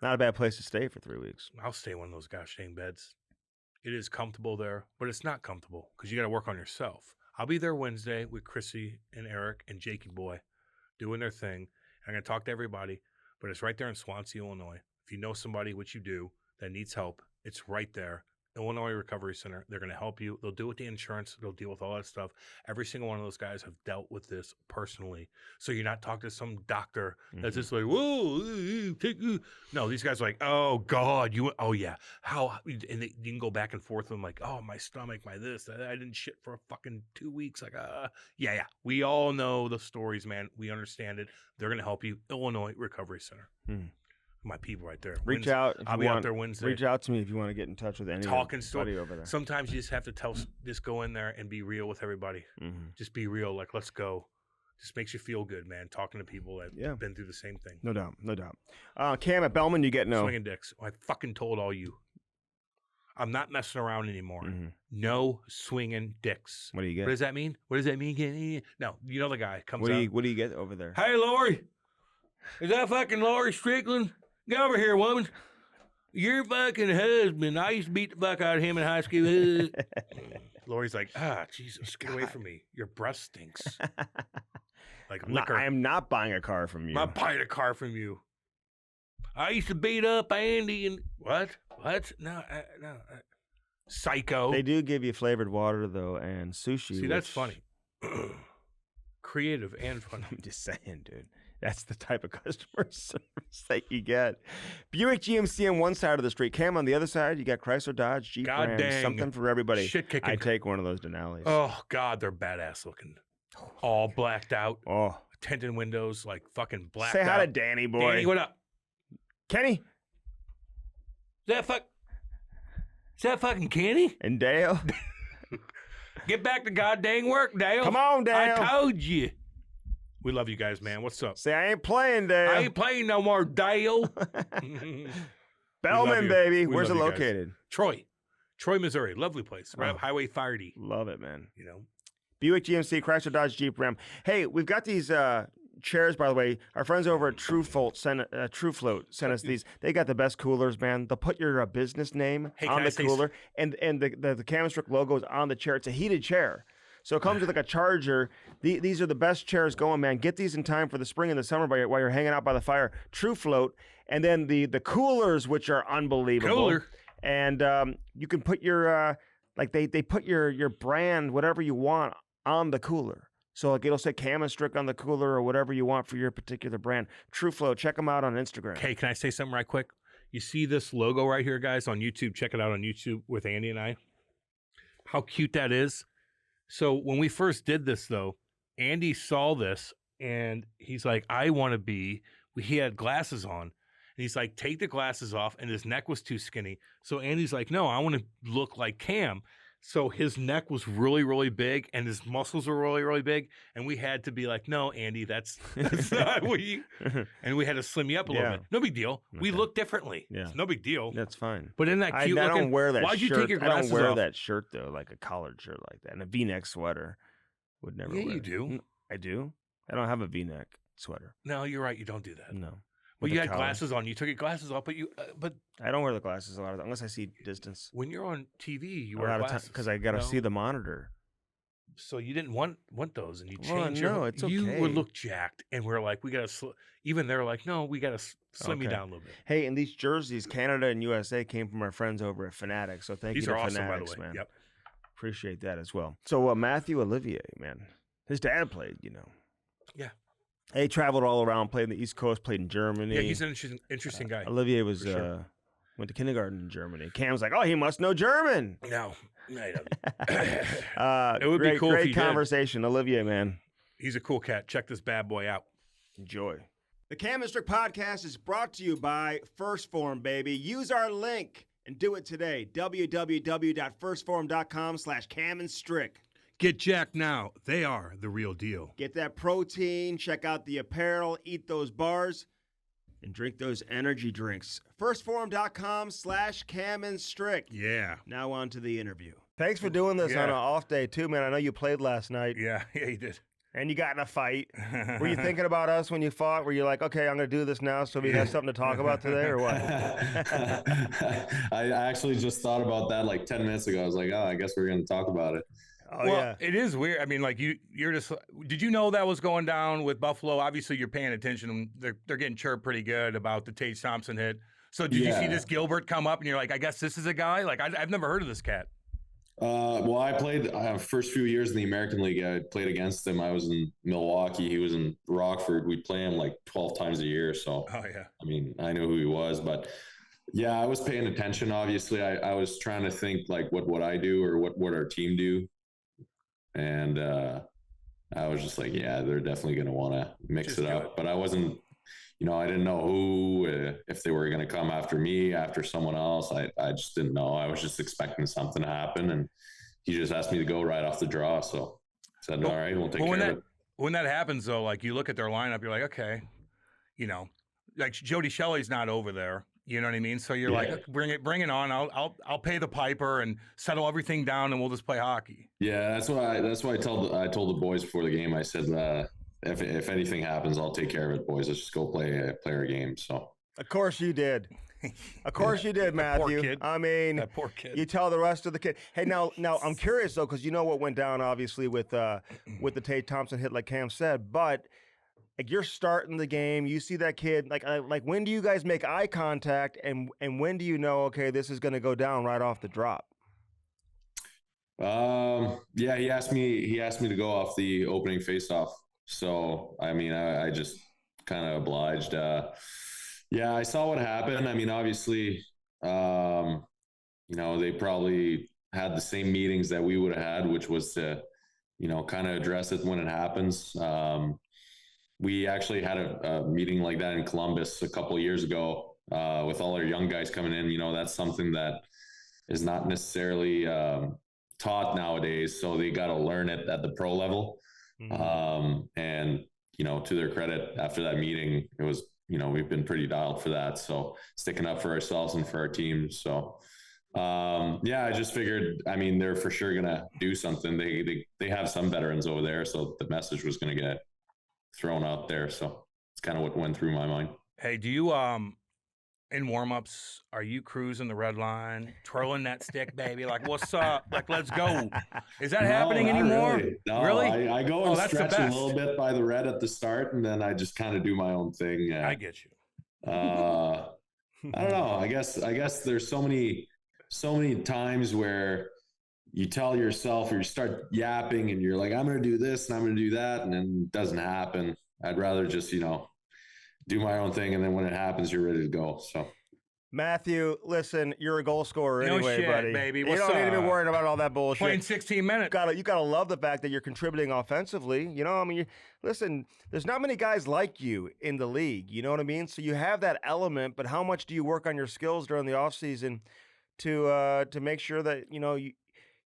Not a bad place to stay for 3 weeks. I'll stay in one of those gosh dang beds. It is comfortable there, but it's not comfortable because you got to work on yourself. I'll be there Wednesday with Chrissy and Eric and Jakey Boy doing their thing. I'm going to talk to everybody. But it's right there in Swansea, Illinois. If you know somebody, which you do, that needs help, it's right there. Illinois Recovery Center. They're going to help you. They'll deal with the insurance. They'll deal with all that stuff. Every single one of those guys have dealt with this personally. So you're not talking to some doctor that's just like, whoa, no, these guys are like, oh, God, oh, yeah. How? And you can go back and forth with them like, oh, my stomach, my this. I didn't shit for a fucking 2 weeks. Like, yeah. We all know the stories, man. We understand it. They're going to help you. Illinois Recovery Center. My people right there. Reach out. I'll be out there Wednesday. Reach out to me if you want to get in touch with anybody over there. Sometimes you just have to just go in there and be real with everybody. Just be real. Like, let's go. Just makes you feel good, man. Talking to people that have been through the same thing. No doubt. Cam at Bellman, you get no. Swinging dicks. I fucking told all you. I'm not messing around anymore. No swinging dicks. What do you get? What does that mean? No, you know the guy comes out. What do you get over there? Hey, Lori. Is that fucking Lori Strickland? Get over here, woman. Your fucking husband. I used to beat the fuck out of him in high school. Lori's like, Jesus, get away from me. Your breath stinks. Like liquor. I am not buying a car from you. I'm not buying a car from you. I used to beat up Andy and what? No. Psycho. They do give you flavored water though, and sushi. See, that's funny. Creative and funny. I'm just saying, dude. That's the type of customer service that you get. Buick GMC on one side of the street. Cam on the other side. You got Chrysler, Dodge, Jeep, God Ram. dang. Something for everybody. Shit kicking. I take one of those Denali's. Oh, God, they're badass looking. All blacked out. Oh. Tinted windows, like fucking blacked Say out. hi to Danny, boy. Danny, what up? Kenny. Is that fucking Kenny? And Dale. Get back to god dang work, Dale. Come on, Dale. I told you. We love you guys, man. What's up? Say, I ain't playing, Dale. I ain't playing no more, Dale. Bellman, baby. Where's it located? Troy, Missouri. Lovely place. Right up Highway 30. Love it, man. You know. Buick GMC, Chrysler, Dodge, Jeep, Ram. Hey, we've got these chairs, by the way. Our friends over at TrueFloat sent us these. They got the best coolers, man. They'll put your business name on the cooler, and the Cam Strick logo is on the chair. It's a heated chair. So it comes with like a charger. These are the best chairs going, man. Get these in time for the spring and the summer while you're hanging out by the fire. TrueFloat. And then the coolers, which are unbelievable. Cooler. And you can put your, they put your brand, whatever you want, on the cooler. So like it'll say Cam and Strick on the cooler or whatever you want for your particular brand. TrueFloat. Check them out on Instagram. Okay, can I say something right quick? You see this logo right here, guys, on YouTube. Check it out on YouTube with Andy and I. How cute that is. So when we first did this, though, Andy saw this, and he's like, I want to be – he had glasses on. And he's like, take the glasses off, and his neck was too skinny. So Andy's like, no, I want to look like Cam. So his neck was really, really big, and his muscles were really, really big. And we had to be like, no, Andy, that's not what you – and we had to slim you up a little bit. No big deal. Okay. We look differently. Yeah. It's no big deal. That's fine. But isn't that cute looking? I don't wear that Why'd shirt. you take your glasses I don't wear off? that shirt, though, like a collared shirt like that. And a V-neck sweater would never wear. Yeah, you do. I do. I don't have a V-neck sweater. No, you're right. You don't do that. No. Well, you had glasses on. You took your glasses off, but I don't wear the glasses a lot unless I see distance. When you're on TV, you wear glasses because I got to see the monitor. So you didn't want those, and you changed it's okay. You would look jacked, and we're like, we got to. Even they're like, no, we got to slim you down a little bit. Hey, and these jerseys, Canada and USA, came from our friends over at Fanatics. So thank you to awesome, Fanatics, by the way. man. Yep. Appreciate that as well. So Mathieu Olivier, man, his dad played, Yeah. He traveled all around, played in the East Coast, played in Germany. Yeah, he's an interesting guy. Olivier was went to kindergarten in Germany. Cam's like, oh, he must know German. No, he doesn't. It would be cool. Great conversation, Olivier, man. He's a cool cat. Check this bad boy out. Enjoy. The Cam and Strick podcast is brought to you by First Form, baby. Use our link and do it today. www.firstform.com/camandstrick. Get jacked now. They are the real deal. Get that protein, check out the apparel, eat those bars, and drink those energy drinks. Firstform.com/camandstrick. Yeah. Now on to the interview. Thanks for doing this on an off day, too, man. I know you played last night. Yeah, you did. And you got in a fight. Were you thinking about us when you fought? Were you like, okay, I'm going to do this now so we have something to talk about today, or what? I actually just thought about that like 10 minutes ago. I was like, oh, I guess we're going to talk about it. Oh, yeah. It is weird. I mean, like you're just. Did you know that was going down with Buffalo? Obviously, you're paying attention. They're getting chirped pretty good about the Tage Thompson hit. So did you see this Gilbert come up and you're like, I guess this is a guy? Like I've never heard of this cat. Well, I played first few years in the American League. I played against him. I was in Milwaukee. He was in Rockford. We play him like 12 times a year. So I mean, I knew who he was, but. Yeah, I was paying attention. Obviously, I was trying to think like, what would I do or what would our team do? And I was just like, yeah, they're definitely going to want to mix it up. But I wasn't, I didn't know who, if they were going to come after me, after someone else. I just didn't know. I was just expecting something to happen. And he just asked me to go right off the draw. So I said, all right, we'll take care of it. When that happens, though, like you look at their lineup, you're like, okay, like Jody Shelley's not over there. You know what I mean? So you're like, bring it on. I'll pay the piper and settle everything down, and we'll just play hockey. Yeah, that's why I told the boys before the game. I said, if anything happens, I'll take care of it, boys. Let's just go play our game. So of course you did. Of course you did, Matthew. Poor kid. I mean, That poor kid. you tell the rest of the kid. Hey, now I'm curious though, because you know what went down obviously with the Tate Thompson hit, like Cam said. But like you're starting the game, you see that kid. Like when do you guys make eye contact, and when do you know, okay, this is going to go down right off the drop? Yeah, he asked me to go off the opening faceoff. So I mean, I just kind of obliged. Yeah, I saw what happened. I mean, obviously, you know, they probably had the same meetings that we would have had, which was to, you know, kind of address it when it happens. We actually had a meeting like that in Columbus a couple of years ago with all our young guys coming in. You know, that's something that is not necessarily taught nowadays. So they got to learn it at the pro level. Mm-hmm. And, you know, to their credit, after that meeting, it was, you know, we've been pretty dialed for that. So sticking up for ourselves and for our team. So, yeah, I just figured, I mean, they're for sure going to do something. They have some veterans over there. So the message was going to get thrown out there. So it's kind of what went through my mind. Hey, do you, in warm-ups, are you cruising the red line, twirling that stick, baby? Like, what's up? Like, let's go. Is that happening anymore? Really. No, really? I go and stretch a little bit by the red at the start, and then I just kind of do my own thing. I get you. I don't know. I guess there's so many times where you tell yourself, or you start yapping and you're like, I'm going to do this and I'm going to do that. And then it doesn't happen. I'd rather just, you know, do my own thing. And then when it happens, you're ready to go. So Matthew, listen, you're a goal scorer anyway, shit, buddy. Baby. You What's don't need to be worried about all that bullshit. Playing 16 minutes. You gotta love the fact that you're contributing offensively. You know, I mean, listen, there's not many guys like you in the league. You know what I mean? So you have that element, but how much do you work on your skills during the offseason to make sure that, you know,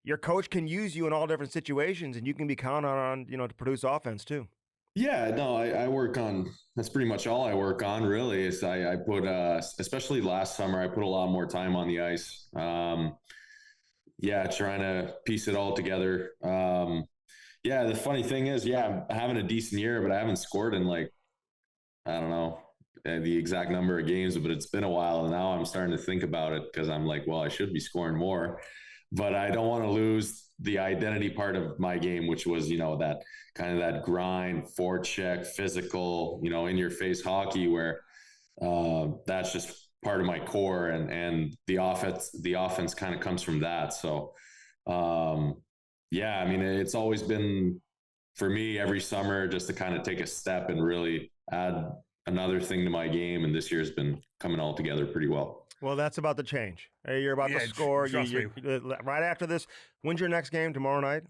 your coach can use you in all different situations and you can be counted on, you know, to produce offense too? Yeah, no, I work on, that's pretty much all I work on really is I put, especially last summer, I put a lot more time on the ice. Yeah, trying to piece it all together. Yeah, the funny thing is, yeah, I'm having a decent year, but I haven't scored in like, I don't know, the exact number of games, but it's been a while. And now I'm starting to think about it because I'm like, well, I should be scoring more, but I don't want to lose the identity part of my game, which was, you know, that kind of that grind, forecheck, physical, you know, in your face hockey where that's just part of my core and the offense kind of comes from that. So, yeah, I mean, it's always been for me every summer just to kind of take a step and really add another thing to my game. And this year's been coming all together pretty well. Well, that's about to change. You're about to score. Right after this, when's your next game? Tomorrow night?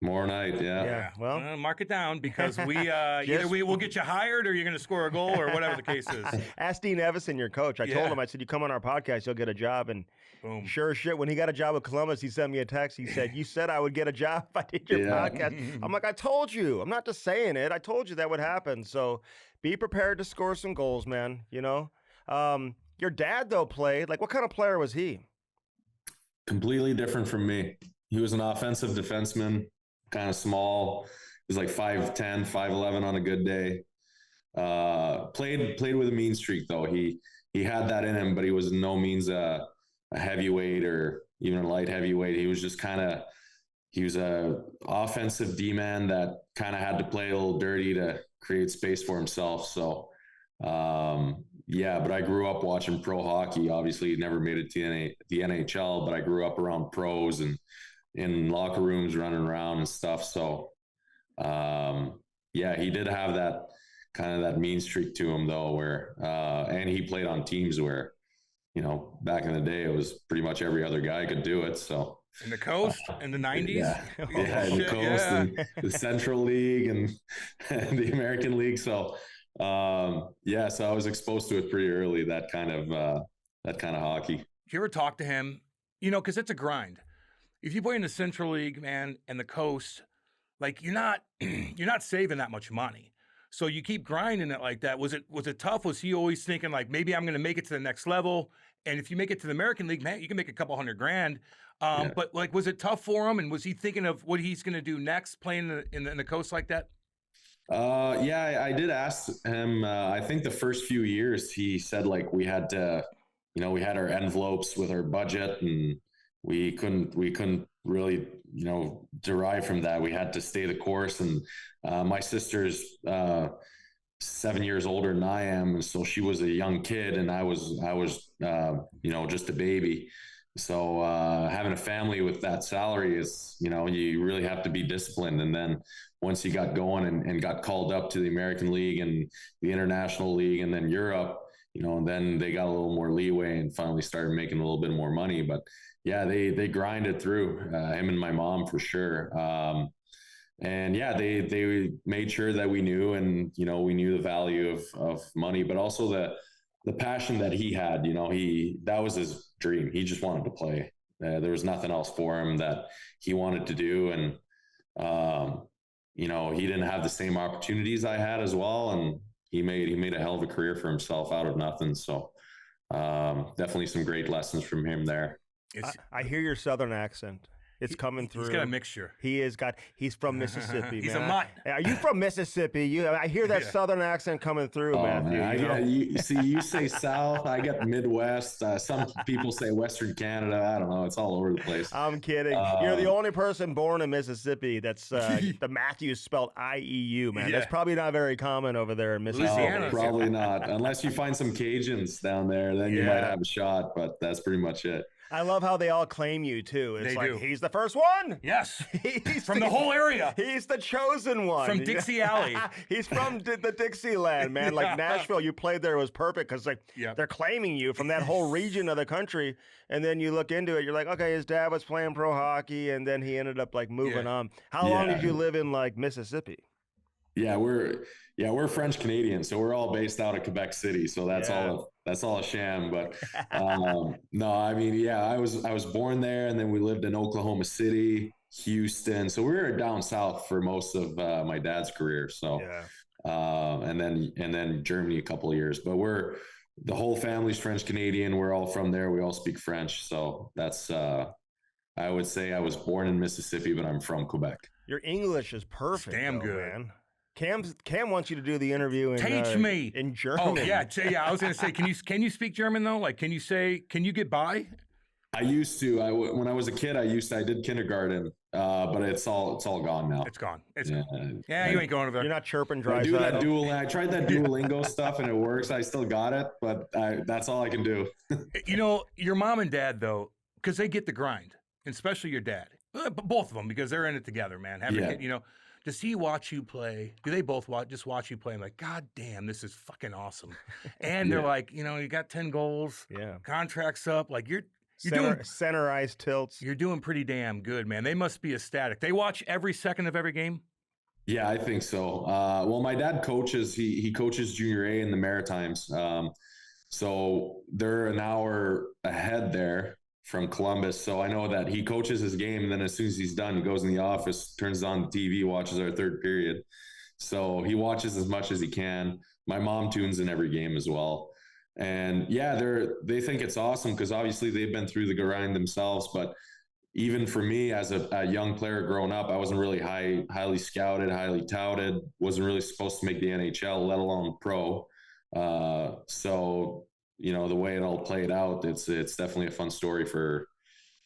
Tomorrow night, yeah. Yeah, well. Mark it down because we either we will get you hired or you're going to score a goal or whatever the case is. Ask Dean Evison, your coach. I told him, I said, you come on our podcast, you'll get a job. And boom. Sure as shit, when he got a job with Columbus, he sent me a text. He said, you said I would get a job if I did your podcast. I'm like, I told you. I'm not just saying it. I told you that would happen. So be prepared to score some goals, man, you know? Your dad, though, played. Like, what kind of player was he? Completely different from me. He was an offensive defenseman, kind of small. He was like 5'10", 5'11" on a good day. Played with a mean streak, though. He had that in him, but he was in no means a heavyweight or even a light heavyweight. He was just he was a offensive D-man that kind of had to play a little dirty to create space for himself. So, yeah, but I grew up watching pro hockey. Obviously, never made it to the NHL, but I grew up around pros and in locker rooms running around and stuff. So, yeah, he did have that kind of that mean streak to him, though, where and he played on teams where, you know, back in the day, it was pretty much every other guy could do it. So in the coast in the 90s, yeah, in the coast and the Central League and the American League. So. Yeah, so I was exposed to it pretty early, that kind of hockey. Did you ever talk to him? You know, because it's a grind. If you play in the Central League, man, and the coast, like you're not saving that much money. So you keep grinding it like that. Was it tough? Was he always thinking like maybe I'm going to make it to the next level? And if you make it to the American League, man, you can make a couple $100,000. But like, was it tough for him? And was he thinking of what he's going to do next, playing in the coast like that? Yeah, I did ask him. I think the first few years he said like we had to, we had our envelopes with our budget, and we couldn't really, derive from that. We had to stay the course. And my sister's 7 years older than I am, and so she was a young kid, and I was just a baby. So having a family with that salary is, you really have to be disciplined. And then once you got going and got called up to the American League and the International League and then Europe, then they got a little more leeway and finally started making a little bit more money. But yeah, they grinded through, him and my mom for sure. And yeah, they made sure that we knew, and, we knew the value of money, but also the passion that he had. That was his dream. He just wanted to play. There was nothing else for him that he wanted to do. And, he didn't have the same opportunities I had as well. And he made a hell of a career for himself out of nothing. So definitely some great lessons from him there. I hear your Southern accent. It's coming through. He's got a mixture. He's from Mississippi, He's man. a mutt. Are you from Mississippi? I hear that Southern accent coming through, Matthew. You say South, I get Midwest. Some people say Western Canada. I don't know. It's all over the place. I'm kidding. You're the only person born in Mississippi that's the Matthew spelled IEU, man. That's probably not very common over there in Mississippi. No, probably not. Unless you find some Cajuns down there, then you might have a shot, but that's pretty much it. I love how they all claim you, too. It's they do. He's the first one. Yes. From the whole area. He's the chosen one. From Dixie Alley. He's from the Dixieland, man. Like Nashville, you played there, was perfect because they're claiming you from that whole region of the country. And then you look into it, you're like, okay, his dad was playing pro hockey, and then he ended up moving on. How long did you live in Mississippi? Yeah, we're French Canadian, so we're all based out of Quebec City. So that's all a sham. But no, I mean, I was born there, and then we lived in Oklahoma City, Houston. So we were down south for most of my dad's career. So and then Germany a couple of years. But the whole family's French Canadian. We're all from there. We all speak French. So that's I would say I was born in Mississippi, but I'm from Quebec. Your English is perfect. It's damn good, man. Cam wants you to do the interview in German. Oh yeah, I was gonna say, can you speak German though? Like, can you get by? I used to. When I was a kid, I did kindergarten, but it's all gone now. It's gone. You ain't going over there. You're not chirping dry. I tried that Duolingo stuff and it works. I still got it, but that's all I can do. Your mom and dad though, because they get the grind, and especially your dad, both of them, because they're in it together, man. Does he watch you play? Do they both watch you play? I'm like, God damn, this is fucking awesome. And they're like, you got 10 goals. Yeah. Contract's up. Like you're doing center ice tilts. You're doing pretty damn good, man. They must be ecstatic. They watch every second of every game. Yeah, I think so. Well, my dad coaches. He coaches Junior A in the Maritimes. So they're an hour ahead there from Columbus. So I know that he coaches his game, and then as soon as he's done, he goes in the office, turns on the TV, watches our third period. So he watches as much as he can. My mom tunes in every game as well. And they think it's awesome because obviously they've been through the grind themselves. But even for me as a young player growing up, I wasn't really highly scouted, highly touted, wasn't really supposed to make the NHL, let alone pro. So the way it all played out, it's definitely a fun story for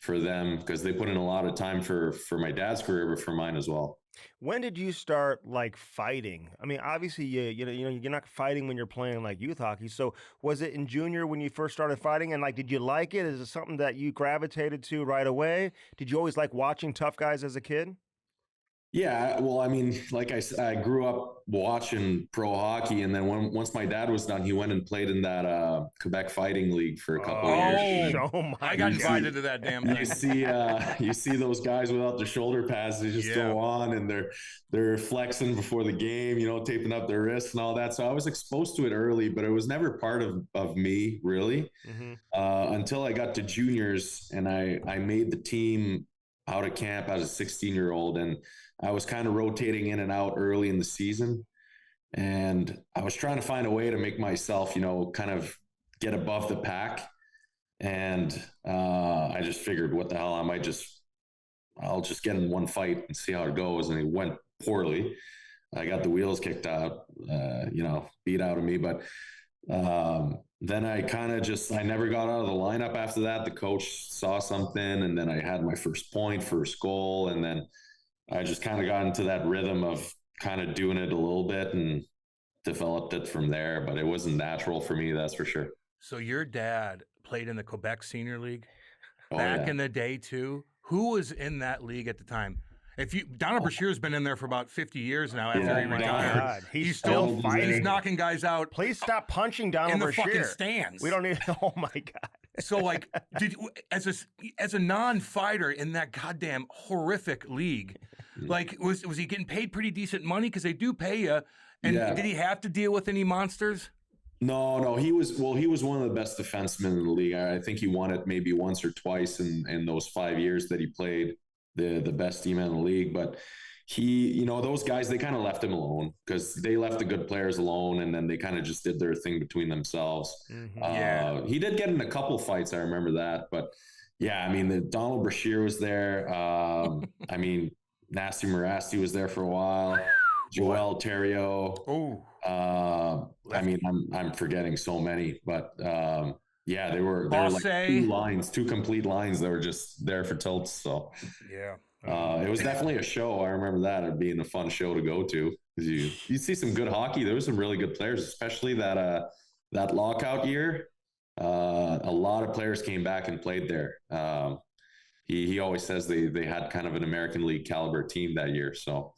them because they put in a lot of time for my dad's career, but for mine as well. When did you start fighting? I mean, obviously you're not fighting when you're playing youth hockey. So was it in junior when you first started fighting? And did you like it? Is it something that you gravitated to right away? Did you always like watching tough guys as a kid? Yeah, well, I mean, I grew up watching pro hockey, and then once my dad was done, he went and played in that Quebec Fighting League for a couple of years. I got invited to that damn thing. You see those guys without their shoulder pads; they just go on and they're flexing before the game, taping up their wrists and all that. So I was exposed to it early, but it was never part of me really until I got to juniors, and I made the team out of camp as a 16-year-old, and I was kind of rotating in and out early in the season, and I was trying to find a way to make myself, kind of get above the pack. And I just figured, what the hell, I'll just get in one fight and see how it goes. And it went poorly. I got the wheels kicked out, beat out of me. But Then I kind of I never got out of the lineup after that. The coach saw something, and then I had my first point, first goal, and then I just kind of got into that rhythm of kind of doing it a little bit and developed it from there. But it wasn't natural for me, that's for sure. So your dad played in the Quebec Senior League back in the day too. Who was in that league at the time? Donald Brashear's been in there for about 50 years now after he retired. God. He's still fighting. He's knocking guys out. Please stop punching Donald Brashear. In the fucking stands. We don't need, oh my God. So like, as a non-fighter in that goddamn horrific league, like was he getting paid pretty decent money? Because they do pay you. And did he have to deal with any monsters? No, he was one of the best defensemen in the league. I think he won it maybe once or twice in those 5 years that he played the best team in the league. But he, those guys, they kind of left him alone because they left the good players alone, and then they kind of just did their thing between themselves. Mm-hmm. He did get in a couple fights, I remember that. But yeah, I mean, the Donald Brashear was there. I mean, Nasty Morasti was there for a while. Joel Theriault. Oh, I mean, I'm forgetting so many, but yeah, they were like two complete lines that were just there for tilts. So yeah, it was definitely a show. I remember that it being a fun show to go to because you see some good hockey. There were some really good players, especially that lockout year. A lot of players came back and played there. He always says they had kind of an American League caliber team that year. So.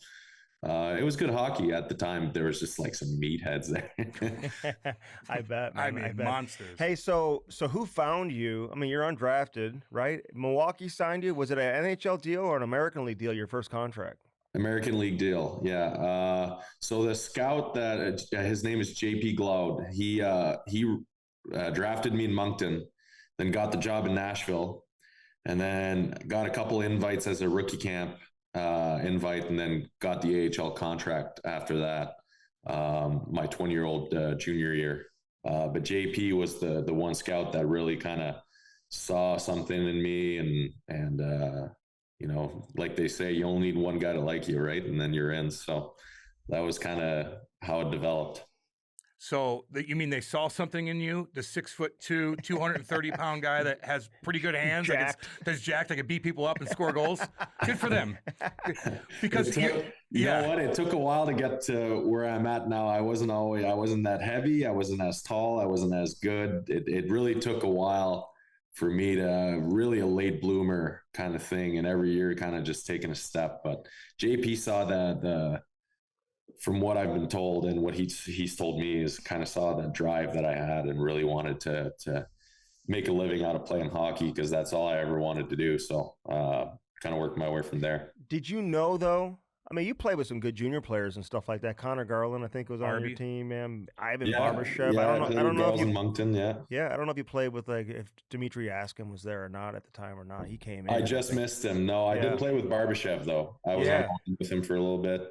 It was good hockey at the time. There was just like some meatheads there. I bet. Man, I bet. Monsters. Hey, so who found you? I mean, you're undrafted, right? Milwaukee signed you. Was it an NHL deal or an American League deal? Your first contract? American League deal. Yeah. So the scout his name is JP Gloud. He drafted me in Moncton, then got the job in Nashville, and then got a couple invites as a rookie camp. Invite, and then got the AHL contract after that, my 20-year-old junior year. But JP was the one scout that really kind of saw something in me, and like they say, you only need one guy to like you, right? And then you're in. So that was kind of how it developed. So you mean they saw something in you? The 6'2", 230-pound guy that has pretty good hands, that's jacked, that can beat people up and score goals. Good for them. Because you know what? It took a while to get to where I'm at now. I wasn't that heavy. I wasn't as tall. I wasn't as good. It really took a while for me to really a late bloomer kind of thing, and every year kind of just taking a step. But JP saw that from what I've been told and what he's told me is kind of saw that drive that I had and really wanted to make a living out of playing hockey because that's all I ever wanted to do. So kind of worked my way from there. Did you know though? I mean, you played with some good junior players and stuff like that. Connor Garland, I think, was on your team, man. Ivan Barbashev. Yeah, I don't know if you Moncton, yeah, I don't know if you played with if Dmitry Askin was there or not at the time or not. He came in. I just missed him. No, I did play with Barbashev though. I was on with him for a little bit.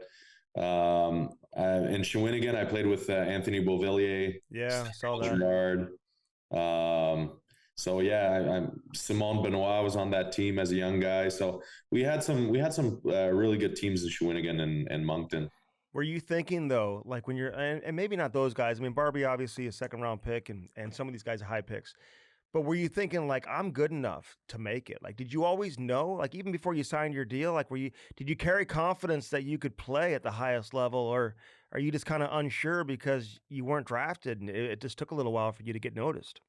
In Shawinigan, I played with Anthony Beauvillier. Yeah, I saw that. Bedard. So yeah, I'm Simon Benoit was on that team as a young guy. So we had some really good teams in Shawinigan and Moncton. Were you thinking though, like when you're and maybe not those guys? I mean, Barbie obviously a second round pick, and some of these guys are high picks. But were you thinking like I'm good enough to make it? Like, did you always know? Like, even before you signed your deal, like, did you carry confidence that you could play at the highest level, or are you just kind of unsure because you weren't drafted and it just took a little while for you to get noticed?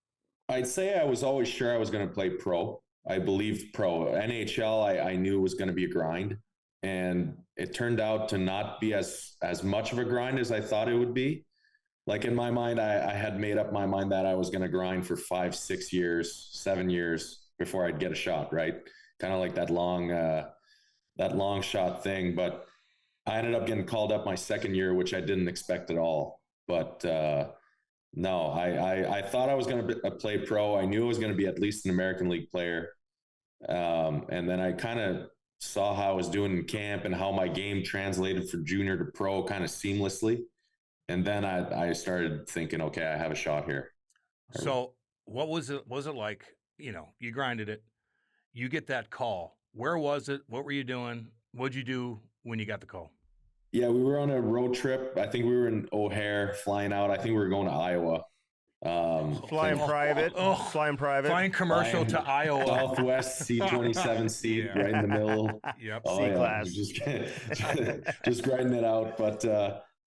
I'd say I was always sure I was going to play pro. I believed pro. NHL, I knew was going to be a grind, and it turned out to not be as much of a grind as I thought it would be. Like in my mind, I had made up my mind that I was going to grind for 5, 6 years, 7 years before I'd get a shot, right? Kind of like that long shot thing. But I ended up getting called up my second year, which I didn't expect at all. But no, I thought I was going to play pro. I knew I was going to be at least an American League player. And then I kind of saw how I was doing in camp and how my game translated from junior to pro kind of seamlessly. And then I started thinking, okay, I have a shot here. So what was it like? You grinded it. You get that call. Where was it? What were you doing? What'd you do when you got the call? Yeah, we were on a road trip. I think we were in O'Hare flying out. I think we were going to Iowa. Flying private, flying commercial to Iowa, Southwest C-27 seat, right in the middle. Yep, C-class. Just grinding it out. But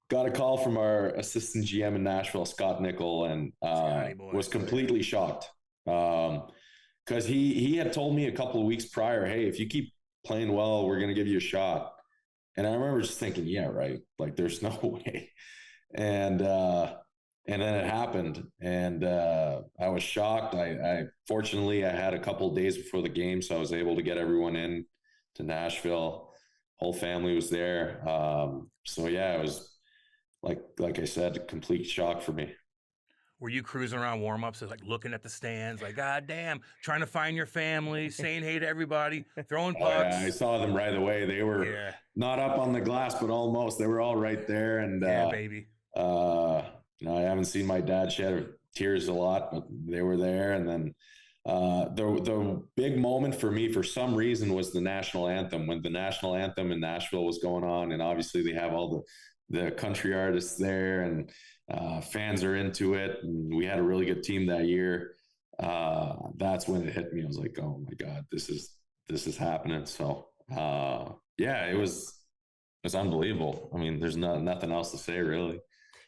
got a call from our assistant GM in Nashville, Scott Nickel, and was completely shocked because he had told me a couple of weeks prior, hey, if you keep playing well, we're going to give you a shot. And I remember just thinking, yeah, right. Like, there's no way. And then it happened, and I was shocked. I fortunately I had a couple of days before the game, so I was able to get everyone in to Nashville. Whole family was there. So yeah, it was like I said, a complete shock for me. Were you cruising around warm-ups, like looking at the stands, like, God damn, trying to find your family, saying hey to everybody, throwing pucks? Yeah, I saw them right away. They were not up on the glass, but almost. They were all right there. And baby. I haven't seen my dad shed tears a lot, but they were there. And then the big moment for me, for some reason, was the national anthem. When the national anthem in Nashville was going on, and obviously they have all the country artists there, and fans are into it. And we had a really good team that year. That's when it hit me. I was like, oh my God, this is happening. So it was unbelievable. I mean, there's nothing else to say, really.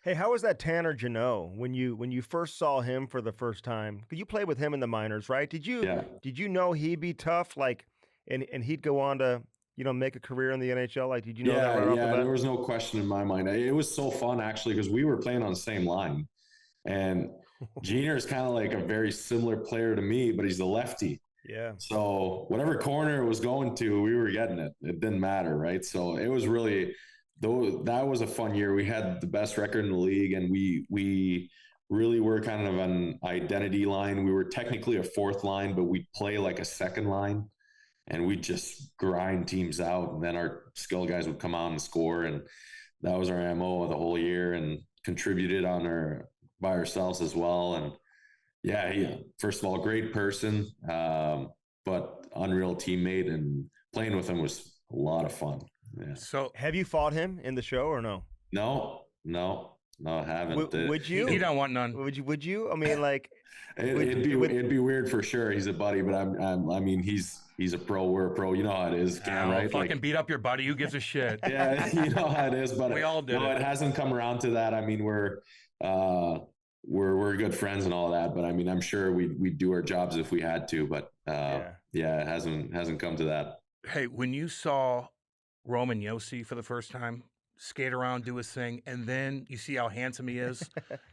Hey, how was that Tanner Jeannot when you first saw him for the first time? Because you played with him in the minors, right? Did you know he'd be tough, like, and he'd go on to make a career in the NHL? Like, did you know that right off the bat? There was no question in my mind. It was so fun, actually, because we were playing on the same line, and Jeaner is kind of like a very similar player to me, but he's a lefty. Yeah. So whatever corner it was going to, we were getting it. It didn't matter, right? So it was really. That was a fun year. We had the best record in the league, and we really were kind of an identity line. We were technically a fourth line, but we'd play like a second line, and we'd just grind teams out. And then our skill guys would come out and score, and that was our MO the whole year, and contributed by ourselves as well. And first of all, great person, but unreal teammate, and playing with him was a lot of fun. Yeah. So, have you fought him in the show or no? No, I haven't. Would you? You don't want none. Would you? I mean, like, it'd be weird for sure. He's a buddy, but I mean, he's a pro. We're a pro. You know how it is, Cam, right? Fucking beat up your buddy. Who gives a shit? Yeah, you know how it is. But we all did. No, it hasn't come around to that. I mean, we're good friends and all that. But I mean, I'm sure we'd do our jobs if we had to. But it hasn't come to that. Hey, when you saw Roman Josi for the first time, skate around, do his thing, and then you see how handsome he is.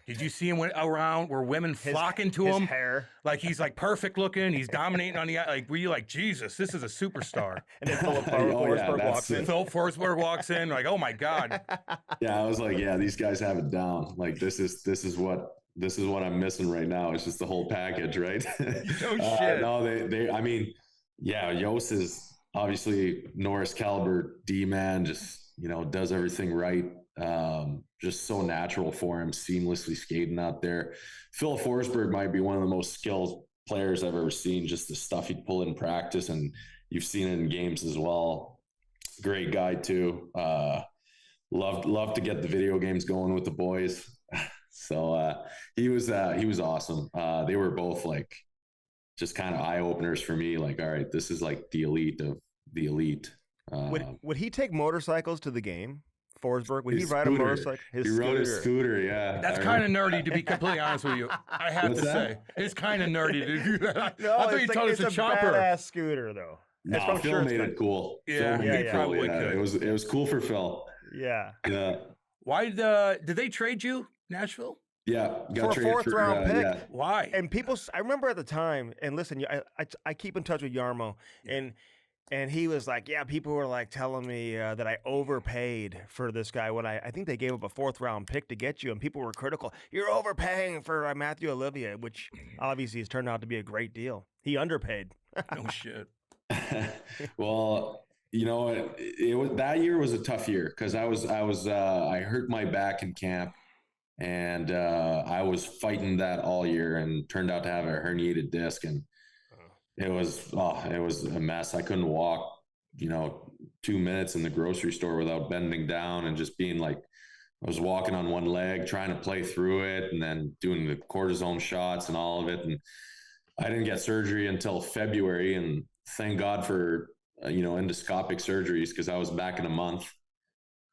Did you see him around where women flocking to him? His hair. Like, he's like perfect looking, he's dominating on the, like, were you like, Jesus, this is a superstar? And then Philip Forsberg walks in. Philip Forsberg walks in, like, oh my God. Yeah, I was like, these guys have it down. Like, this is what I'm missing right now. It's just the whole package, right? Shit. No, I mean, Jos is obviously Norris caliber D-man, just, does everything right. Just so natural for him, seamlessly skating out there. Phil Forsberg might be one of the most skilled players I've ever seen, just the stuff he'd pull in practice, and you've seen it in games as well. Great guy too. Loved to get the video games going with the boys. So he was awesome. They were both like just kind of eye openers for me. Like, all right, this is like the elite of the elite. Would he take motorcycles to the game? Forsberg, would he ride a motorcycle? He rode his scooter, yeah. That's kind of nerdy, to be completely honest with you. I have to say, it's kind of nerdy to do that. No, I thought you told us a chopper. Badass scooter, though. No, Phil made it cool. Yeah, he probably could. It was cool for Phil. Yeah. Why did they trade you, Nashville? Yeah, for a fourth round pick. Yeah. Why? And I remember at the time, and listen, I keep in touch with Yarmo, and he was like, people were like telling me that I overpaid for this guy when I think they gave up a fourth round pick to get you, and people were critical. You're overpaying for Mathieu Olivier, which obviously has turned out to be a great deal. He underpaid. No shit. Well, it was, that year was a tough year because I hurt my back in camp. And I was fighting that all year and turned out to have a herniated disc, and it was a mess. I couldn't walk, 2 minutes in the grocery store without bending down and just being like I was walking on one leg, trying to play through it, and then doing the cortisone shots and all of it. And I didn't get surgery until February, and thank God for endoscopic surgeries, because I was back in a month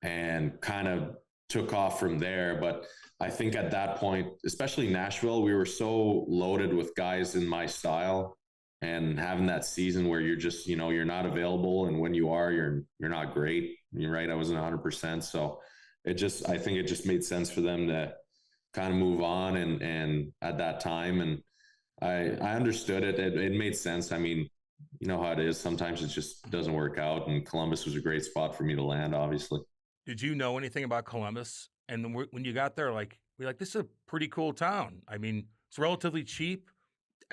and kind of took off from there. But I think at that point, especially Nashville, we were so loaded with guys in my style, and having that season where you're just, you're not available, and when you are, you're not great. You're right. I wasn't 100%. So I think it just made sense for them to kind of move on. And at that time, and I understood it. It made sense. I mean, you know how it is. Sometimes it just doesn't work out, and Columbus was a great spot for me to land, obviously. Did you know anything about Columbus? And when you got there, we're like, this is a pretty cool town. I mean, it's relatively cheap.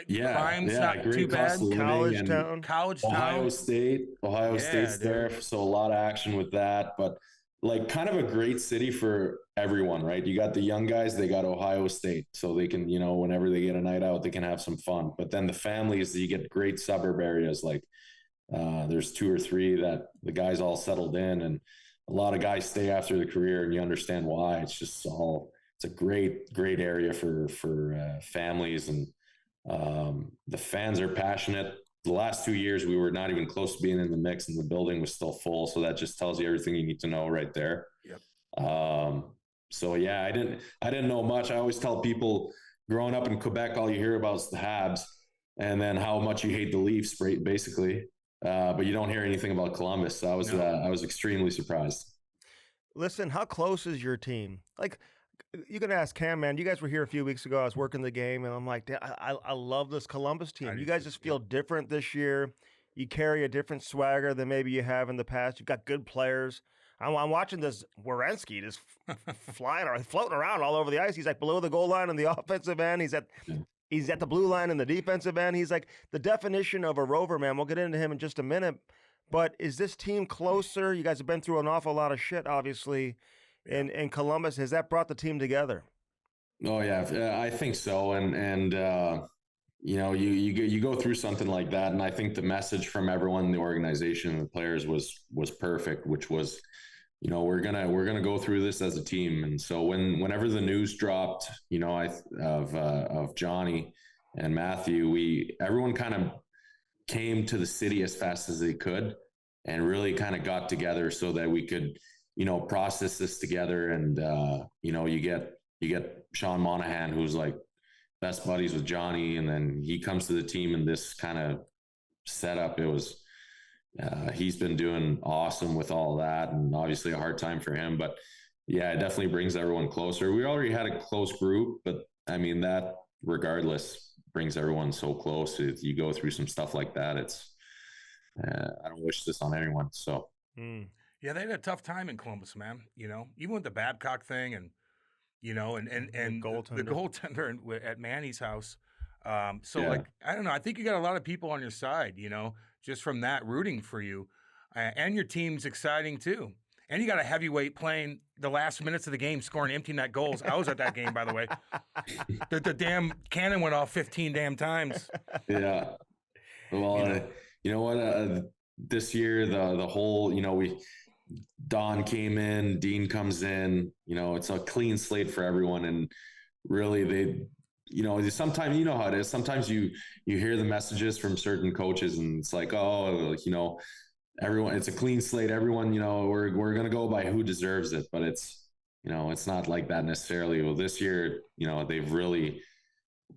Yeah, crime's not great too bad. College town. Ohio State's dude. there, so a lot of action with that. But kind of a great city for everyone, right? You got the young guys, they got Ohio State, so they can, whenever they get a night out, they can have some fun. But then the families, you get great suburb areas, there's 2 or 3 that the guys all settled in, and a lot of guys stay after the career, and you understand why. It's just it's a great area for families, and the fans are passionate. The last 2 years, we were not even close to being in the mix, and the building was still full. So that just tells you everything you need to know right there. Yep. So yeah, I didn't know much. I always tell people, growing up in Quebec, all you hear about is the Habs, and then how much you hate the Leafs, basically. But you don't hear anything about Columbus. So I was extremely surprised. Listen, how close is your team? You can ask Cam, man. You guys were here a few weeks ago. I was working the game, and I'm like, I love this Columbus team. You guys just feel different this year. You carry a different swagger than maybe you have in the past. You've got good players. I'm watching this Werenski just floating around all over the ice. He's below the goal line on the offensive end. He's at the blue line in the defensive end. He's the definition of a rover, man. We'll get into him in just a minute. But is this team closer? You guys have been through an awful lot of shit, obviously. In Columbus, has that brought the team together? Oh yeah, I think so. And you go through something like that, and I think the message from everyone in the organization and the players was perfect, which was, we're gonna go through this as a team. And so whenever the news dropped, of Johnny and Matthew, everyone kind of came to the city as fast as they could, and really kind of got together so that we could, process this together. And, you get Sean Monahan, who's best buddies with Johnny. And then he comes to the team in this kind of setup. It was, he's been doing awesome with all that, and obviously a hard time for him, but yeah, it definitely brings everyone closer. We already had a close group, but I mean, that regardless brings everyone so close. If you go through some stuff like that, it's, I don't wish this on anyone. So, Yeah, they had a tough time in Columbus, man. Even with the Babcock thing, and and the goaltender at Manny's house. I don't know. I think you got a lot of people on your side. Just from that, rooting for you, and your team's exciting too. And you got a heavyweight playing the last minutes of the game, scoring empty net goals. I was at that game, by the way. The damn cannon went off 15 damn times. Yeah. Well, you know what? This year, the whole, Don came in, Dean comes in, it's a clean slate for everyone. And really they, sometimes, you know how it is. Sometimes you hear the messages from certain coaches, and it's everyone, it's a clean slate. Everyone, we're going to go by who deserves it, but it's not like that necessarily. Well, this year, they've really,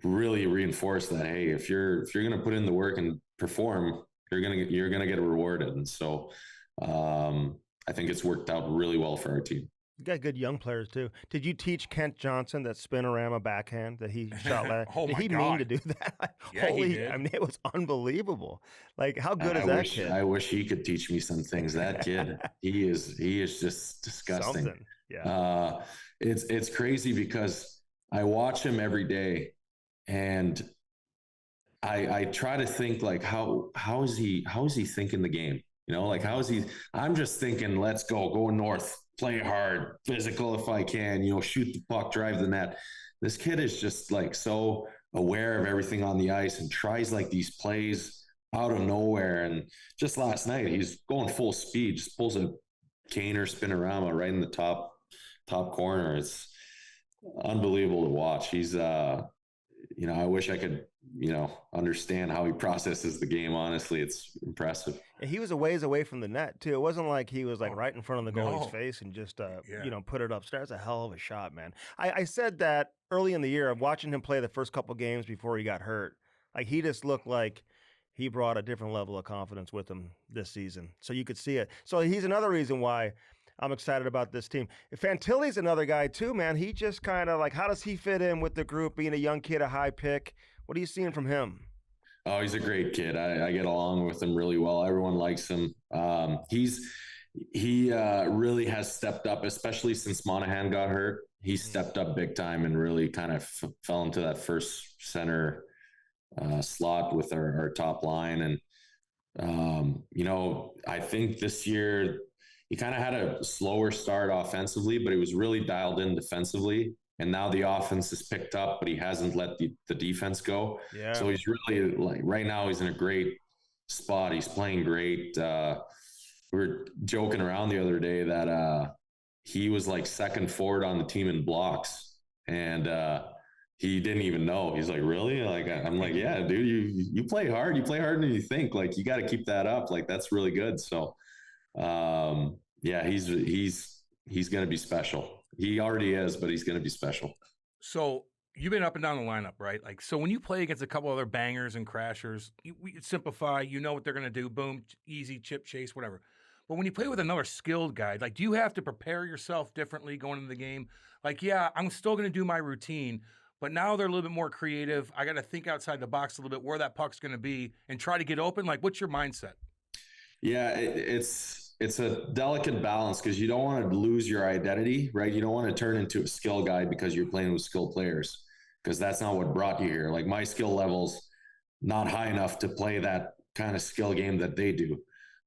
really reinforced that, hey, if you're going to put in the work and perform, you're going to get rewarded. And so, I think it's worked out really well for our team. You got good young players too. Did you teach Kent Johnson that spinorama backhand that he shot last? Did he mean to do that? Yeah, he did. I mean, it was unbelible. How good is that kid? I wish he could teach me some things. That kid, he is just disgusting. Something. Yeah. It's crazy because I watch him every day, and I try to think how is he thinking the game? How is he? I'm just thinking, let's go north, play hard, physical if I can, shoot the puck, drive the net. This kid is just so aware of everything on the ice, and tries these plays out of nowhere. And just last night, he's going full speed, just pulls a cane or spinorama right in the top top corner. It's unbelievable to watch. He's, I wish I could, understand how he processes the game. Honestly, it's impressive. And he was a ways away from the net too. It wasn't like he was like right in front of the goalie's face and just, put it upstairs. A hell of a shot, man. I said that early in the year of watching him play the first couple games before he got hurt. Like he just looked like he brought a different level of confidence with him this season. So you could see it. So he's another reason why I'm excited about this team. Fantilli's another guy too, man. He just kind of like, how does he fit in with the group, being a young kid, a high pick? What are you seeing from him? Oh, he's a great kid. I get along with him really well. Everyone likes him. He really has stepped up, especially since Monahan got hurt. He stepped up big time and really kind of fell into that first center slot with our top line. And, I think this year he kind of had a slower start offensively, but he was really dialed in defensively. And now the offense has picked up, but he hasn't let the defense go. Yeah. So he's really like right now he's in a great spot. He's playing great. We were joking around the other day that he was like second forward on the team in blocks. And he didn't even know. He's like, really? Like, I'm like, yeah, dude, you play hard. You play harder than you think. Like, you got to keep that up. Like, that's really good. So, he's going to be special. He already is, but he's going to be special. So you've been up and down the lineup, right? Like, so when you play against a couple other bangers and crashers, we simplify, you know what they're going to do. Boom, easy, chip, chase, whatever. But when you play with another skilled guy, like, do you have to prepare yourself differently going into the game? Like, yeah, I'm still going to do my routine, but now they're a little bit more creative. I got to think outside the box a little bit where that puck's going to be and try to get open. Like, what's your mindset? Yeah, it's a delicate balance because you don't want to lose your identity, right? You don't want to turn into a skill guy because you're playing with skilled players, because that's not what brought you here. Like, my skill level's not high enough to play that kind of skill game that they do.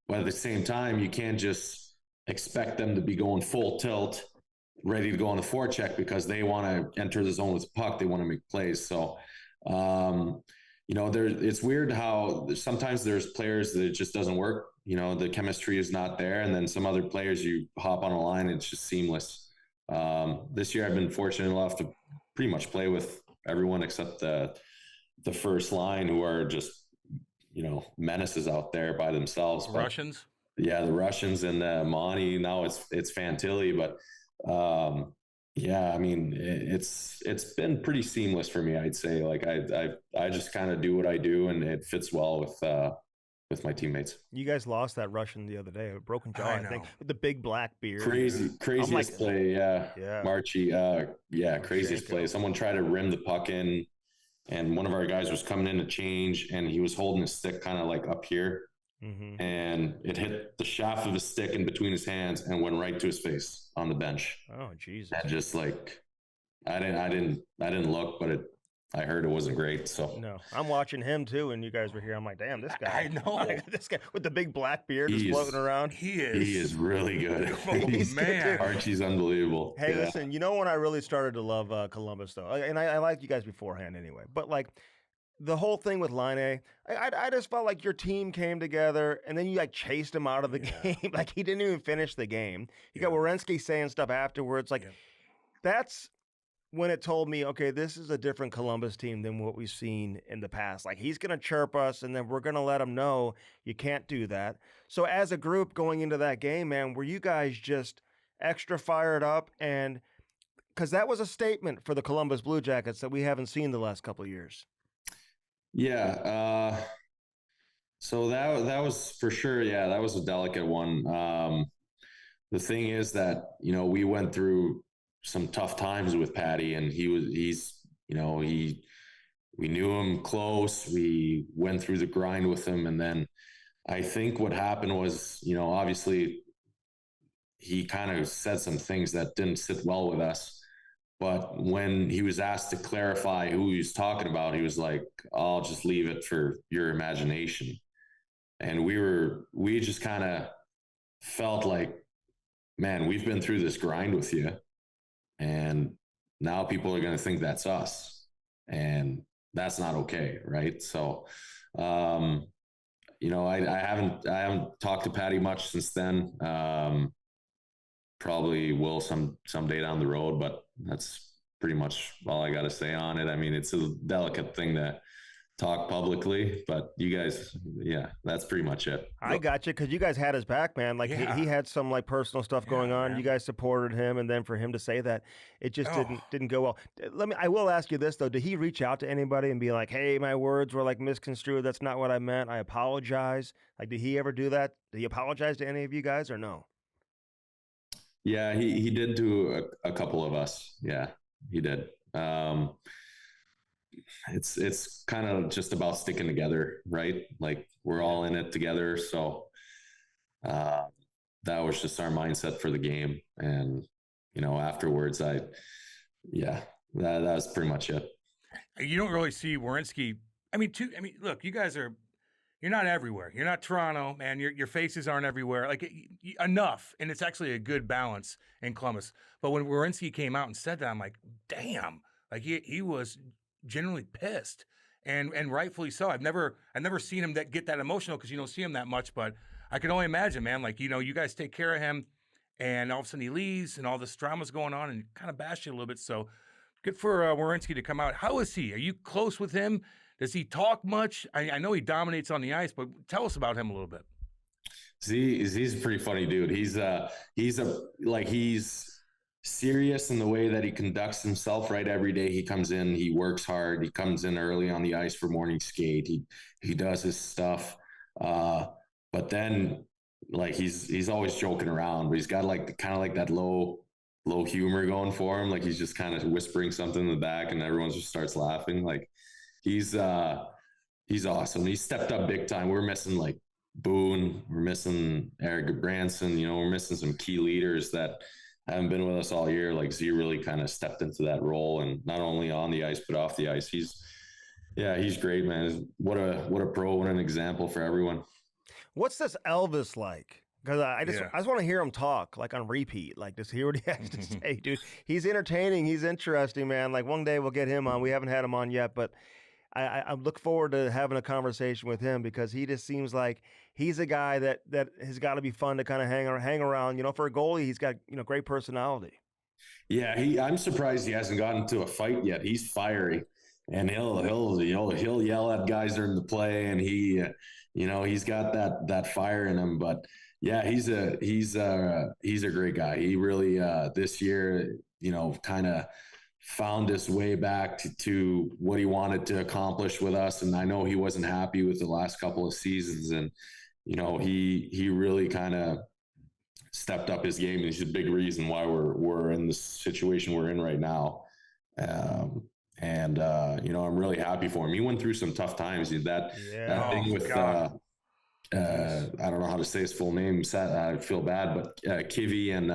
But at the same time, you can't just expect them to be going full tilt, ready to go on the forecheck because they want to enter the zone with the puck. They want to make plays. So, it's weird how sometimes there's players that it just doesn't work. The chemistry is not there. And then some other players, you hop on a line, it's just seamless. This year, I've been fortunate enough to pretty much play with everyone except the first line, who are just, menaces out there by themselves. Russians? Yeah, the Russians and Monty. Now it's Fantilli, but it's been pretty seamless for me, I'd say. Like, I just kind of do what I do, and it fits well with my teammates. You guys lost that Russian the other day, a broken jaw, I think, with the big black beard. Craziest play, yeah. Marchie, craziest play. Someone tried to rim the puck in, and one of our guys was coming in to change, and he was holding his stick kind of like up here, and it hit the shaft of his stick in between his hands and went right to his face on the bench. Oh, Jesus! And just like, I didn't look, but I heard it wasn't great. So no, I'm watching him too, and you guys were here. I'm like, damn, this guy. I know this guy with the big black beard is floating around. He is really good. Oh, man, Archie's unbelievable. Hey, listen, you know when I really started to love Columbus though, and I liked you guys beforehand anyway, but like the whole thing with Laine, I just felt like your team came together, and then you like chased him out of the game. Like, he didn't even finish the game. You got Werenski saying stuff afterwards. Like, that's when it told me, okay, this is a different Columbus team than what we've seen in the past. Like, he's going to chirp us, and then we're going to let him know you can't do that. So as a group going into that game, man, were you guys just extra fired up? And because that was a statement for the Columbus Blue Jackets that we haven't seen the last couple of years. Yeah. So that was for sure. Yeah, that was a delicate one. The thing is that, we went through some tough times with Patty, and we knew him close. We went through the grind with him. And then I think what happened was, obviously he kind of said some things that didn't sit well with us. But when he was asked to clarify who he was talking about, he was like, I'll just leave it for your imagination. And we just kind of felt like, man, we've been through this grind with you, and now people are going to think that's us, and that's not okay. Right. So, I haven't talked to Patty much since then. probably will someday down the road, but that's pretty much all I got to say on it. I mean, it's a delicate thing to talk publicly, but you guys, yeah, that's pretty much it. I got you, because you guys had his back, man. Like he had some like personal stuff going on. Man. You guys supported him, and then for him to say that, it just didn't go well. I will ask you this though: did he reach out to anybody and be like, "Hey, my words were like misconstrued. That's not what I meant. I apologize." Like, did he ever do that? Did he apologize to any of you guys or no? Yeah, he did to a couple of us. Yeah, he did. It's kind of just about sticking together, right? Like, we're all in it together. So that was just our mindset for the game. And, afterwards, that was pretty much it. You don't really see Werenski. Look, you guys you're not everywhere. You're not Toronto, man. Your faces aren't everywhere. Like, enough. And it's actually a good balance in Columbus. But when Werenski came out and said that, I'm like, damn. Like, he was generally pissed, and rightfully so. I've never seen him get that emotional, because you don't see him that much, but I can only imagine, man, like, you guys take care of him, and all of a sudden he leaves and all this drama's going on and kind of bash you a little bit. So good for Werenski to come out. How is he? Are you close with him? Does he talk much? I know he dominates on the ice, but tell us about him a little bit. He's a pretty funny dude. He's serious in the way that he conducts himself, right? Every day he comes in, he works hard, he comes in early on the ice for morning skate, he does his stuff, but then like he's always joking around, but he's got like kind of like that low humor going for him. Like, he's just kind of whispering something in the back and everyone just starts laughing. Like, he's awesome. He stepped up big time. We're missing like Boone, we're missing Eric Branson, we're missing some key leaders that haven't been with us all year. Like, Z really kind of stepped into that role, and not only on the ice, but off the ice. He's great, man. What a pro, what an example for everyone. What's this Elvis like? Because I just want to hear him talk, like, on repeat, like, just hear what he has to say, dude. He's entertaining. He's interesting, man. Like, one day we'll get him on. We haven't had him on yet, but I look forward to having a conversation with him, because he just seems like he's a guy that has got to be fun to kind of hang around. For a goalie, he's got great personality. Yeah, I'm surprised he hasn't gotten into a fight yet. He's fiery, and he'll yell at guys during the play, and he's got that fire in him. But yeah, he's a great guy. He really this year kind of found his way back to what he wanted to accomplish with us. And I know he wasn't happy with the last couple of seasons, and he really kind of stepped up his game, and he's a big reason why we're in the situation we're in right now. I'm really happy for him. He went through some tough times. That thing with I don't know how to say his full name. I feel bad, but Kivy and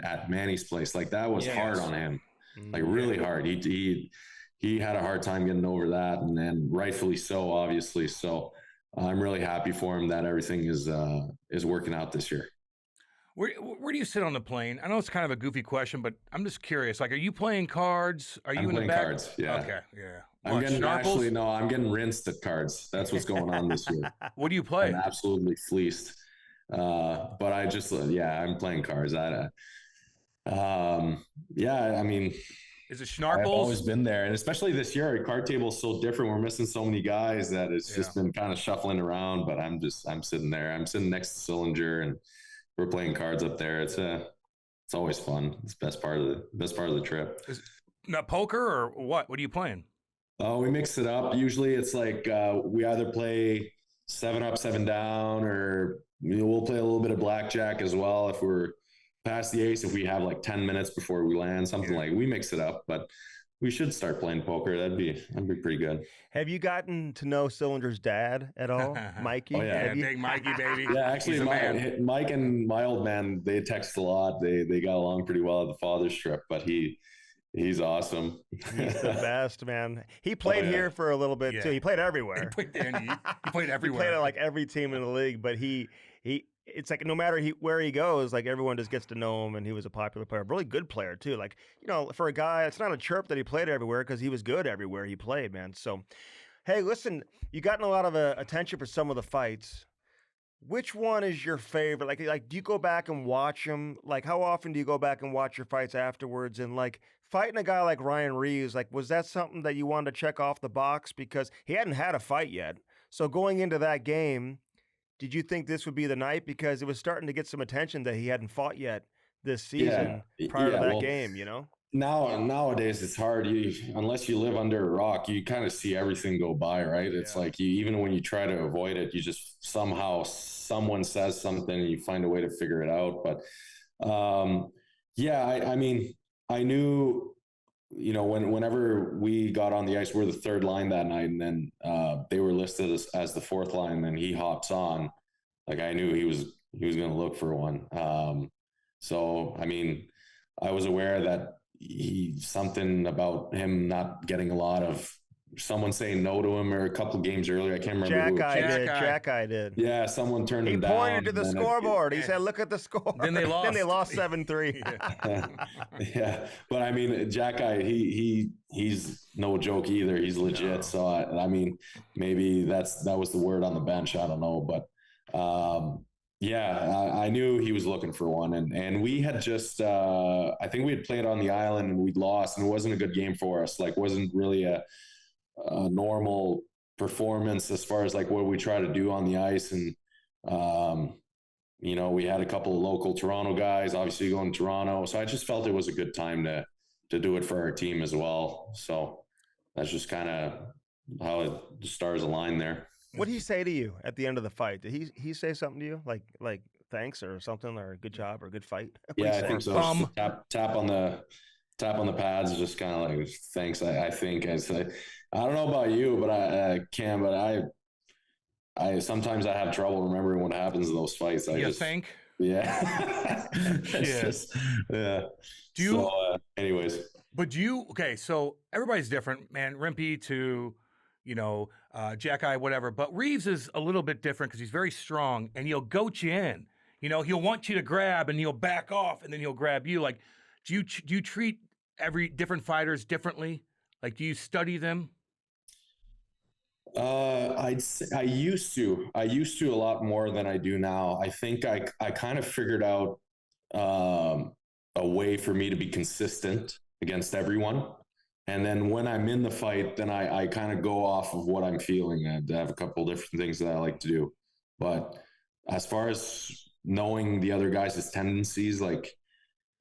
at Manny's place, like, that was hard on him. Like, really hard. He had a hard time getting over that, and then rightfully so, obviously. So I'm really happy for him that everything is working out this year. Where do you sit on the plane? I know it's kind of a goofy question, but I'm just curious. Like, are you playing cards? Are you in the back? Cards? Yeah. Okay. Yeah. I'm getting rinsed at cards. That's what's going on this year. What do you play? I'm absolutely fleeced. But I'm playing cards. I mean, is it Schnarples? I've always been there, and especially this year, our card table is so different. We're missing so many guys that it's just been kind of shuffling around. But I'm sitting there. I'm sitting next to Sillinger, and we're playing cards up there. It's always fun. It's the best part of the trip. Is it poker or what? What are you playing? Oh, we mix it up. Usually, it's like we either play 7 up, 7 down, or we'll play a little bit of blackjack as well if we're past the ace, if we have like 10 minutes before we land, something like, we mix it up. But we should start playing poker. That'd be pretty good. Have you gotten to know Sillinger's dad at all, Mikey? Oh, yeah. Big Mikey, baby. Yeah, actually, Mike and my old man, they text a lot. They got along pretty well at the father's trip, but he's awesome. He's the best, man. He played here for a little bit too. He played everywhere. He played everywhere. He played at like every team in the league, but it's like no matter where he goes, like everyone just gets to know him, and he was a popular player, really good player too. Like, for a guy, it's not a chirp that he played everywhere, because he was good everywhere he played, man. So, hey, listen, you gotten a lot of attention for some of the fights. Which one is your favorite? Like, do you go back and watch them? Like, how often do you go back and watch your fights afterwards? And like fighting a guy like Ryan Reeves, like, was that something that you wanted to check off the box because he hadn't had a fight yet? So going into that game, did you think this would be the night because it was starting to get some attention that he hadn't fought yet this season prior to that game? You know. Nowadays it's hard. Unless you live under a rock, you kind of see everything go by, right? It's like even when you try to avoid it, you just somehow someone says something and you find a way to figure it out. But I mean, I knew, whenever we got on the ice, we're the third line that night, and then they were listed as the fourth line. And then he hops on, like I knew he was going to look for one. So I mean, I was aware that something about him not getting a lot of someone saying no to him, or a couple of games earlier. I can't remember. Jack did. Yeah, someone turned him down. He pointed to the scoreboard. He said, "Look at the score." Then they lost. 7-3. Yeah, but I mean, Jack he's no joke either. He's legit. No. So I mean, maybe that was the word on the bench. I don't know, but I knew he was looking for one, and we had just I think we had played on the island and we'd lost, and it wasn't a good game for us. Like, wasn't really a normal performance as far as like what we try to do on the ice. And we had a couple of local Toronto guys obviously going to Toronto, so I just felt it was a good time to do it for our team as well. So that's just kind of how the stars aligned there. What did he say to you at the end of the fight? Did he say something to you like thanks or something, or good job or good fight? Yeah, I think so. Tap on the pads, just kind of like thanks. I think I don't know about you, but I sometimes I have trouble remembering what happens in those fights. Think? Yeah. Do you? Anyways. But okay, so everybody's different, man. Rimpy to, Jack Eye, whatever. But Reeves is a little bit different because he's very strong and he'll goat you in. He'll want you to grab and he'll back off and then he'll grab you. Like, do you treat every different fighters differently? Like, do you study them? I used to a lot more than I do now. I think I kind of figured out a way for me to be consistent against everyone. And then when I'm in the fight, then I kind of go off of what I'm feeling. I have a couple of different things that I like to do. But as far as knowing the other guys' tendencies, like,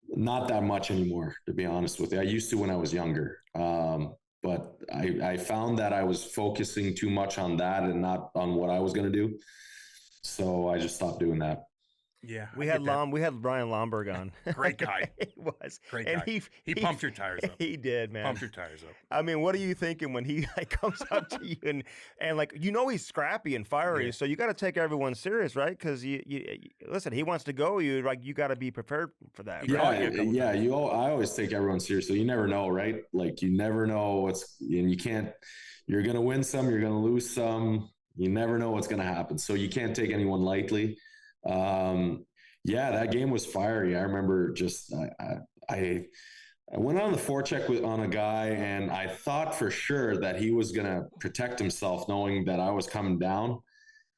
not that much anymore, to be honest with you. I used to when I was younger. But I found that I was focusing too much on that and not on what I was going to do. So I just stopped doing that. Yeah, we had Ryan Lomberg on. Great guy. He was great guy. And he pumped your tires up. He did, man. Pumped your tires up. I mean, what are you thinking when he comes up to you and like, he's scrappy and fiery, so you got to take everyone serious, right? Because you listen, he wants to go. You got to be prepared for that. Right? I always take everyone seriously. You never know, right? Like, you never know and you can't. You're gonna win some, you're gonna lose some. You never know what's gonna happen, so you can't take anyone lightly. That game was fiery. I remember I went on the forecheck on a guy, and I thought for sure that he was going to protect himself knowing that I was coming down,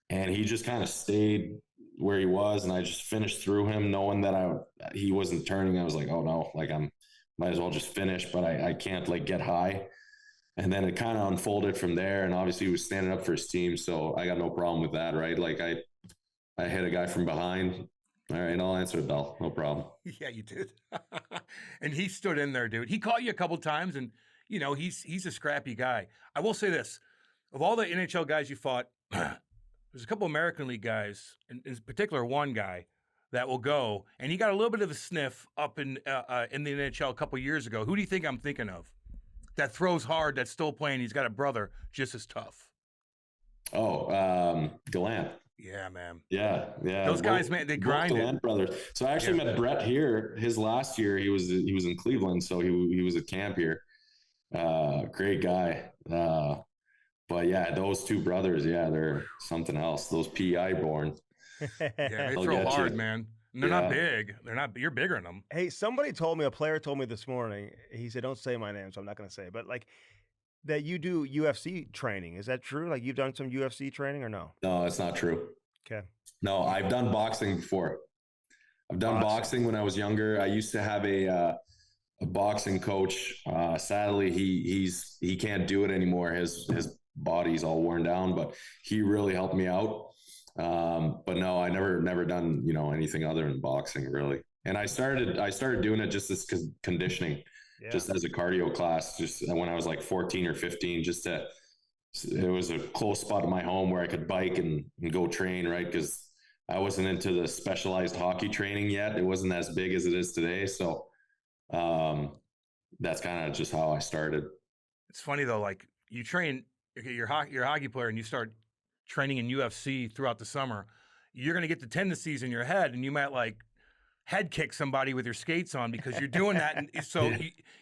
and he just kind of stayed where he was, and I just finished through him knowing that he wasn't turning. I was like, oh no, like, I might as well just finish, but I can't like get high. And then it kind of unfolded from there, and obviously he was standing up for his team, so I got no problem with that, right? Like, I hit a guy from behind. All right, I'll answer the bell. No problem. Yeah, you did. And he stood in there, dude. He caught you a couple times, and, he's a scrappy guy. I will say this. Of all the NHL guys you fought, there's a couple American League guys, in particular one guy, that will go, and he got a little bit of a sniff up in the NHL a couple years ago. Who do you think I'm thinking of? That throws hard, that's still playing. He's got a brother just as tough. Oh, Gallant. Yeah, man. Yeah. Those guys, man, they grind it. Brothers. So I actually met Brett here. His last year, he was in Cleveland, so he was at camp here. Great guy. But yeah, those two brothers, they're something else. Those PI born. Yeah, they throw hard, man. And they're not big. You're bigger than them. Hey, a player told me this morning. He said, "Don't say my name," so I'm not going to say it, but like, that you do UFC training. Is that true? Like, you've done some UFC training or no? No, it's not true. Okay. No, I've done boxing before. I've done boxing when I was younger. I used to have a boxing coach. Sadly, he can't do it anymore. His body's all worn down, but he really helped me out. But no, I never done anything other than boxing really. And I started doing it just as conditioning, just as a cardio class, just when I was like 14 or 15, it was a close spot in my home where I could bike and go train, right? Because I wasn't into the specialized hockey training yet. It wasn't as big as it is today. So that's kind of just how I started. It's funny though, like you train, you're a hockey player and you start training in UFC throughout the summer, you're going to get the tendencies in your head and you might like head kick somebody with your skates on because you're doing that. And so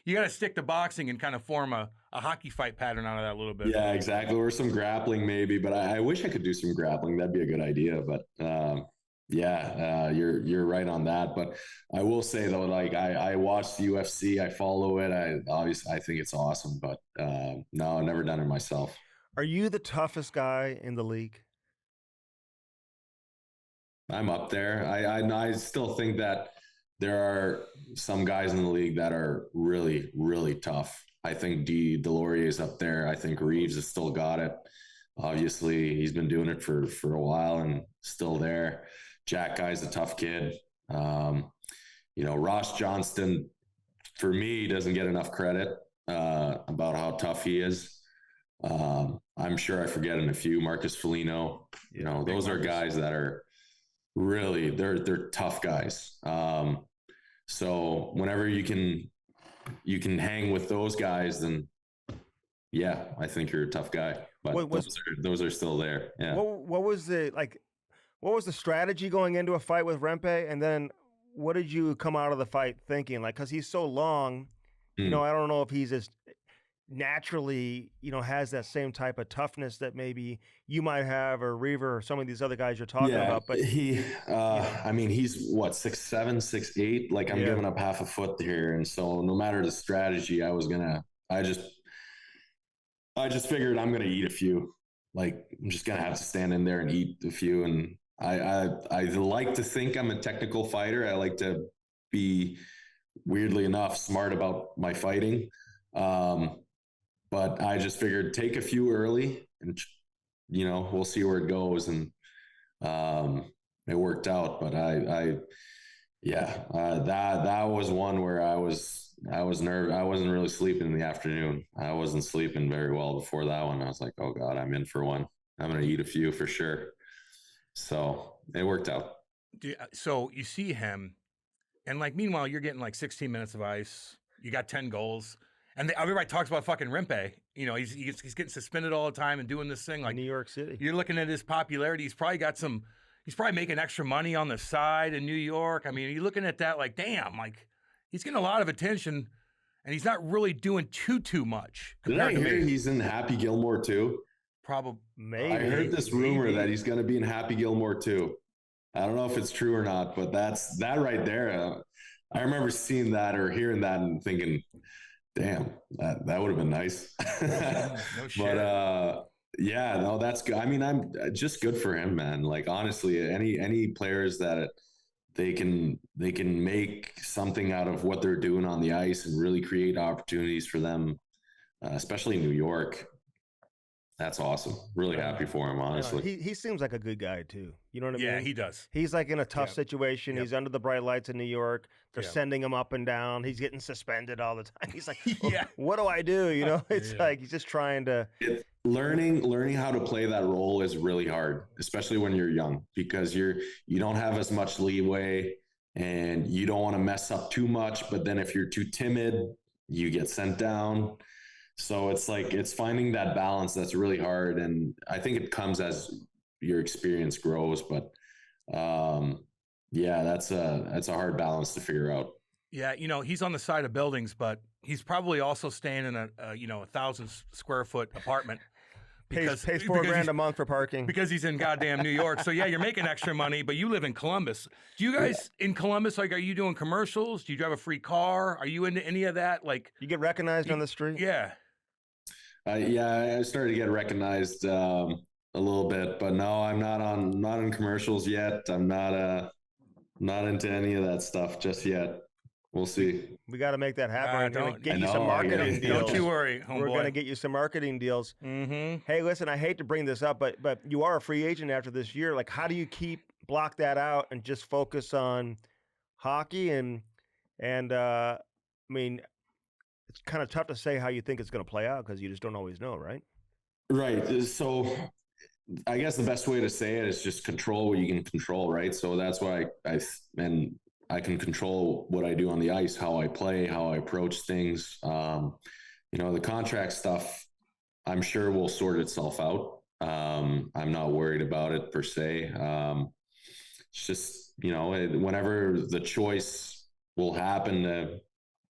you got to stick to boxing and kind of form a hockey fight pattern out of that a little bit. Yeah, exactly. Or some grappling maybe, but I wish I could do some grappling. That'd be a good idea. But you're right on that. But I will say though, like I watch the UFC, I follow it. I think it's awesome, but no, I've never done it myself. Are you the toughest guy in the league? I'm up there. I still think that there are some guys in the league that are really, really tough. I think Delorier's up there. I think Reeves has still got it. Obviously, he's been doing it for a while and still there. Jack Guy's a tough kid. Ross Johnston, for me, doesn't get enough credit about how tough he is. I'm sure I forget a few. Marcus Foligno, those are guys that are really, they're tough guys. So whenever you can hang with those guys, then yeah, I think you're a tough guy. But those are still there. Yeah. What was the strategy going into a fight with Rempe? And then what did you come out of the fight thinking? Like, because he's so long, I don't know if he's as naturally, has that same type of toughness that maybe you might have, or Reaver, or some of these other guys you're talking about. But he's what, 6'7", 6'8". Like I'm giving up half a foot here, and so no matter the strategy, I just figured I'm gonna eat a few. Like I'm just gonna have to stand in there and eat a few. And I like to think I'm a technical fighter. I like to be, weirdly enough, smart about my fighting. But I just figured take a few early and, we'll see where it goes. And it worked out. But that was one where I was nervous. I wasn't really sleeping in the afternoon. I wasn't sleeping very well before that one. I was like, oh God, I'm in for one. I'm going to eat a few for sure. So it worked out. So you see him and like, meanwhile, you're getting like 16 minutes of ice. You got 10 goals. And everybody talks about fucking Rempe. He's getting suspended all the time and doing this thing like New York City. You're looking at his popularity. He's probably making extra money on the side in New York. I mean, you're looking at that like, damn, like he's getting a lot of attention and he's not really doing too much. Did I hear he's in Happy Gilmore too? Probably. Maybe. I heard this rumor that he's going to be in Happy Gilmore too. I don't know if it's true or not, but that right there. I remember seeing that or hearing that and thinking, damn, that would have been nice. No shit. But that's good. I mean, I'm just good for him, man. Like honestly, any players that they can make something out of what they're doing on the ice and really create opportunities for them, especially in New York. That's awesome. Really happy for him, honestly. He seems like a good guy too. You know what I mean? Yeah, he does. He's like in a tough situation. He's under the bright lights in New York. They're sending him up and down. He's getting suspended all the time. He's like, what do I do? It's like he's just trying to learning how to play that role is really hard, especially when you're young, because you don't have as much leeway and you don't want to mess up too much. But then if you're too timid, you get sent down. So it's finding that balance that's really hard. And I think it comes as your experience grows, but that's a hard balance to figure out. Yeah. He's on the side of buildings, but he's probably also staying in a 1,000 square foot apartment. Pays $4,000 a month for parking because he's in goddamn New York. So you're making extra money, but you live in Columbus. Do you guys in Columbus, like, are you doing commercials? Do you drive a free car? Are you into any of that? Like, you get recognized on the street? Yeah. I started to get recognized a a little bit, but no, I'm not in commercials yet. I'm not into any of that stuff just yet. We'll see. We got to make that happen. We're going to get you some Don't marketing deals. Don't you worry, homeboy. We're going to get you some marketing deals. Mm-hmm. Hey, listen, I hate to bring this up, but you are a free agent after this year. Like, how do you block that out and just focus on hockey? And I mean, it's kind of tough to say how you think it's going to play out because you just don't always know, right? Right. So I guess the best way to say it is just control what you can control, right? So that's why I can control what I do on the ice, how I play, how I approach things. The contract stuff, I'm sure will sort itself out. I'm not worried about it per se. It's just, whenever the choice will happen to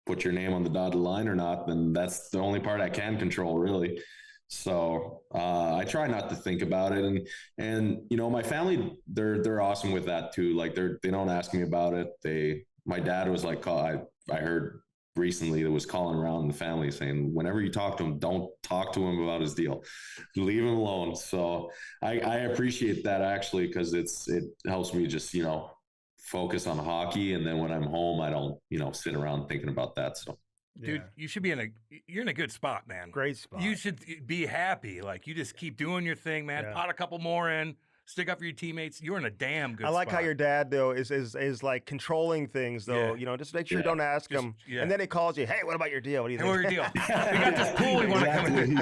put your name on the dotted line or not, then that's the only part I can control, really. So I try not to think about it, and my family, they're awesome with that too. Like they don't ask me about it. My dad was like, I heard recently that was calling around the family saying, whenever you talk to him, don't talk to him about his deal, leave him alone. So I appreciate that actually, because it helps me just focus on hockey, and then when I'm home, I don't sit around thinking about that. So. Dude, you should you're in a good spot, man. Great spot. You should be happy. Like, you just keep doing your thing, man. Yeah. Pot a couple more in, stick up for your teammates. You're in a damn good spot. I like how your dad, though, is like controlling things, though. Yeah. Just make sure you don't ask him. Yeah. And then he calls you, hey, what about your deal? What do you think? What's your deal? We got this pool we want to come in.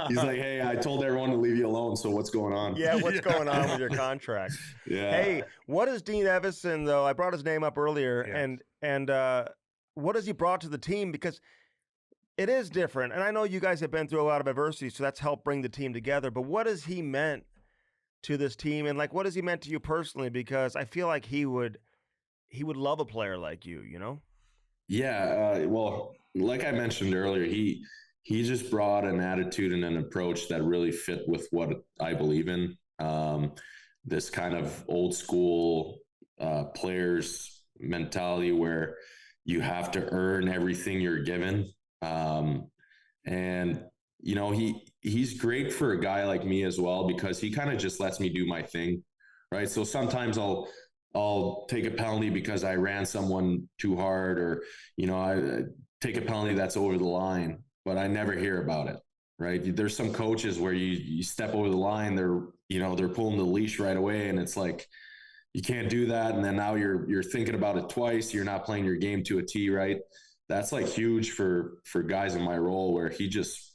He's like, hey, I told everyone to leave you alone, so what's going on? Yeah, what's going on with your contract? Yeah. Hey, what is Dean Evason, though? I brought his name up earlier, and what has he brought to the team? Because it is different, and I know you guys have been through a lot of adversity, so that's helped bring the team together. But what has he meant to this team, and what has he meant to you personally? Because I feel like he would love a player like you. Yeah. Well, like I mentioned earlier, he just brought an attitude and an approach that really fit with what I believe in. This kind of old school players mentality where you have to earn everything you're given. He's great for a guy like me as well, because he kind of just lets me do my thing. Right. So sometimes I'll take a penalty because I ran someone too hard, or, I take a penalty that's over the line, but I never hear about it. Right. There's some coaches where you step over the line, they're pulling the leash right away, and it's like, you can't do that. And then now you're thinking about it twice. You're not playing your game to a T, right? That's like huge for guys in my role, where he just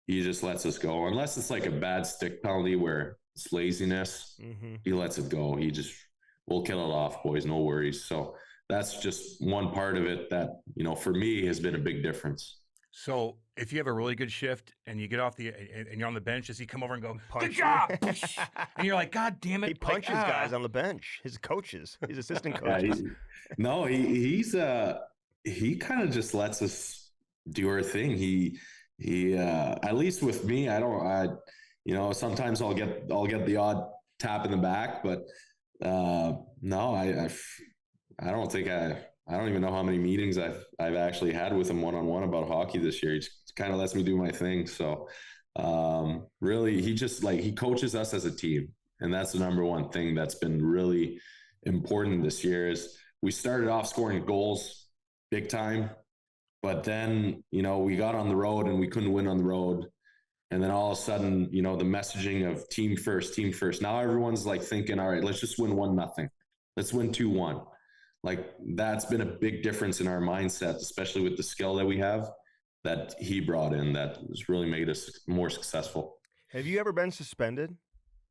lets us go, unless it's like a bad stick penalty where it's laziness. Mm-hmm. He lets it go. We'll kill it off, boys. No worries. So that's just one part of it that, for me has been a big difference. So if you have a really good shift and you get off and you're on the bench, does he come over and go, good job? And you're like, God damn it. He punches guys on the bench, his coaches, his assistant coaches. He kind of just lets us do our thing. He at least with me, sometimes I'll get the odd tap in the back, but no, I don't think I don't even know how many meetings I've actually had with him one-on-one about hockey this year. He just kind of lets me do my thing. So really, he coaches us as a team. And that's the number one thing that's been really important this year. Is we started off scoring goals big time, but then, we got on the road and we couldn't win on the road. And then all of a sudden, the messaging of team first. Now everyone's like thinking, all right, let's just win 1-0. Let's win 2-1. Like, that's been a big difference in our mindset, especially with the skill that we have that he brought in, that has really made us more successful. Have you ever been suspended?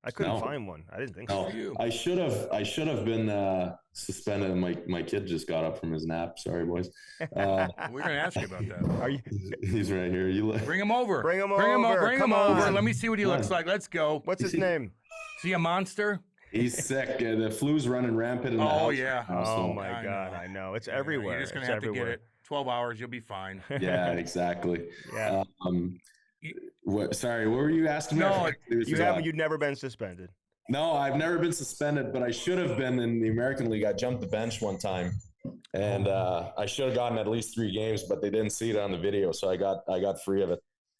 I couldn't find one. I didn't think so. I should have been suspended. My kid just got up from his nap. Sorry, boys. We're gonna ask you about that. He's right here. Bring him over. Bring him over. Let me see what he looks like. Let's go. What's his name? Is he a monster? He's sick. The flu's running rampant in the house. Oh, yeah. Oh, my God. I know. It's everywhere. You're just going to have to get it. 12 hours, you'll be fine. Yeah, exactly. Yeah. What were you asking? No, you've never been suspended. No, I've never been suspended, but I should have been in the American League. I jumped the bench one time, and I should have gotten at least 3 games, but they didn't see it on the video, so I got free of it.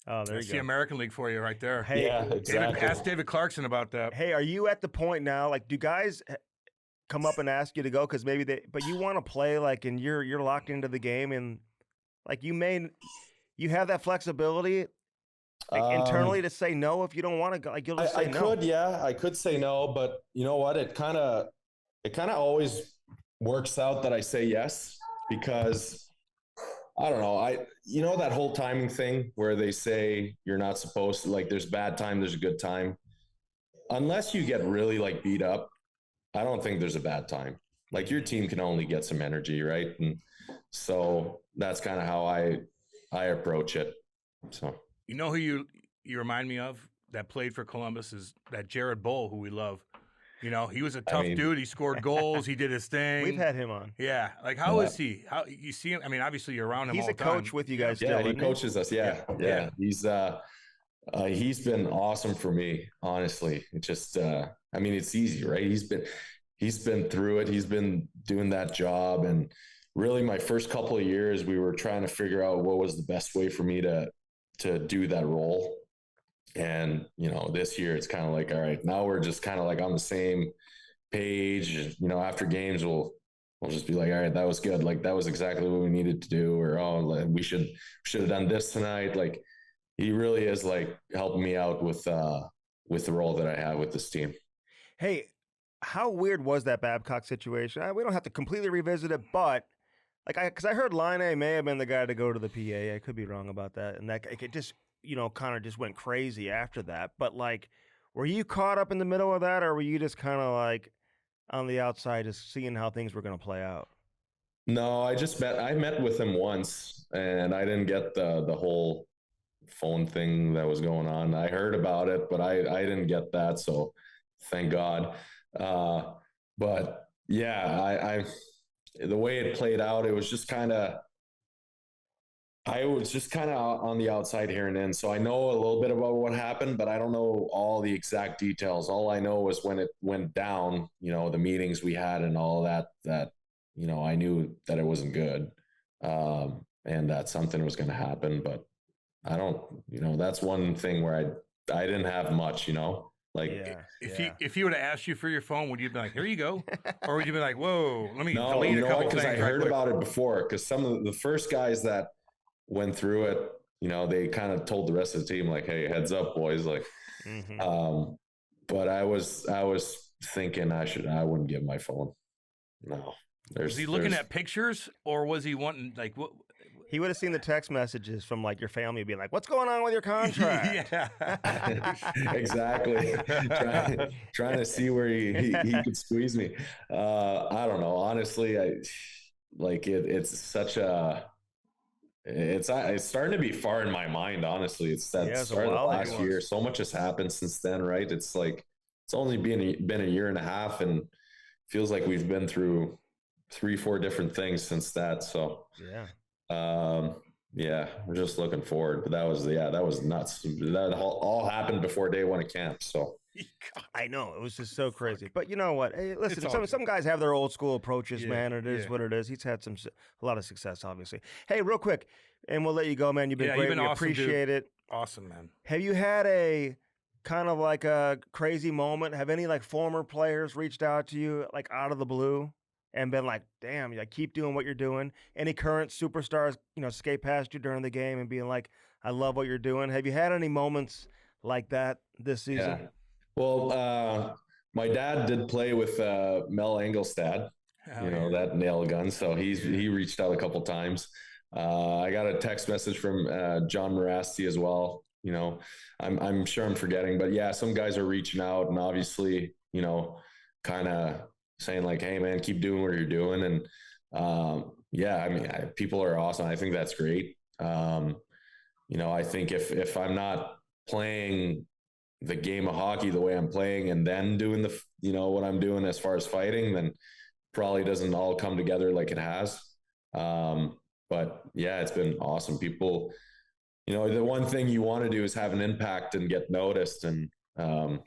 Oh, there That's you go. the American League for you right there. Hey, yeah, exactly. Ask David Clarkson about that. Hey, are you at the point now? Like, do guys come up and ask you to go because maybe but you want to play, like, and you're locked into the game, and like you have that flexibility, like, internally to say no if you don't want to go. Like, you'll just say no. I could say no, but you know what? It kind of always works out that I say yes, because I don't know. That whole timing thing where they say you're not supposed to, like, there's bad time, there's a good time. Unless you get really like beat up, I don't think there's a bad time. Like, your team can only get some energy, right? And so that's kind of how I approach it. So, you know who you remind me of that played for Columbus is that Jared Bull, who we love. You know, he was a tough dude. He scored goals. He did his thing. We've had him on. Yeah. Like, how is he? How you see him? I mean, obviously you're around him He's all a the time. coach with you guys. Yeah, still, he coaches us. Yeah. He's been awesome for me, honestly. It just, I mean, it's easy, right? He's been through it. He's been doing that job. And really my first couple of years, we were trying to figure out what was the best way for me to do that role. And, this year it's kind of like, all right, now we're just kind of like on the same page. After games, we'll just be like, all right, that was good. Like, that was exactly what we needed to do. Or, we should have done this tonight. Like, he really is like helping me out with the role that I have with this team. Hey, how weird was that Babcock situation? We don't have to completely revisit it, but because I heard Laine may have been the guy to go to the PA. I could be wrong about that. And that it just, kind of just went crazy after that. But like, were you caught up in the middle of that, or were you just kind of like on the outside, just seeing how things were going to play out? No, I met with him once, and I didn't get the whole phone thing that was going on. I heard about it, but I didn't get that. So thank God. But yeah, the way it played out, it was just I was just kind of on the outside here and in. So I know a little bit about what happened, but I don't know all the exact details. All I know was when it went down, the meetings we had and all that I knew that it wasn't good. And that something was going to happen, but I don't, that's one thing where I didn't have much, like if he would have asked you for your phone, would you be like, here you go? Or would you be like, whoa, let me delete a couple things? Because I heard about it before, because some of the first guys that went through it, they kind of told the rest of the team, like, hey, heads up, boys. Like, but I was thinking I wouldn't give my phone. No. Was he looking at pictures, or was he wanting, like, what? He would have seen the text messages from like your family being like, what's going on with your contract? Yeah. Exactly. Trying to see where he could squeeze me. I don't know. Honestly, it's such it's starting to be far in my mind, honestly. It's that start of the last year. So much has happened since then, right? It's like, it's only been a year and a half, and feels like we've been through 3-4 different things since that. So we're just looking forward. But that was nuts. That all happened before day one of camp. So I know, it was just so crazy. But you know what? Hey, listen, some guys have their old school approaches, man. It is what it is. He's had a lot of success, obviously. Hey, real quick, and we'll let you go, man. You've been great. We awesome, appreciate it. Awesome, man. Have you had a kind of like a crazy moment? Have any like former players reached out to you like out of the blue and been like, damn, keep doing what you're doing? Any current superstars, skate past you during the game and being like, I love what you're doing? Have you had any moments like that this season? Yeah. Well, my dad did play with Mel Engelstad, that nail gun. So he reached out a couple times. I got a text message from John Morasti as well. I'm sure I'm forgetting, but yeah, some guys are reaching out and obviously, kind of saying like, hey man, keep doing what you're doing. And I mean, people are awesome. I think that's great. I think if I'm not playing the game of hockey the way I'm playing and then doing what I'm doing as far as fighting, then probably doesn't all come together like it has. But yeah, it's been awesome. People, the one thing you want to do is have an impact and get noticed. And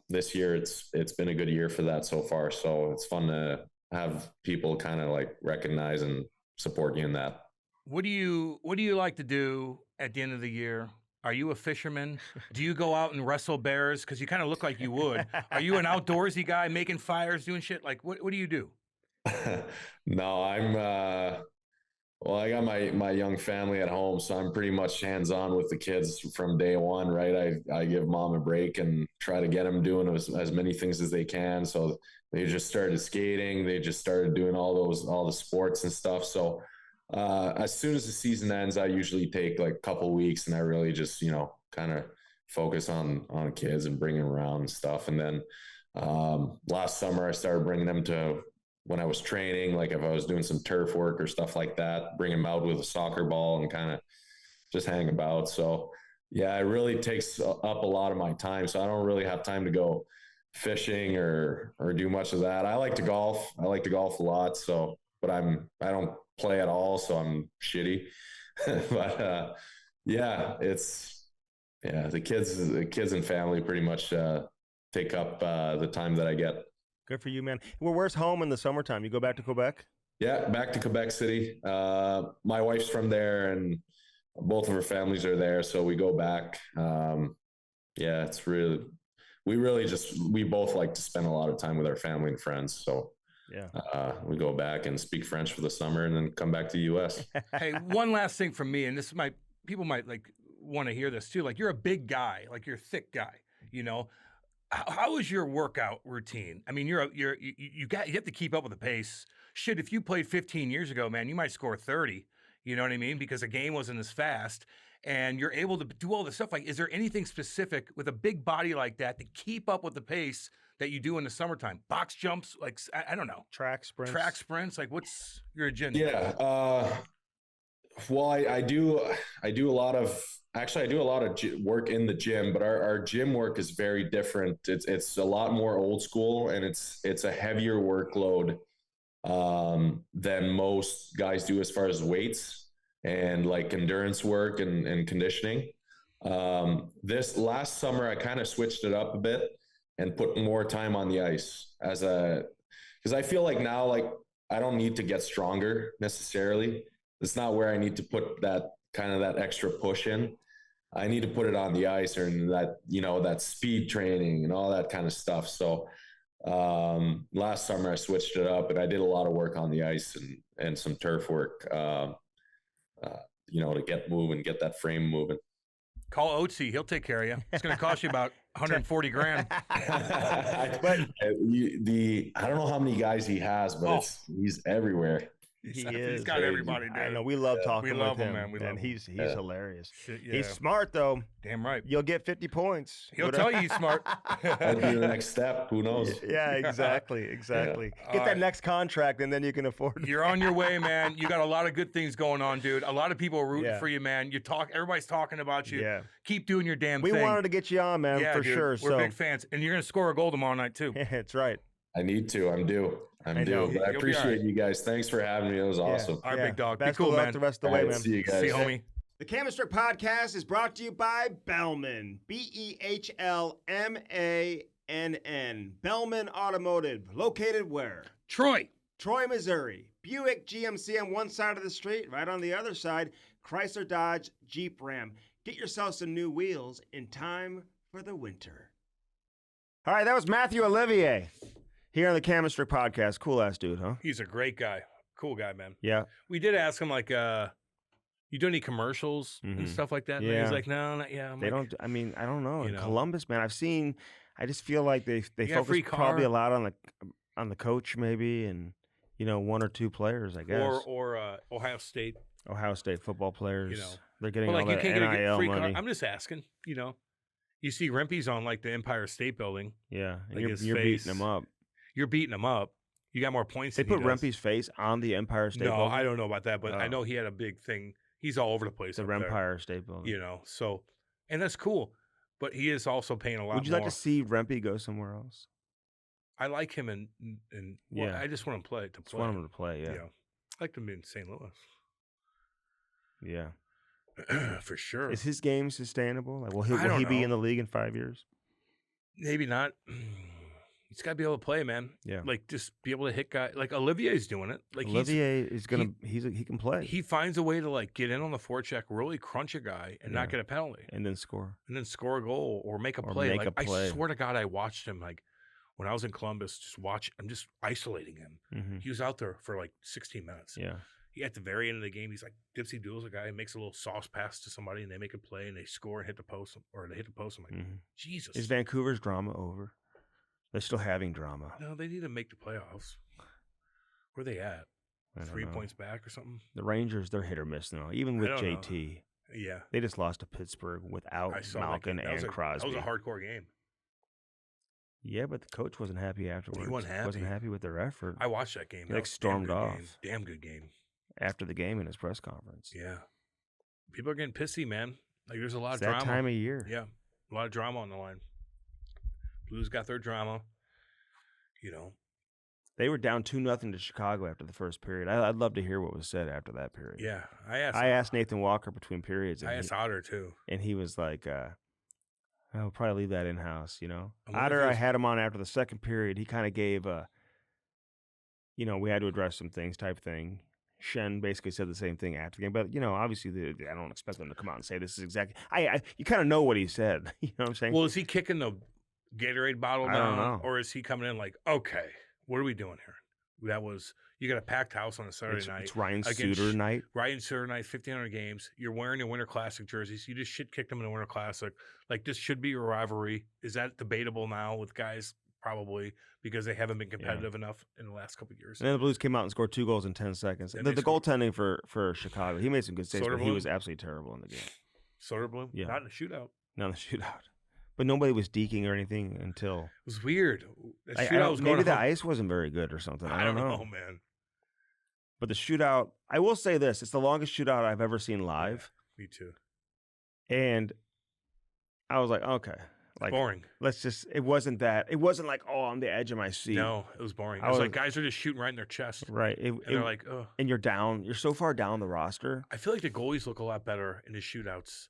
this year it's been a good year for that so far. So it's fun to have people kind of like recognize and support you in that. What do you like to do at the end of the year Are you a fisherman? Do you go out and wrestle bears? Because you kind of look like you would. Are you an outdoorsy guy making fires, doing shit? Like, what do you do? No, I'm well, I got my young family at home, so I'm pretty much hands-on with the kids from day one, right? I give mom a break and try to get them doing as many things as they can. So they just started skating, they just started doing all the sports and stuff. So as soon as the season ends, I usually take like a couple weeks and I really just, kind of focus on kids and bring them around and stuff. And then last summer I started bringing them to, when I was training, like if I was doing some turf work or stuff like that, bring them out with a soccer ball and kind of just hang about. So yeah, it really takes up a lot of my time. So I don't really have time to go fishing or do much of that. I like to golf. I like to golf a lot. So, but I don't play at all. So I'm shitty, but the kids and family pretty much take up the time that I get. Good for you, man. Well, where's home in the summertime? You go back to Quebec? Yeah, back to Quebec City. My wife's from there, and both of her families are there, so we go back. It's really, we both like to spend a lot of time with our family and friends. So yeah, we go back and speak French for the summer, and then come back to the U.S. Hey, one last thing from me, and people might like want to hear this too. Like, you're a big guy, like you're a thick guy, How is your workout routine? I mean, you have to keep up with the pace. Shit, if you played 15 years ago, man, you might score 30. You know what I mean? Because the game wasn't as fast, and you're able to do all this stuff. Like, is there anything specific with a big body like that to keep up with the pace that you do in the summertime? Box jumps, like I don't know, track sprints. Like, what's your agenda? Yeah. Well, I do a lot of. Actually, I do a lot of work in the gym, but our gym work is very different. It's a lot more old school, and it's a heavier workload than most guys do as far as weights and like endurance work and conditioning. This last summer, I kind of switched it up a bit and put more time on the ice because I feel like now, like, I don't need to get stronger necessarily. It's not where I need to put that extra push in. I need to put it on the ice, or in that, that speed training and all that kind of stuff. So last summer I switched it up, and I did a lot of work on the ice and some turf work, to get moving, get that frame moving. Call Oatsy. He'll take care of you. It's going to cost you about 140 grand. But I don't know how many guys he has, but he's everywhere. He's got everybody, dude. I know. We love talking with him, man. We love him. He's hilarious. Shit, yeah. He's smart, though. Damn right. You'll get 50 points. He'll tell you he's smart. That'll be the next step. Who knows? Yeah, exactly. Yeah. Get that next contract, and then you can afford it. You're on your way, man. You got a lot of good things going on, dude. A lot of people are rooting for you, man. Everybody's talking about you. Yeah. Keep doing your damn thing. We wanted to get you on, man, for dude. sure. We're big fans. And you're going to score a goal tomorrow night, too. Yeah, that's right. I need to. I'm due. But I appreciate you guys. Thanks for having me. It was awesome. All right, big dog. Best Be cool, of luck man. the rest of the way, man. See you guys. See you, homie. The Chemistry Podcast is brought to you by Bellman. BEHLMANN. Bellman Automotive. Located where? Troy, Missouri. Buick GMC on one side of the street. Right on the other side, Chrysler Dodge Jeep Ram. Get yourself some new wheels in time for the winter. All right, that was Mathieu Olivier here on the Chemistry Podcast. Cool ass dude, huh? he's a great guy. Cool guy, man. Yeah. We did ask him, like, you do any commercials and stuff like that? Yeah. And he's like, no, not yet. I don't know. In Columbus, man, I just feel like they focus car. probably a lot on the coach maybe, and one or two players, I guess. Or Ohio State football players. They're getting well, all like, that you can't get a NIL free money. car. I'm just asking, You see Rempe's on, like, the Empire State Building. Yeah, and like, you're beating them up. You're beating him up. You got more points They than put Rempe's face on the Empire State Building? No, I don't know about that, but I know he had a big thing. He's all over the place. The Empire State Building. So, and that's cool. But he is also paying a lot more. Would you like to see Rempe go somewhere else? I like him, and I just want him to play. Just want him to play, yeah. I like him in St. Louis. Yeah. For sure. Is his game sustainable? Like, will he be in the league in 5 years? Maybe not. He's got to be able to play, man. Yeah. Like, just be able to hit guys. Like, Olivier's doing it. Like, Olivier is going to, he can play. He finds a way to, like, get in on the forecheck, really crunch a guy, and not get a penalty. And then score. And then score a goal or make a play. I swear to God, I watched him, like, when I was in Columbus, I'm just isolating him. Mm-hmm. He was out there for, like, 16 minutes. Yeah. He at the very end of the game, he's like, dipsy doodles a guy, and makes a little sauce pass to somebody, and they make a play, and they score and hit the post, or they hit the post. I'm like, Jesus. Is Vancouver's drama over? They're still having drama. No, they need to make the playoffs. Where are they at? 3 points back or something? The Rangers, they're hit or miss now. Even with JT. Know. Yeah. They just lost to Pittsburgh without Malkin and Crosby. That was a hardcore game. Yeah, but the coach wasn't happy afterwards. He wasn't happy with their effort. I watched that game. He stormed off. Damn good game. After the game in his press conference. Yeah. People are getting pissy, man. Like, there's a lot of drama. That time of year. Yeah. A lot of drama on the line. Blues got their drama. You know. They were down 2-0 to Chicago after the first period. I'd love to hear what was said after that period. Yeah. I asked Nathan Walker between periods. I asked Otter, too. And he was like, I'll probably leave that in-house, you know. Otter, I had him on after the second period. He kind of gave we had to address some things type thing. Shen basically said the same thing after the game, but obviously I don't expect them to come out and say this is exactly. You kind of know what he said. You know what I'm saying? Well, is he kicking the Gatorade bottle down, I don't know. Or is he coming in like, okay, what are we doing here? That was you got a packed house on a Saturday night. It's Ryan Suter night. Ryan Suter night, 1,500 games. You're wearing your Winter Classic jerseys. You just shit kicked them in the Winter Classic. Like, this should be a rivalry. Is that debatable now with guys? Probably, because they haven't been competitive enough in the last couple of years. And then the Blues came out and scored 2 goals in 10 seconds. The goaltending for Chicago, he made some good saves, but he was absolutely terrible in the game. Soderblom? Yeah. Not in the shootout. Not in the shootout. But nobody was deking or anything until... It was weird. Maybe the ice wasn't very good or something. I don't know, man. But the shootout, I will say this, it's the longest shootout I've ever seen live. Yeah, me too. And I was like, okay. Like, boring. It wasn't like, oh, I'm the edge of my seat. No, it was boring. It was like guys are just shooting right in their chest. Right. They're like, oh. And you're so far down the roster. I feel like the goalies look a lot better in the shootouts.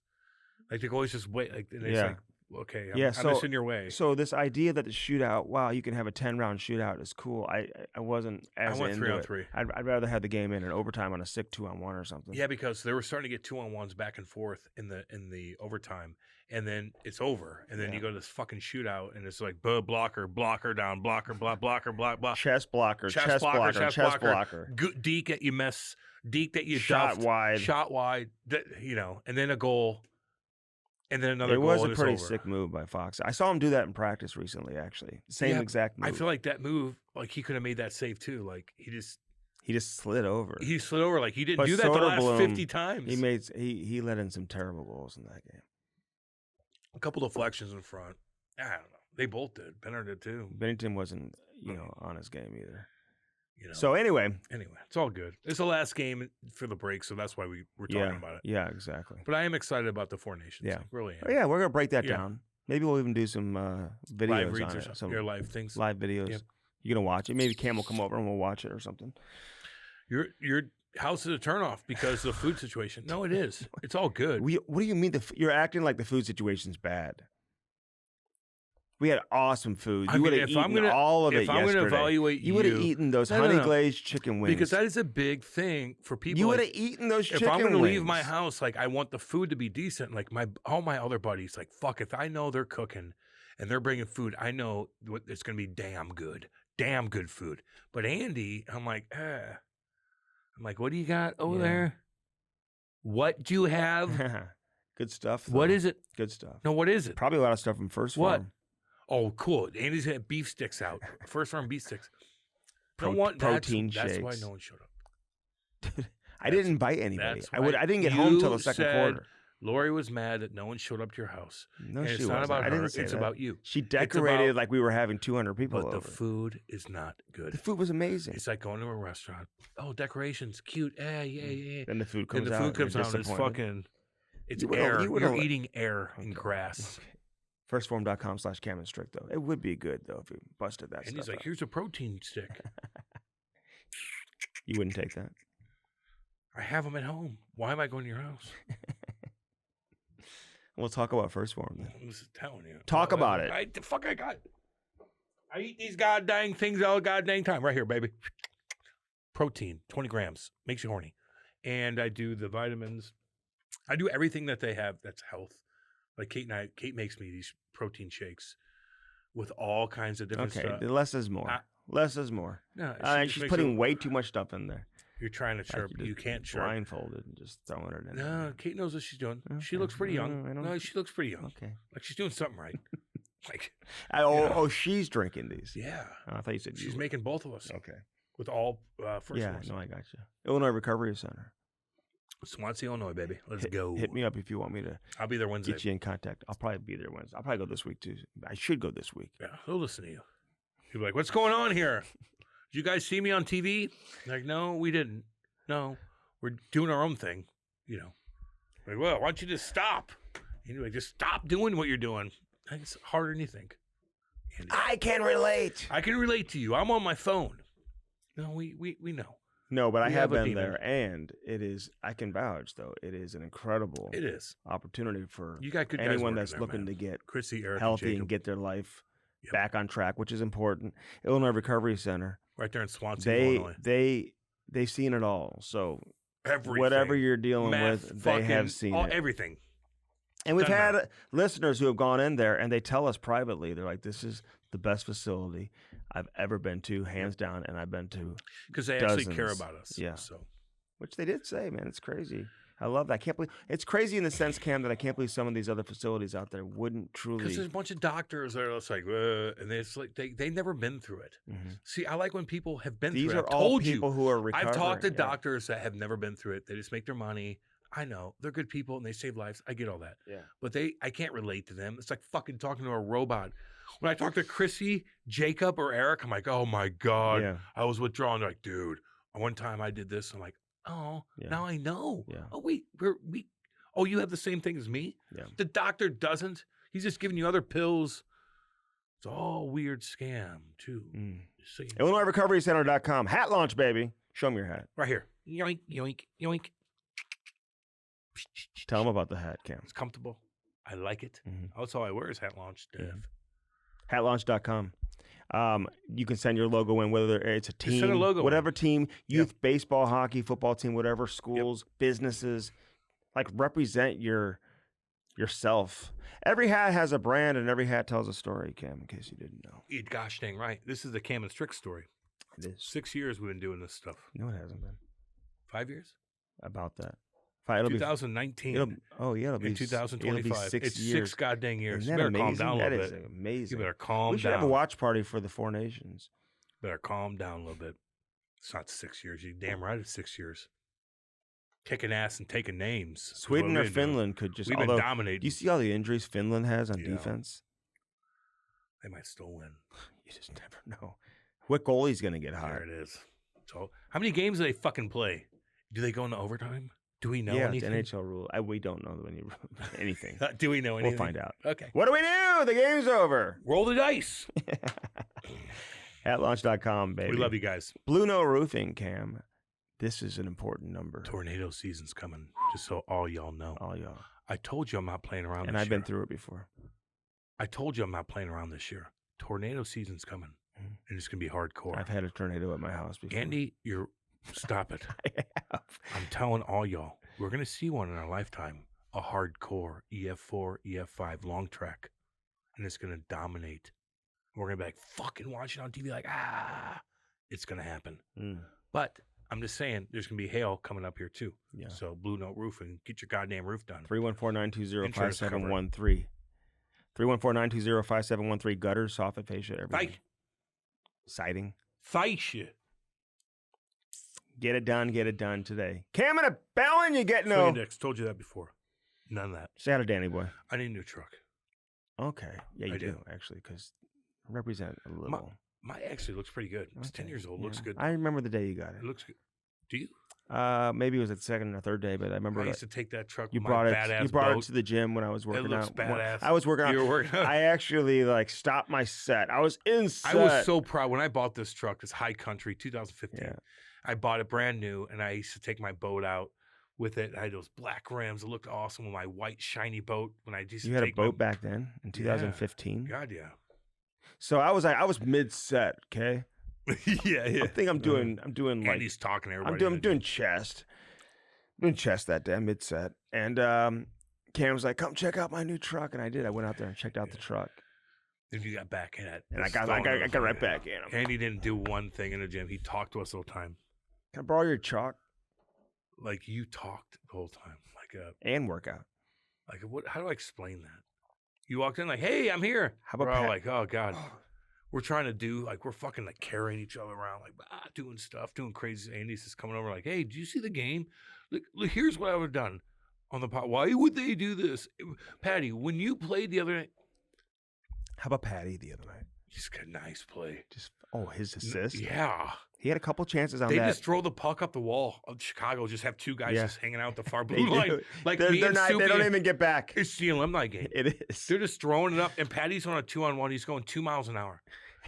Like the goalies just wait. Like, and it's like, okay, I'm just in your way. So this idea that the shootout, wow, you can have a 10-round shootout is cool. I wasn't as into it. I went 3-on-3. I'd rather have the game in overtime on a sick 2-on-1 or something. Yeah, because they were starting to get 2-on-1s back and forth in the overtime, and then it's over, and then you go to this fucking shootout, and it's like blocker down, blocker, block, chest blocker, deke that you miss, deke that you shot wide, and then a goal. And then another goal. It was a pretty sick move by Fox. I saw him do that in practice recently, actually. Same exact move. I feel like that move, like he could have made that save too. Like he just slid over. He slid over. Like he didn't do that the last 50 times. He let in some terrible goals in that game. A couple deflections in front. I don't know. They both did. Bedard did too. Bennington wasn't, on his game either. So anyway, it's all good. It's the last game for the break, so that's why we're talking about it. Yeah, exactly. But I am excited about the Four Nations. Yeah, really am. Oh, yeah, we're gonna break that down. Maybe we'll even do some videos live reads on or it. Some live things, live videos. Yep. You're gonna watch it. Maybe Cam will come over and we'll watch it or something. Your house is a turnoff because of the food situation. No, it is. It's all good. What do you mean? You're acting like the food situation's bad. We had awesome food. You would have eaten all of it yesterday. If I'm going to evaluate you would have eaten those honey glazed chicken wings. Because that is a big thing for people. You would have eaten those chicken wings. If I'm going to leave my house, like I want the food to be decent. Like all my other buddies, like fuck, if I know they're cooking and they're bringing food, I know it's going to be damn good food. But Andy, I'm like, what do you got over there? What do you have? Good stuff. Though. What is it? Good stuff. No, what is it? Probably a lot of stuff from First Farm. Oh, cool. Andy's going to have beef sticks out. First Farm beef sticks. Protein shakes. That's why no one showed up. I didn't invite anybody. I didn't get home till the second quarter. Lori was mad that no one showed up to your house. No, she wasn't. It's not about her. It's about you. She decorated like we were having 200 people over. But the food is not good. The food was amazing. It's like going to a restaurant. Oh, decorations, cute. Yeah. Then the food comes out. Then the food comes out. It's fucking. It's air. You're eating air and grass. Okay. Firstform.com/Cam and Strick, though. It would be good, though, if we busted that stuff. And he's like, out. Here's a protein stick. You wouldn't take that? I have them at home. Why am I going to your house? We'll talk about First Form then. I'm just telling you. Talk about it. I got. I eat these goddamn things all goddamn time. Right here, baby. Protein, 20 grams. Makes you horny. And I do the vitamins. I do everything that they have that's health. Like Kate makes me these protein shakes with all kinds of different stuff. Okay, less is more. Less is more. No, she's putting way too much stuff in there. You're trying to chirp. You can't chirp. Blindfolded and just throwing it in. No, Kate knows what she's doing. Okay. She looks pretty young. No, she looks pretty young. Okay. Like she's doing something right. Like, she's drinking these. Yeah. Oh, I thought you said she's making both of us. Okay. With all first ones. Yeah, no, I got you. Illinois Recovery Center. Swansea, Illinois, baby. Let's go. Hit me up if you want me to. I'll be there Wednesday. Get you in contact. I'll probably be there Wednesday. I'll probably go this week too. I should go this week. Yeah, he'll listen to you. He'll be like, "What's going on here? Did you guys see me on TV?" Like, no, we didn't. No, we're doing our own thing. Like, well, why don't you just stop? Anyway, just stop doing what you're doing. It's harder than you think. Andy. I can relate. I can relate to you. I'm on my phone. No, we know. No, but I have been there, and it is. I can vouch, though. It is an incredible. It is opportunity for you got good anyone guys that's looking to get Chrissy, Eric, healthy and get their life back on track, which is important. Illinois Recovery Center, right there in Swansea, Illinois. They've seen it all. So everything. Whatever you're dealing with, they have seen it. Everything. And we've had listeners who have gone in there, and they tell us privately, they're like, "This is the best facility I've ever been to, hands down," and I've been to because they dozens. Actually care about us. Yeah, so which they did say, man, it's crazy. I love that. I can't believe it's crazy in the sense, Cam, that I can't believe some of these other facilities out there wouldn't truly. Because there's a bunch of doctors that are just like, and it's like they've never been through it. Mm-hmm. See, I like when people have been these through it. These are all people who are recovering. I've talked to doctors that have never been through it. They just make their money. I know they're good people and they save lives. I get all that. Yeah. But I can't relate to them. It's like fucking talking to a robot. When I talk to Chrissy, Jacob, or Eric, I'm like, oh my God, I was withdrawn. They're like, dude, one time I did this. I'm like, oh, now I know. Yeah. Oh, wait, you have the same thing as me? Yeah. The doctor doesn't. He's just giving you other pills. It's all weird scam, too. So, IllinoisRecoveryCenter.com. Hat launch, baby. Show them your hat. Right here. Yoink, yoink, yoink. Tell them about the hat, Cam. It's comfortable. I like it. That's all I wear is hat launch. Hatlaunch.com. You can send your logo in, whether it's a team, send a logo whatever team, youth, baseball, hockey, football team, whatever, schools, businesses, like represent yourself. Every hat has a brand and every hat tells a story, Cam, in case you didn't know. Gosh dang right. This is the Cam and Strick story. It is. 6 years we've been doing this stuff. No, it hasn't been. 5 years? About that. 2019. It'll be 2025. It'll be 6 it's years. 6 goddamn years. Isn't You that better amazing? calm down a little That bit. is amazing. You better calm down. We should have a watch party for the Four Nations. Better calm down a little bit. It's not 6 years. You're damn right it's 6 years. Kicking ass and taking names. Sweden or Finland could just. We've been dominating. Do you see all the injuries Finland has on defense? They might still win. You just never know. What goalie's going to get hot? There it is. So, how many games do they fucking play? Do they go into overtime? Do we know anything? It's NHL rule. We don't know anything. Do we know anything? We'll find out. Okay. What do we do? The game's over. Roll the dice. Hatlaunch.com, baby. We love you guys. Blue Note Roofing, Cam. This is an important number. Tornado season's coming, just so all y'all know. All y'all. I told you I'm not playing around and this I've year. been through it before. I told you I'm not playing around this year. Tornado season's coming, and it's going to be hardcore. I've had a tornado at my house before. Andy, stop it. I have. I'm telling all y'all, we're going to see one in our lifetime, a hardcore EF4, EF5 long track, and it's going to dominate. We're going to be like, fucking watch it on TV like, it's going to happen. But I'm just saying, there's going to be hail coming up here too. Yeah. So Blue Note Roofing, get your goddamn roof done. 314-920-5713. 314-920-5713. Gutters, soffit, fascia, everything. Siding. Fascia. Get it done today. Cam and a bellin', you get no. Index, told you that before. None of that. Say hi to Danny boy. I need a new truck. Okay. Yeah, you I do actually, because represent a little. My actually looks pretty good. It's 10 years old. Looks good. I remember the day you got it. It looks good. Do you? Maybe it was the second or third day, but I remember I used to take that truck. You with brought my it. Badass You brought boat. it to the gym when I was working It looks out. badass. I was working out. You were working out. I actually stopped my set. I was in set. I was so proud when I bought this truck. This High Country 2015. Yeah. I bought it brand new, and I used to take my boat out with it. I had those black rims. It looked awesome with my white shiny boat. When I used You to had a take boat back then in 2015. God, yeah. So I was mid-set, okay? yeah. I think I'm doing like Andy's talking to everybody. I'm doing chest. Doing chest that day, mid-set. And Cam was like, come check out my new truck. And I did. I went out there and checked out the truck. Then you got back in it. And I got right back in. Andy didn't do one thing in the gym. He talked to us the whole time. Can I borrow your chalk? Like you talked the whole time. And workout. Like what? How do I explain that? You walked in like, hey, I'm here. How about we're all like, oh God. We're trying to do, like, we're fucking, like, carrying each other around, like, doing stuff, doing crazy. Andy's just coming over, like, hey, did you see the game? Look, here's what I would have done on the pot. Why would they do this? Patty, when you played the other night. How about Patty the other night? He's got a nice play. His assist? Yeah. He had a couple chances on that. They just throw the puck up the wall of Chicago, just have two guys just hanging out the far blue line. Like they don't even get back. It's the alumni game. It is. They're just throwing it up, and Patty's on a 2-on-1. He's going 2 miles an hour.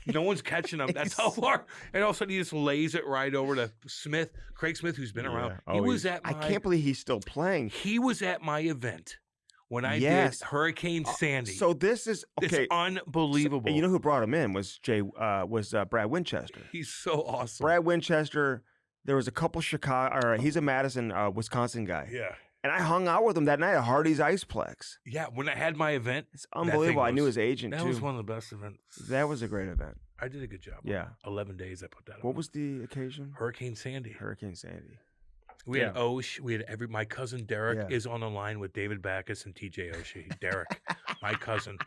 No one's catching him. That's how far. And all of a sudden, he just lays it right over to Craig Smith, who's been around. I can't believe he's still playing. He was at my event when I did Hurricane Sandy. So this is okay. It's unbelievable. And you know who brought him in was Brad Winchester. He's so awesome. Brad Winchester. There was a couple Chicago. He's a Madison, Wisconsin guy. Yeah. And I hung out with him that night at Hardy's Iceplex. Yeah, when I had my event. It's unbelievable. I knew his agent, too. That was one of the best events. That was a great event. I did a good job. Yeah. 11 days I put that on. What was the occasion? Hurricane Sandy. We had Osh. We had my cousin Derek is on the line with David Backus and TJ Oshie. Derek, my cousin.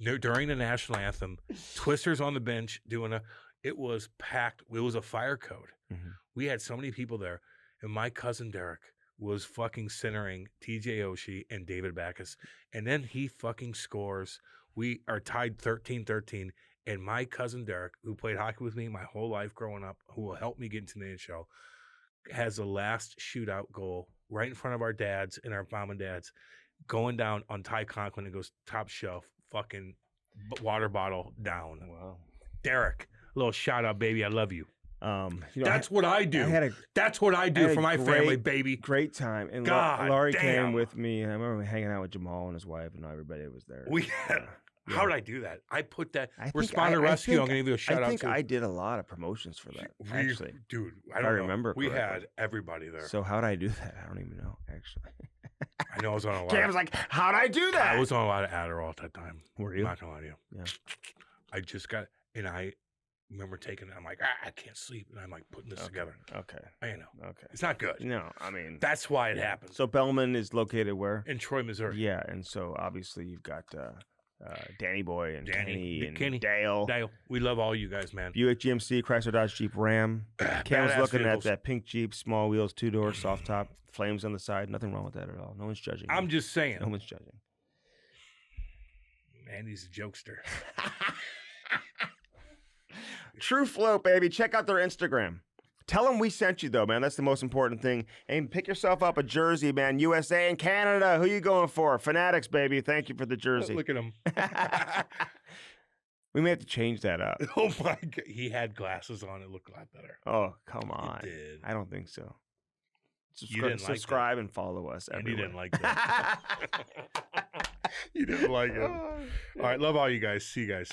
During the national anthem, Twister's on the bench doing it was packed. It was a fire code. Mm-hmm. We had so many people there. And my cousin Derek was fucking centering TJ Oshie and David Backus. And then he fucking scores. We are tied 13-13. And my cousin Derek, who played hockey with me my whole life growing up, who will help me get into the NHL, has the last shootout goal right in front of our dads and our mom and dads, going down on Ty Conklin and goes top shelf, fucking water bottle down. Wow. Derek, a little shout out, baby. I love you. That's what I do. That's what I do for my family, baby. Great time. And Laurie came with me, and I remember hanging out with Jamal and his wife, and everybody was there. How did I do that? I put that Responder Rescue. I'm going to give you a shout out. I think I did a lot of promotions for that. Actually, dude, I don't remember. We had everybody there. So how'd I do that? I don't even know. Actually, I know I was on a lot. Cam's like, how'd I do that? I was on a lot of Adderall at that time. Were you? I'm not gonna lie to you. Yeah. I just got, and I remember taking it. I'm like, I can't sleep, and I'm like putting this together. Okay. I know. Okay. It's not good. No, I mean that's why it happens. So Bellman is located where? In Troy, Missouri. Yeah, and so obviously you've got Danny Boy and Kenny and Dale. We love all you guys, man. Buick GMC, Chrysler Dodge Jeep Ram. Cam's looking at that pink Jeep, small wheels, 2-door, soft top, flames on the side. Nothing wrong with that at all. No one's judging. I'm just saying. No one's judging. Man, he's a jokester. True Float, baby. Check out their Instagram. Tell them we sent you, though, man. That's the most important thing. And pick yourself up a jersey, man. USA and Canada. Who you going for? Fanatics, baby. Thank you for the jersey. Look at him. We may have to change that up. Oh, my God. He had glasses on. It looked a lot better. Oh, come on. It did. I don't think so. Subscribe and follow us everywhere. And he didn't like that. He didn't like it. All right. Love all you guys. See you guys.